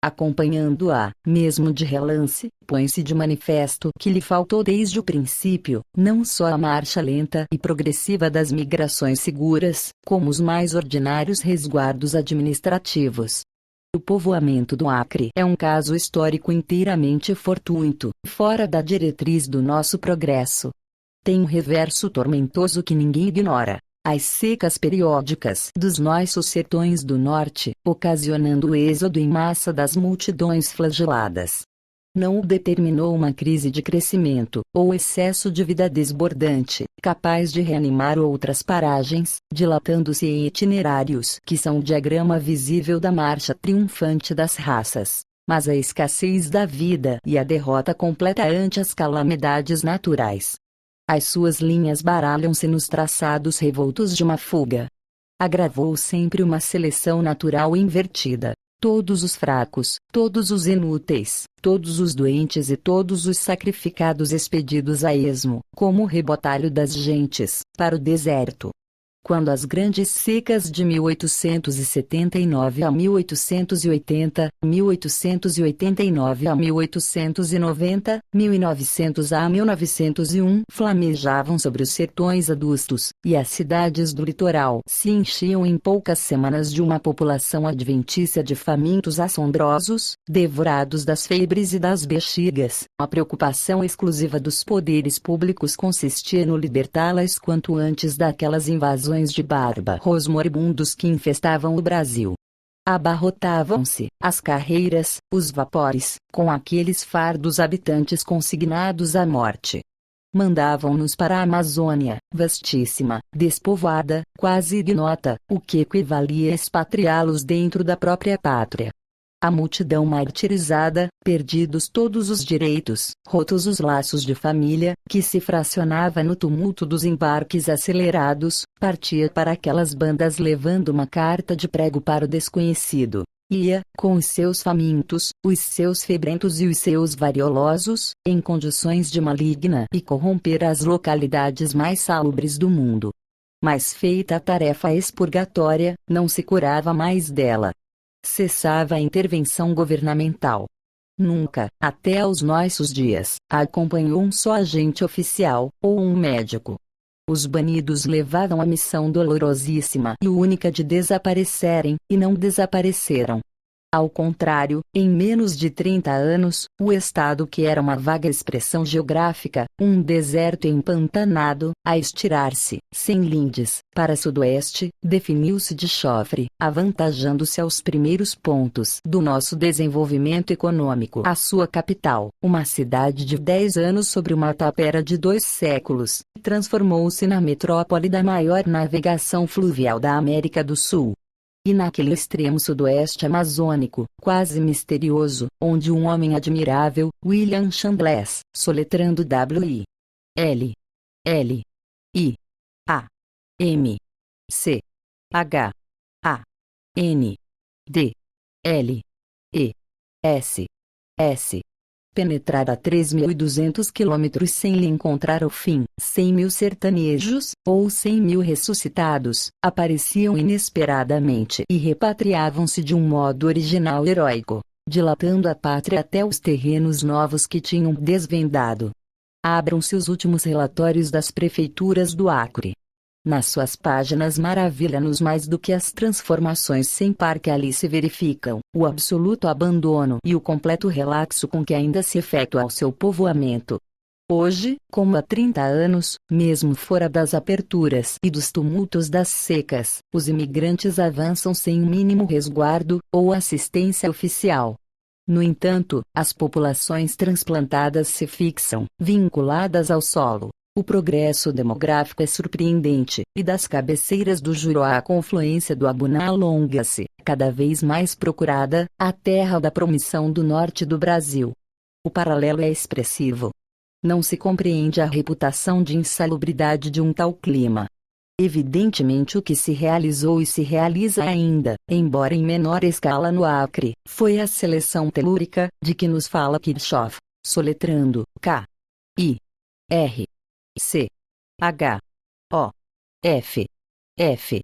Acompanhando-a, mesmo de relance, põe-se de manifesto que lhe faltou desde o princípio, não só a marcha lenta e progressiva das migrações seguras, como os mais ordinários resguardos administrativos. O povoamento do Acre é um caso histórico inteiramente fortuito, fora da diretriz do nosso progresso. Tem um reverso tormentoso que ninguém ignora. As secas periódicas dos nossos sertões do norte, ocasionando o êxodo em massa das multidões flageladas. Não o determinou uma crise de crescimento, ou excesso de vida desbordante, capaz de reanimar outras paragens, dilatando-se em itinerários que são o diagrama visível da marcha triunfante das raças. Mas a escassez da vida e a derrota completa ante as calamidades naturais. As suas linhas baralham-se nos traçados revoltos de uma fuga. Agravou sempre uma seleção natural invertida. Todos os fracos, todos os inúteis, todos os doentes e todos os sacrificados expedidos a esmo, como o rebotalho das gentes, para o deserto. Quando as grandes secas de 1879 a 1880, 1889 a 1890, 1900 a 1901 flamejavam sobre os sertões adustos, e as cidades do litoral se enchiam em poucas semanas de uma população adventícia de famintos assombrosos, devorados das febres e das bexigas, a preocupação exclusiva dos poderes públicos consistia no libertá-las quanto antes daquelas invasões de bárbaros moribundos que infestavam o Brasil. Abarrotavam-se as carreiras, os vapores, com aqueles fardos habitantes consignados à morte. Mandavam-nos para a Amazônia, vastíssima, despovoada, quase ignota, o que equivalia a expatriá-los dentro da própria pátria. A multidão martirizada, perdidos todos os direitos, rotos os laços de família, que se fracionava no tumulto dos embarques acelerados, partia para aquelas bandas levando uma carta de prego para o desconhecido. Ia, com os seus famintos, os seus febrentos e os seus variolosos, em condições de maligna e corromper as localidades mais salubres do mundo. Mas feita a tarefa expurgatória, não se curava mais dela. Cessava a intervenção governamental. Nunca, até aos nossos dias, a acompanhou um só agente oficial, ou um médico. Os banidos levavam a missão dolorosíssima e única de desaparecerem, e não desapareceram. Ao contrário, em menos de 30 anos, o estado que era uma vaga expressão geográfica, um deserto empantanado, a estirar-se, sem lindes, para sudoeste, definiu-se de chofre, avantajando-se aos primeiros pontos do nosso desenvolvimento econômico. A sua capital, uma cidade de 10 anos sobre uma tapera de 2 séculos, transformou-se na metrópole da maior navegação fluvial da América do Sul. E naquele extremo sudoeste amazônico, quase misterioso, onde um homem admirável, William Chandless, soletrando W. L. L. I. A. M. C. H. A. N. D. L. E. S. S. Penetrara 3.200 quilômetros sem lhe encontrar o fim. 100.000 sertanejos, ou 100.000 ressuscitados, apareciam inesperadamente e repatriavam-se de um modo original heróico, dilatando a pátria até os terrenos novos que tinham desvendado. Abram-se os últimos relatórios das prefeituras do Acre. Nas suas páginas maravilha-nos mais do que as transformações sem par que ali se verificam, o absoluto abandono e o completo relaxo com que ainda se efetua o seu povoamento. Hoje, como há 30 anos, mesmo fora das aperturas e dos tumultos das secas, os imigrantes avançam sem o mínimo resguardo ou assistência oficial. No entanto, as populações transplantadas se fixam, vinculadas ao solo. O progresso demográfico é surpreendente, e das cabeceiras do Juruá à confluência do Abuna alonga-se, cada vez mais procurada, a terra da promissão do norte do Brasil. O paralelo é expressivo. Não se compreende a reputação de insalubridade de um tal clima. Evidentemente o que se realizou e se realiza ainda, embora em menor escala no Acre, foi a seleção telúrica, de que nos fala Kirchhoff, soletrando K. I. R. C. H. O. F. F.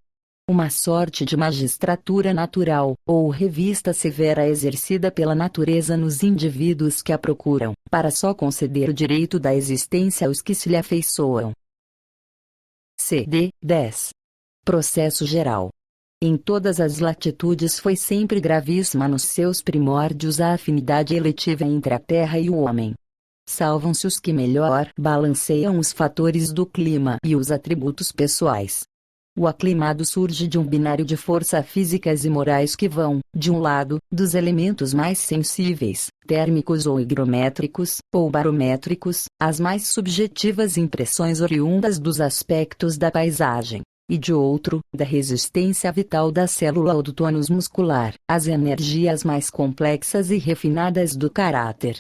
Uma sorte de magistratura natural, ou revista severa exercida pela natureza nos indivíduos que a procuram, para só conceder o direito da existência aos que se lhe afeiçoam. CD 10. Processo geral. Em todas as latitudes foi sempre gravíssima nos seus primórdios a afinidade eletiva entre a terra e o homem. Salvam-se os que melhor balanceiam os fatores do clima e os atributos pessoais. O aclimado surge de um binário de forças físicas e morais que vão, de um lado, dos elementos mais sensíveis, térmicos ou higrométricos, ou barométricos, às mais subjetivas impressões oriundas dos aspectos da paisagem, e de outro, da resistência vital da célula ou do tônus muscular, às energias mais complexas e refinadas do caráter.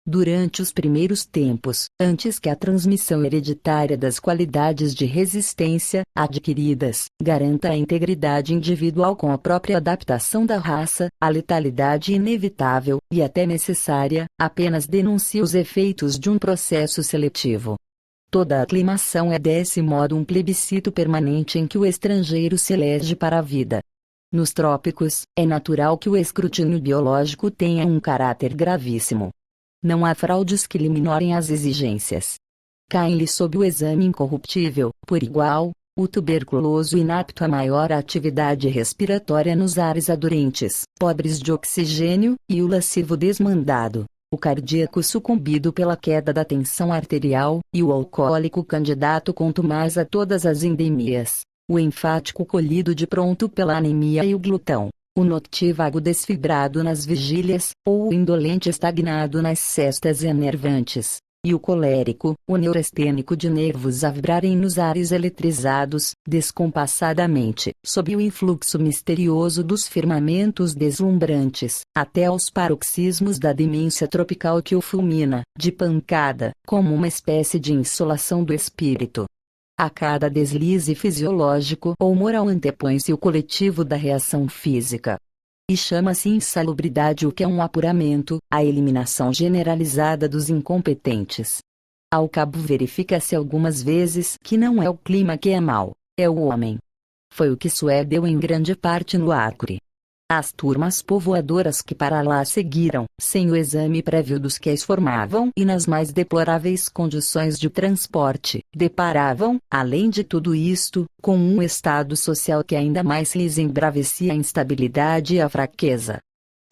Durante os primeiros tempos, antes que a transmissão hereditária das qualidades de resistência, adquiridas, garanta a integridade individual com a própria adaptação da raça, a letalidade inevitável, e até necessária, apenas denuncia os efeitos de um processo seletivo. Toda a aclimação é desse modo um plebiscito permanente em que o estrangeiro se elege para a vida. Nos trópicos, é natural que o escrutínio biológico tenha um caráter gravíssimo. Não há fraudes que lhe minorem as exigências. Caem-lhe sob o exame incorruptível, por igual, o tuberculoso inapto à maior atividade respiratória nos ares adorentes, pobres de oxigênio, e o lascivo desmandado, o cardíaco sucumbido pela queda da tensão arterial, e o alcoólico candidato contumaz a todas as endemias, o enfático colhido de pronto pela anemia e o glutão, o notívago desfibrado nas vigílias, ou o indolente estagnado nas cestas enervantes, e o colérico, o neurastênico de nervos a vibrarem nos ares eletrizados, descompassadamente, sob o influxo misterioso dos firmamentos deslumbrantes, até aos paroxismos da demência tropical que o fulmina, de pancada, como uma espécie de insolação do espírito. A cada deslize fisiológico ou moral antepõe-se o coletivo da reação física. E chama-se insalubridade o que é um apuramento, a eliminação generalizada dos incompetentes. Ao cabo verifica-se algumas vezes que não é o clima que é mau, é o homem. Foi o que sucedeu em grande parte no Acre. As turmas povoadoras que para lá seguiram, sem o exame prévio dos que as formavam e nas mais deploráveis condições de transporte, deparavam, além de tudo isto, com um estado social que ainda mais lhes embravecia a instabilidade e a fraqueza.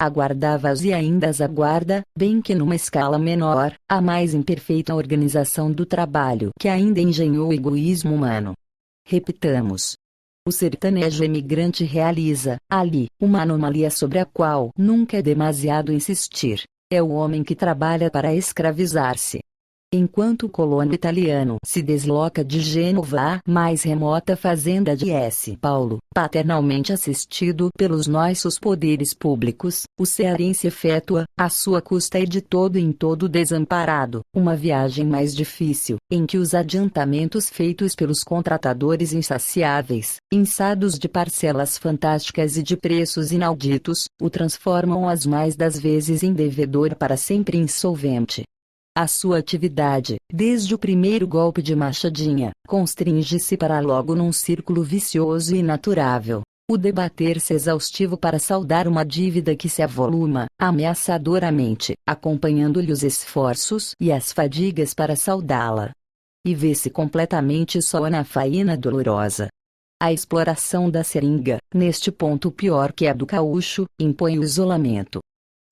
Aguardava-as e ainda as aguarda, bem que numa escala menor, a mais imperfeita organização do trabalho que ainda engenhou o egoísmo humano. Repitamos. O sertanejo emigrante realiza, ali, uma anomalia sobre a qual nunca é demasiado insistir. É o homem que trabalha para escravizar-se. Enquanto o colono italiano se desloca de Gênova à mais remota fazenda de S. Paulo, paternalmente assistido pelos nossos poderes públicos, o cearense efetua, à sua custa e de todo em todo desamparado, uma viagem mais difícil, em que os adiantamentos feitos pelos contratadores insaciáveis, inçados de parcelas fantásticas e de preços inauditos, o transformam as mais das vezes em devedor para sempre insolvente. A sua atividade, desde o primeiro golpe de machadinha, constringe-se para logo num círculo vicioso e inaturável. O debater-se exaustivo para saldar uma dívida que se avoluma, ameaçadoramente, acompanhando-lhe os esforços e as fadigas para saldá-la. E vê-se completamente só na faína dolorosa. A exploração da seringa, neste ponto pior que a do gaúcho, impõe o isolamento.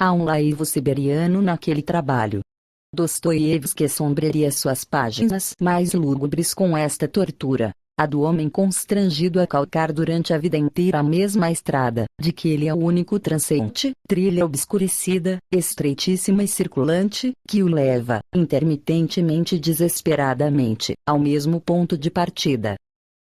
Há um laivo siberiano naquele trabalho. Dostoiévski sombrearia suas páginas mais lúgubres com esta tortura, a do homem constrangido a calcar durante a vida inteira a mesma estrada, de que ele é o único transeunte, trilha obscurecida, estreitíssima e circulante, que o leva, intermitentemente e desesperadamente, ao mesmo ponto de partida.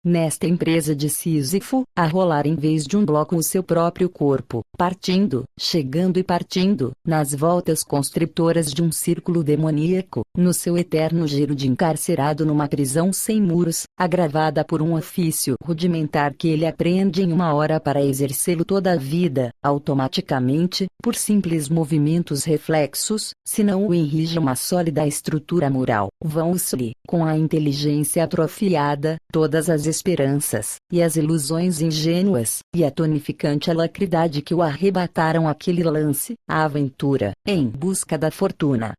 Nesta empresa de Sísifo, a rolar em vez de um bloco o seu próprio corpo, partindo, chegando e partindo, nas voltas constritoras de um círculo demoníaco, no seu eterno giro de encarcerado numa prisão sem muros, agravada por um ofício rudimentar que ele aprende em uma hora para exercê-lo toda a vida, automaticamente, por simples movimentos reflexos, se não o enrija uma sólida estrutura moral, vão-se-lhe, com a inteligência atrofiada, todas as esperanças, e as ilusões ingênuas, e a tonificante alacridade que o arrebataram aquele lance, a aventura, em busca da fortuna.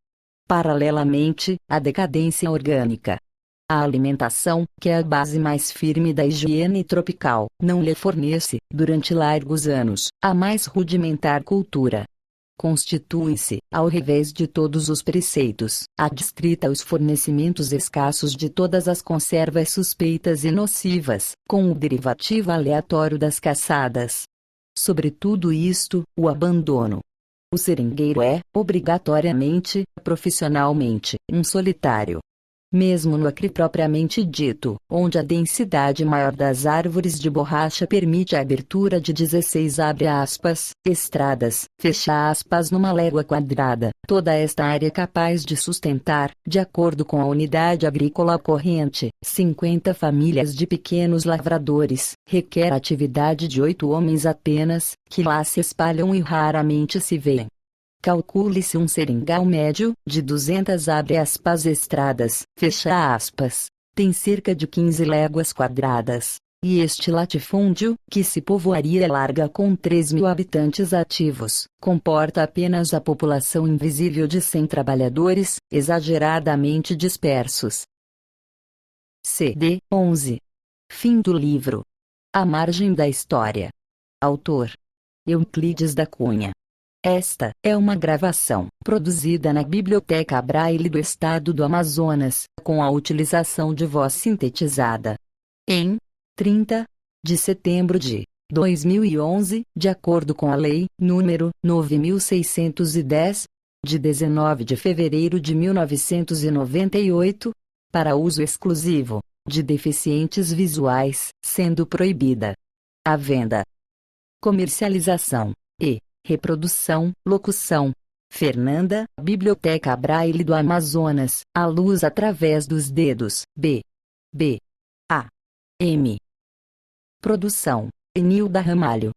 Paralelamente, a decadência orgânica. A alimentação, que é a base mais firme da higiene tropical, não lhe fornece, durante largos anos, a mais rudimentar cultura. Constituem-se, ao revés de todos os preceitos, adstrita aos fornecimentos escassos de todas as conservas suspeitas e nocivas, com o derivativo aleatório das caçadas. Sobre tudo isto, o abandono. O seringueiro é, obrigatoriamente, profissionalmente, um solitário. Mesmo no Acre propriamente dito, onde a densidade maior das árvores de borracha permite a abertura de 16 estradas, numa légua quadrada, toda esta área é capaz de sustentar, de acordo com a unidade agrícola corrente, 50 famílias de pequenos lavradores, requer a atividade de 8 homens apenas, que lá se espalham e raramente se veem. Calcule-se um seringal médio, de 200 estradas, tem cerca de 15 léguas quadradas, e este latifúndio, que se povoaria larga com 3.000 habitantes ativos, comporta apenas a população invisível de 100 trabalhadores, exageradamente dispersos. CD 11. Fim do livro. A margem da história. Autor: Euclides da Cunha. Esta é uma gravação produzida na Biblioteca Braille do Estado do Amazonas, com a utilização de voz sintetizada. Em 30 de setembro de 2011, de acordo com a Lei nº 9.610, de 19 de fevereiro de 1998, para uso exclusivo de deficientes visuais, sendo proibida a venda, comercialização e reprodução, locução. Fernanda, Biblioteca Braille do Amazonas, a luz através dos dedos, B. A. M. Produção, Enilda Ramalho.